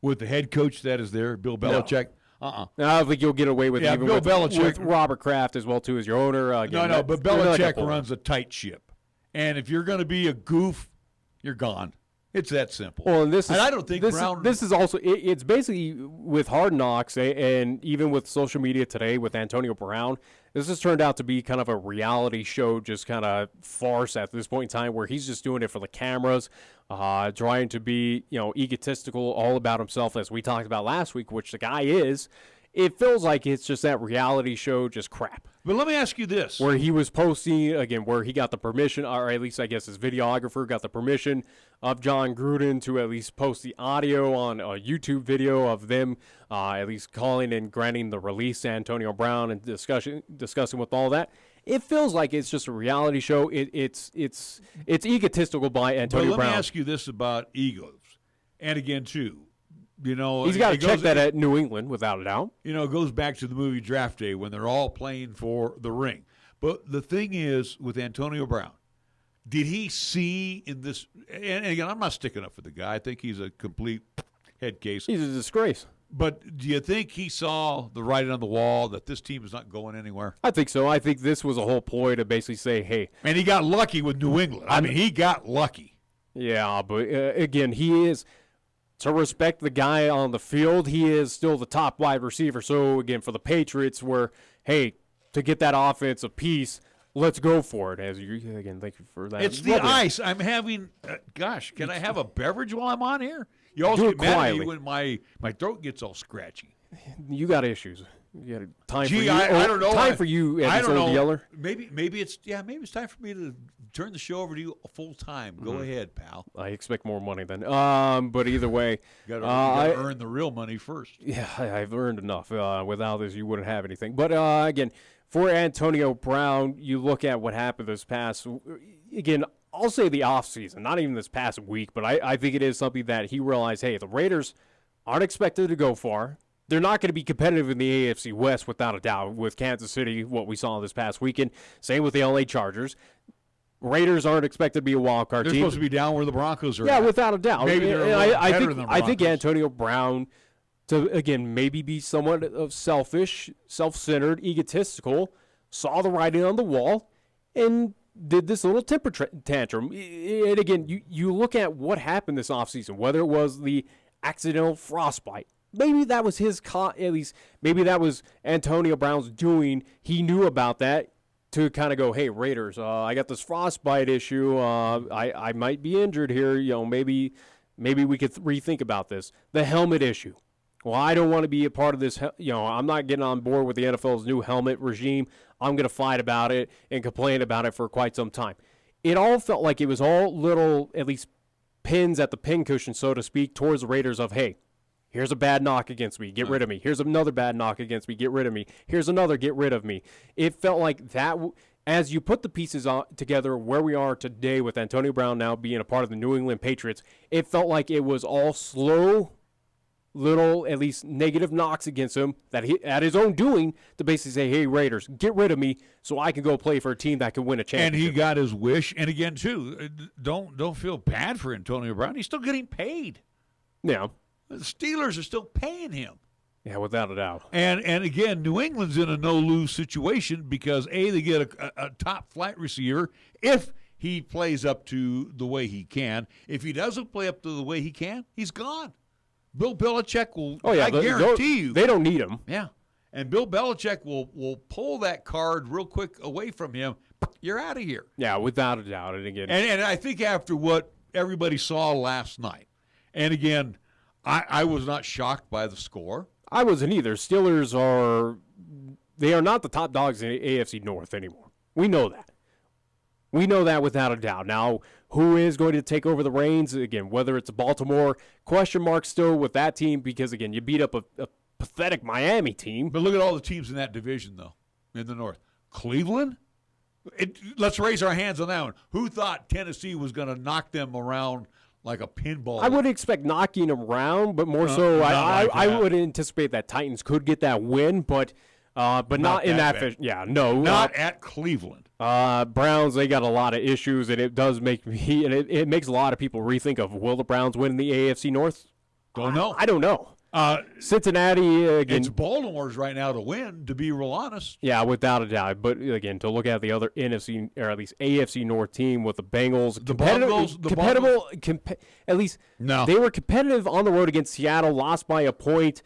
with the head coach that is there, Bill Belichick? No. I don't think you'll get away with even Bill Belichick, with Robert Kraft as well, too, as your owner. Again, but Belichick runs a tight ship. And if you're going to be a goof, you're gone. It's that simple. Well, and I don't think Brown. This is also it's basically with Hard Knocks and even with social media today with Antonio Brown. This has turned out to be kind of a reality show, just kind of farce at this point in time, where he's just doing it for the cameras, trying to be egotistical, all about himself, as we talked about last week, which the guy is. It feels like it's just that reality show, just crap. But let me ask you this. Where he was posting, again, where he got the permission, or at least I guess his videographer got the permission of John Gruden to at least post the audio on a YouTube video of them at least calling and granting the release to Antonio Brown and discussing with all that. It feels like it's just a reality show. It's egotistical by Antonio Brown. But let me ask you this about egos. And again, too. He's got to check that at New England, without a doubt. It goes back to the movie Draft Day when they're all playing for the ring. But the thing is, with Antonio Brown, did he see in this – and again, I'm not sticking up for the guy. I think he's a complete head case. He's a disgrace. But do you think he saw the writing on the wall that this team is not going anywhere? I think so. I think this was a whole ploy to basically say, hey. And he got lucky with New England. I mean, he got lucky. Yeah, but again, he is – to respect the guy on the field, he is still the top wide receiver. So, again, for the Patriots, where, hey, to get that offensive piece, let's go for it. Again, thank you for that. It's the ice. I'm having, can I have a beverage while I'm on here? You always get mad at me when my throat gets all scratchy. You got issues. You got time for you. I don't know. Time for you, as old yeller. Maybe it's time for me to turn the show over to you full time. Go ahead, pal. I expect more money then. But either way, you gotta earn the real money first. Yeah, I've earned enough. Without this, you wouldn't have anything. But again, for Antonio Brown, you look at what happened this past. Again, I'll say the offseason, not even this past week, but I think it is something that he realized. Hey, the Raiders aren't expected to go far. They're not going to be competitive in the AFC West, without a doubt, with Kansas City, what we saw this past weekend. Same with the LA Chargers. Raiders aren't expected to be a wild card team. They're supposed to be down where the Broncos are. Yeah, at. without a doubt. Maybe they're better than the Broncos. I think Antonio Brown, to again maybe be somewhat of selfish, self-centered, egotistical, saw the writing on the wall, and did this little temper tantrum. And again, you look at what happened this offseason, whether it was the accidental frostbite. Maybe that was at least maybe that was Antonio Brown's doing. He knew about that to kind of go, hey, Raiders, I got this frostbite issue. I might be injured here. Maybe we could rethink about this. The helmet issue. Well, I don't want to be a part of this. I'm not getting on board with the NFL's new helmet regime. I'm going to fight about it and complain about it for quite some time. It all felt like it was all little, at least, pins at the pincushion, so to speak, towards the Raiders of, hey, here's a bad knock against me. Get rid of me. Here's another bad knock against me. Get rid of me. Here's another. Get rid of me. It felt like that as you put the pieces together where we are today with Antonio Brown now being a part of the New England Patriots, it felt like it was all slow, little, at least negative knocks against him that he, at his own doing, to basically say, hey, Raiders, get rid of me so I can go play for a team that can win a championship. And he got his wish. And again, too, don't feel bad for Antonio Brown. He's still getting paid. Yeah. The Steelers are still paying him. Yeah, without a doubt. And again, New England's in a no-lose situation because, A, they get a top flight receiver if he plays up to the way he can. If he doesn't play up to the way he can, he's gone. Bill Belichick will, I guarantee you. They don't need him. Yeah. And Bill Belichick will pull that card real quick away from him. You're out of here. Yeah, without a doubt. And again, and I think after what everybody saw last night, and again, I was not shocked by the score. I wasn't either. Steelers they are not the top dogs in the AFC North anymore. We know that. We know that without a doubt. Now, who is going to take over the reins? Again, whether it's Baltimore, question mark still with that team because, again, you beat up a pathetic Miami team. But look at all the teams in that division, though, in the North. Cleveland? Let's raise our hands on that one. Who thought Tennessee was going to knock them around like a pinball? I would expect knocking them around, but more so I would anticipate that Titans could get that win, but not in that fashion. Yeah, no. Not at Cleveland. Browns, they got a lot of issues, and it does make me, and it makes a lot of people rethink of, will the Browns win the AFC North? Don't know. I don't know. Cincinnati, again. It's Baltimore's right now to win, to be real honest. Yeah, without a doubt. But, again, to look at the other NFC, or at least AFC North team with the Bengals. At least they were competitive on the road against Seattle, lost by a point.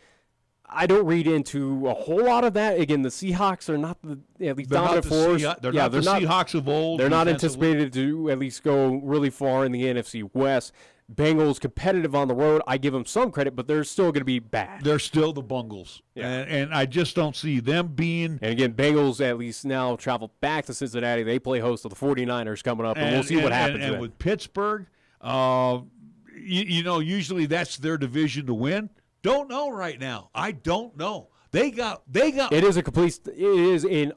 I don't read into a whole lot of that. Again, the Seahawks are not the dominant force. They're not the Seahawks of old. They're not anticipated to at least go really far in the NFC West. Bengals competitive on the road. I give them some credit, but they're still going to be bad. They're still the Bungles. Yeah. And I just don't see them being. And again, Bengals at least now travel back to Cincinnati. They play host to the 49ers coming up, and we'll see what happens. And with Pittsburgh, usually that's their division to win. Don't know right now. I don't know. They got. It is a complete. It is in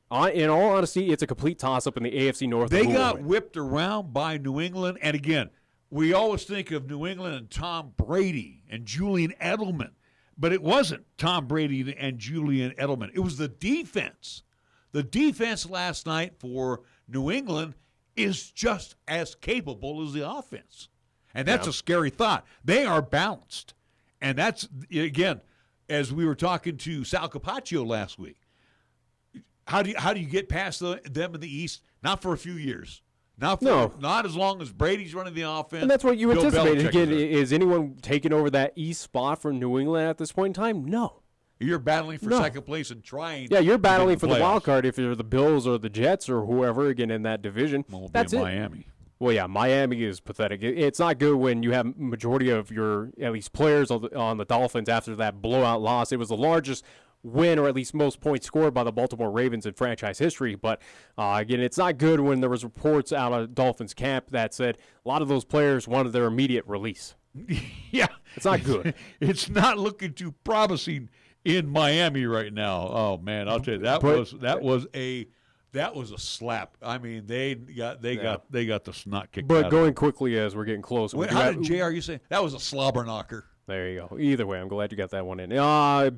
all honesty, it's a complete toss-up in the AFC North. They got whipped around by New England, and again, we always think of New England and Tom Brady and Julian Edelman, but it wasn't Tom Brady and Julian Edelman. It was the defense. The defense last night for New England is just as capable as the offense, and that's a scary thought. They are balanced. And that's, again, as we were talking to Sal Capaccio last week, how do you get past them in the East? Not for a few years. Not as long as Brady's running the offense. And that's what you anticipated. Again, is anyone taking over that East spot for New England at this point in time? No. You're battling for second place and trying. Yeah, you're battling for the wild card if you're the Bills or the Jets or whoever, again, in that division. Well, that's it. Miami. Well, yeah, Miami is pathetic. It's not good when you have majority of your, at least, players on the Dolphins after that blowout loss. It was the largest win, or at least most points scored by the Baltimore Ravens in franchise history. But, again, it's not good when there was reports out of Dolphins camp that said a lot of those players wanted their immediate release. Yeah. It's not good. It's not looking too promising in Miami right now. Oh, man, I'll tell you, that was a slap. I mean, they got the snot kicked out. But going quickly as we're getting close. Wait, how did JR you say? That was a slobber knocker. There you go. Either way, I'm glad you got that one in.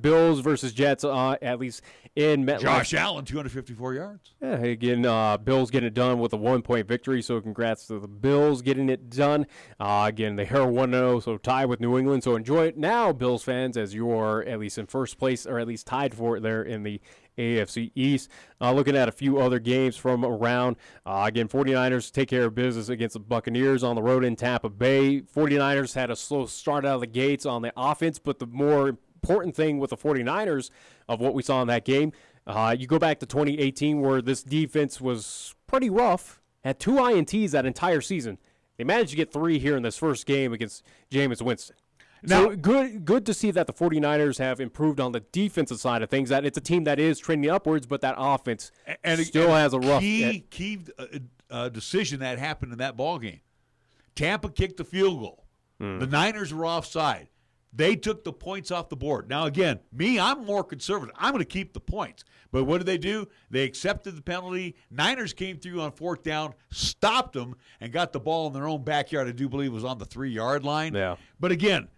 Bills versus Jets, at least in MetLife. Josh Allen, 254 yards. Yeah, again, Bills getting it done with a 1-point victory, so congrats to the Bills getting it done. Again, they are 1-0, so tied with New England, so enjoy it now, Bills fans, as you are at least in first place, or at least tied for it there in the AFC East. Looking at a few other games from around. Again, 49ers take care of business against the Buccaneers on the road in Tampa Bay. 49ers had a slow start out of the gates on the offense, but the more important thing with the 49ers of what we saw in that game, you go back to 2018 where this defense was pretty rough, had 2 INTs that entire season. They managed to get 3 here in this first game against Jameis Winston. Now, so good to see that the 49ers have improved on the defensive side of things, that it's a team that is trending upwards, but that offense still has a rough key decision that happened in that ball game. Tampa kicked the field goal. The Niners were offside. They took the points off the board. Now, again, I'm more conservative. I'm going to keep the points. But what did they do? They accepted the penalty. Niners came through on 4th down, stopped them, and got the ball in their own backyard. I do believe it was on the 3-yard line. Yeah. But again,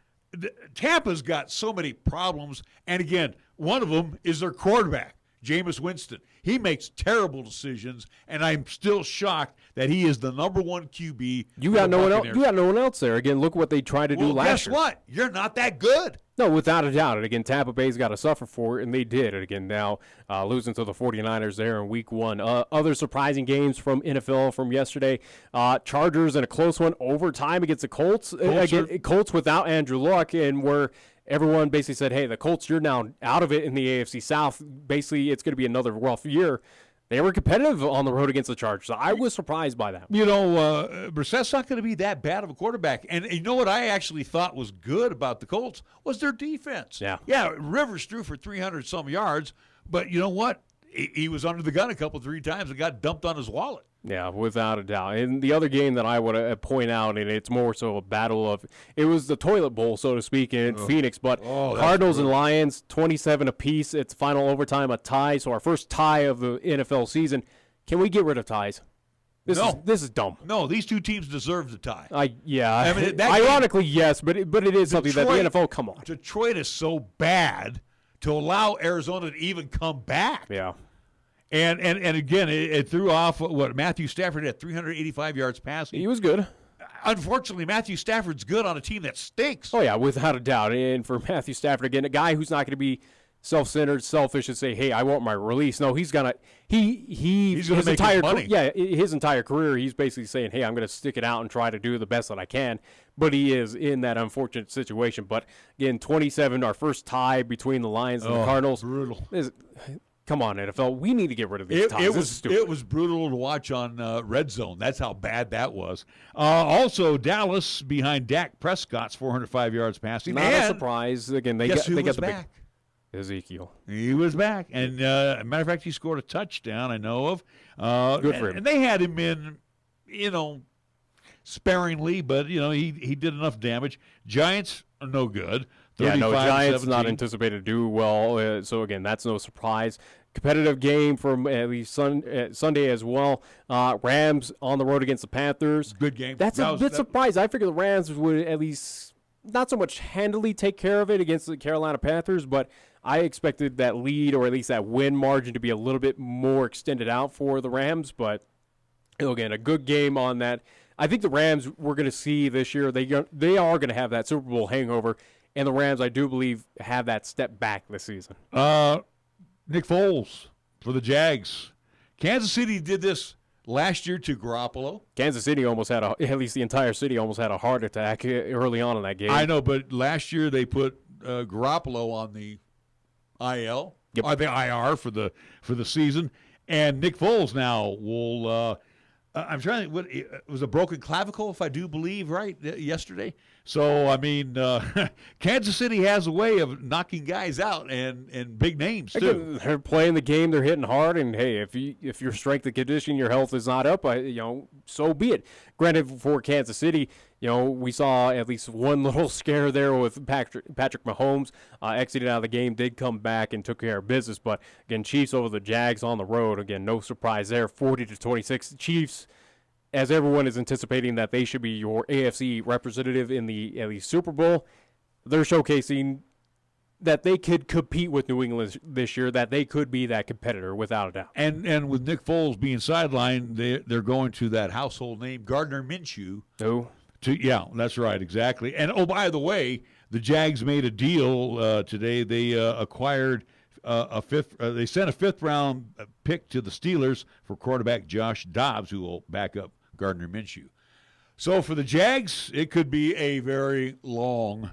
Tampa's got so many problems, and again, one of them is their quarterback, Jameis Winston. He makes terrible decisions, and I'm still shocked that he is the number 1 QB. You got no one else. You got no one else there. Again, look what they tried to do last year. Guess what? You're not that good. No, without a doubt. And again, Tampa Bay's got to suffer for it, and they did. And again, now losing to the 49ers there in Week 1. Other surprising games from NFL from yesterday: Chargers in a close one, overtime against the Colts. Colts without Andrew Luck, and where everyone basically said, hey, the Colts, you're now out of it in the AFC South. Basically, it's going to be another rough year. They were competitive on the road against the Chargers. I was surprised by that. You know, Brissett's not going to be that bad of a quarterback. And you know what I actually thought was good about the Colts was their defense. Yeah, Rivers threw for 300-some yards, but you know what? He was under the gun three times and got dumped on his wallet. Yeah, without a doubt. And the other game that I would point out, and it's more so a battle of, it was the toilet bowl, so to speak, in Phoenix. But Cardinals and Lions, 27 apiece. It's final overtime, a tie. So our first tie of the NFL season. Can we get rid of ties? This is dumb. No, these two teams deserve the tie. I mean, ironically, yes, but it is something that the NFL, come on. Detroit is so bad to allow Arizona to even come back. Yeah. And again, it threw off Matthew Stafford had 385 yards passing. He was good. Unfortunately, Matthew Stafford's good on a team that stinks. Oh, yeah, without a doubt. And for Matthew Stafford, again, a guy who's not going to be self-centered, selfish, and say, hey, I want my release. No, he's going to – He's going to make his money. His entire career, he's basically saying, hey, I'm going to stick it out and try to do the best that I can. But he is in that unfortunate situation. But, again, 27, our first tie between the Lions and the Cardinals. Brutal. Come on, NFL. We need to get rid of these ties. It was brutal to watch on Red Zone. That's how bad that was. Also, Dallas behind Dak Prescott's 405 yards passing. Not a surprise. Again, they got the back. Big Ezekiel. He was back. And matter of fact, he scored a touchdown, I know of. Good for him. And they had him in, sparingly, but, he did enough damage. Giants are no good. Giants not anticipated to do well. So, again, that's no surprise. Competitive game from at least Sunday as well. Rams on the road against the Panthers. Good game. That's a bit surprised. I figured the Rams would at least not so much handily take care of it against the Carolina Panthers, but I expected that lead or at least that win margin to be a little bit more extended out for the Rams. But, again, a good game on that. I think the Rams we're going to see this year, they are going to have that Super Bowl hangover. And the Rams, I do believe, have that step back this season. Nick Foles for the Jags. Kansas City did this last year to Garoppolo. Kansas City almost had at least the entire city almost had a heart attack early on in that game. I know, but last year they put Garoppolo on the IL, or the IR for the season. And Nick Foles now will I'm trying to think, it was a broken clavicle, if I do believe, right, yesterday. So, I mean, Kansas City has a way of knocking guys out and big names, too. They're playing the game. They're hitting hard. And, hey, if your strength and conditioning, your health is not up, so be it. Granted, for Kansas City, we saw at least one little scare there with Patrick Mahomes exited out of the game, did come back and took care of business. But, again, Chiefs over the Jags on the road. Again, no surprise there, 40-26. Chiefs, as everyone is anticipating that they should be your AFC representative in the at least Super Bowl, they're showcasing that they could compete with New England this year, that they could be that competitor without a doubt. And with Nick Foles being sidelined, they're going to that household name, Gardner Minshew. Oh. Yeah, that's right, exactly. And, by the way, the Jags made a deal today. They acquired they sent a fifth-round pick to the Steelers for quarterback Josh Dobbs, who will back up Gardner Minshew. So for the Jags, it could be a very long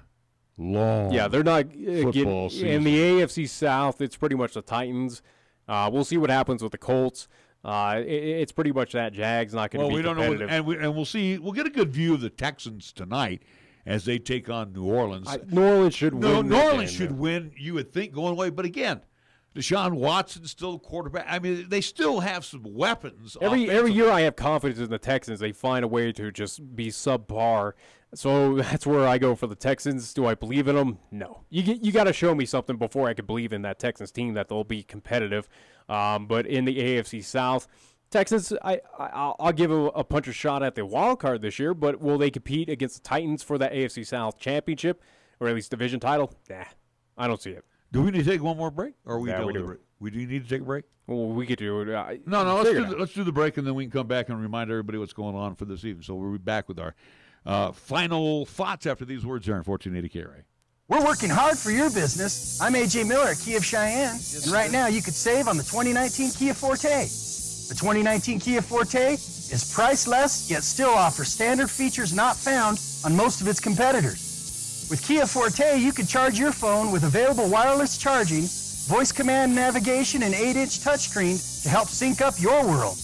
they're not football season. In the AFC South, it's pretty much the Titans. We'll see what happens with the Colts. It's pretty much that Jags not going to be competitive. And we'll see. We'll get a good view of the Texans tonight as they take on New Orleans. New Orleans should win. New Orleans should win, you would think, going away. But again, Deshaun Watson's still quarterback. I mean, they still have some weapons. Every year I have confidence in the Texans. They find a way to just be subpar. So that's where I go for the Texans. Do I believe in them? No. You got to show me something before I could believe in that Texans team that they'll be competitive. But in the AFC South, Texans, I'll give a puncher's shot at the wild card this year, but will they compete against the Titans for that AFC South championship or at least division title? Nah, I don't see it. Do we need to take one more break? Or are we done we with do. the break? We do need to take a break? Well, we could do it. No, let's do the break, and then we can come back and remind everybody what's going on for this evening. So we'll be back with our final thoughts after these words here on 1480 KRAE. We're working hard for your business. I'm A.J. Miller at Kia of Cheyenne, and right now you could save on the 2019 Kia Forte. The 2019 Kia Forte is priced less, yet still offers standard features not found on most of its competitors. With Kia Forte, you can charge your phone with available wireless charging voice command navigation, and 8-inch touchscreen to help sync up your world.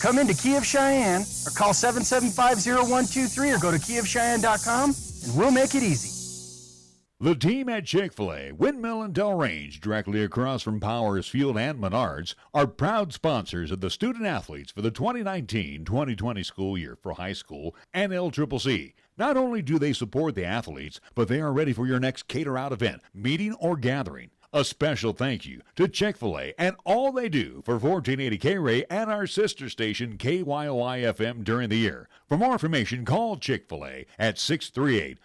Come into Kia of Cheyenne or call 775-0123 or go to kiaofcheyenne.com and we'll make it easy. The team at Chick-fil-A, Windmill and Del Range, directly across from Powers Field and Menards, are proud sponsors of the student athletes for the 2019-2020 school year for high school and LCCC. Not only do they support the athletes, but they are ready for your next cater-out event, meeting, or gathering. A special thank you to Chick-fil-A and all they do for 1480 KRAE and our sister station KYOI-FM during the year. For more information, call Chick-fil-A at 638-4444.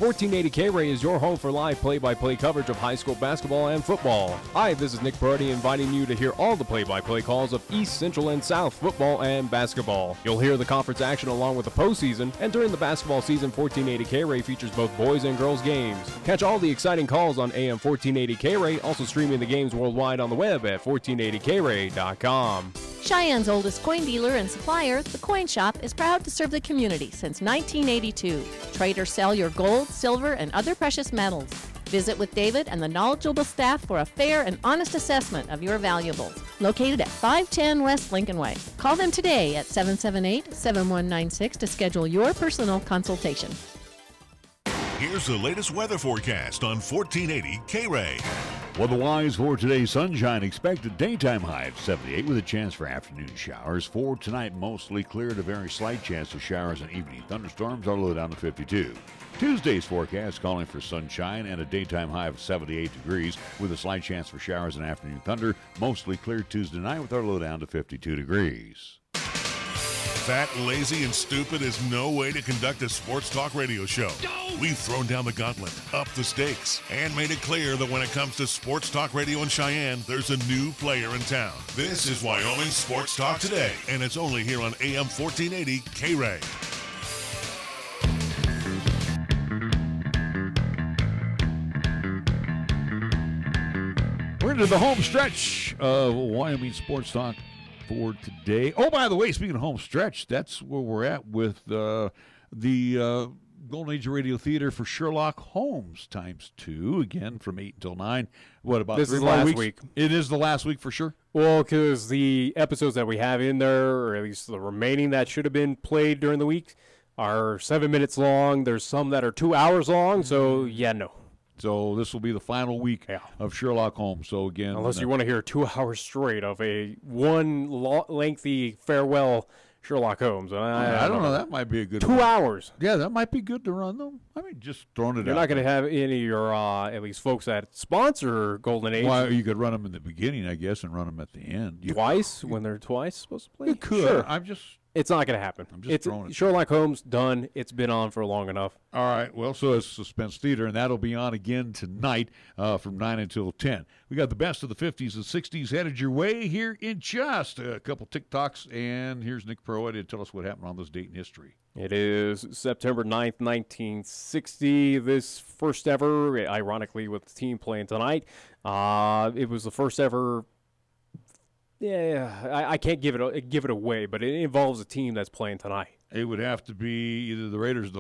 1480 KRAE is your home for live play-by-play coverage of high school basketball and football. Hi, this is Nick Brody inviting you to hear all the play-by-play calls of East, Central, and South football and basketball. You'll hear the conference action along with the postseason, and during the basketball season, 1480 KRAE features both boys and girls games. Catch all the exciting calls on AM 1480 KRAE, also streaming the games worldwide on the web at 1480KRAE.com. Cheyenne's oldest coin dealer and supplier, the Coin Shop, is proud to serve the community since 1982. Trade or sell your gold, silver, and other precious metals. Visit with David and the knowledgeable staff for a fair and honest assessment of your valuables. Located at 510 West Lincoln Way. Call them today at 778-7196 to schedule your personal consultation. Here's the latest weather forecast on 1480 KRAE. Weather-wise for today's sunshine, expect a daytime high of 78 with a chance for afternoon showers. For tonight, mostly clear to very slight chance of showers and evening thunderstorms, all low down to 52. Tuesday's forecast calling for sunshine and a daytime high of 78 degrees with a slight chance for showers and afternoon thunder. Mostly clear Tuesday night with our low down to 52 degrees. Fat, lazy, and stupid is no way to conduct a sports talk radio show. We've thrown down the gauntlet, upped the stakes, and made it clear that when it comes to sports talk radio in Cheyenne, there's a new player in town. This is Wyoming Sports Talk Today, and it's only here on AM 1480 KRAE. We're into the home stretch of Wyoming Sports Talk for today. Oh, by the way, speaking of home stretch, that's where we're at with the Golden Age Radio Theater for Sherlock Holmes ×2, again from 8 until 9. What about this 3 is more last weeks? week? It is the last week for sure. Well, because the episodes that we have in there, or at least the remaining that should have been played during the week, are 7 minutes long. There's some that are 2 hours long, so yeah, no. So this will be the final week of Sherlock Holmes. So again, unless you want to hear 2 hours straight of a lengthy farewell Sherlock Holmes. I don't know. That might be a good 2 hours. Yeah, that might be good to run them. I mean, just throwing it out. You're not going to have any of your, at least folks that sponsor Golden Age. Well, you could run them in the beginning, I guess, and run them at the end. Twice, when they're twice supposed to play? You could. Sure. It's not going to happen. I'm just throwing it. Sherlock Holmes, done. It's been on for long enough. All right. Well, so it's Suspense Theater, and that'll be on again tonight from 9 until 10. We got the best of the 50s and 60s headed your way here in just a couple TikToks. And here's Nick Perot to tell us what happened on this date in history. It is September 9th, 1960. This first ever, ironically, with the team playing tonight. It was the first ever. Yeah, I can't give it away, but it involves a team that's playing tonight. It would have to be either the Raiders or the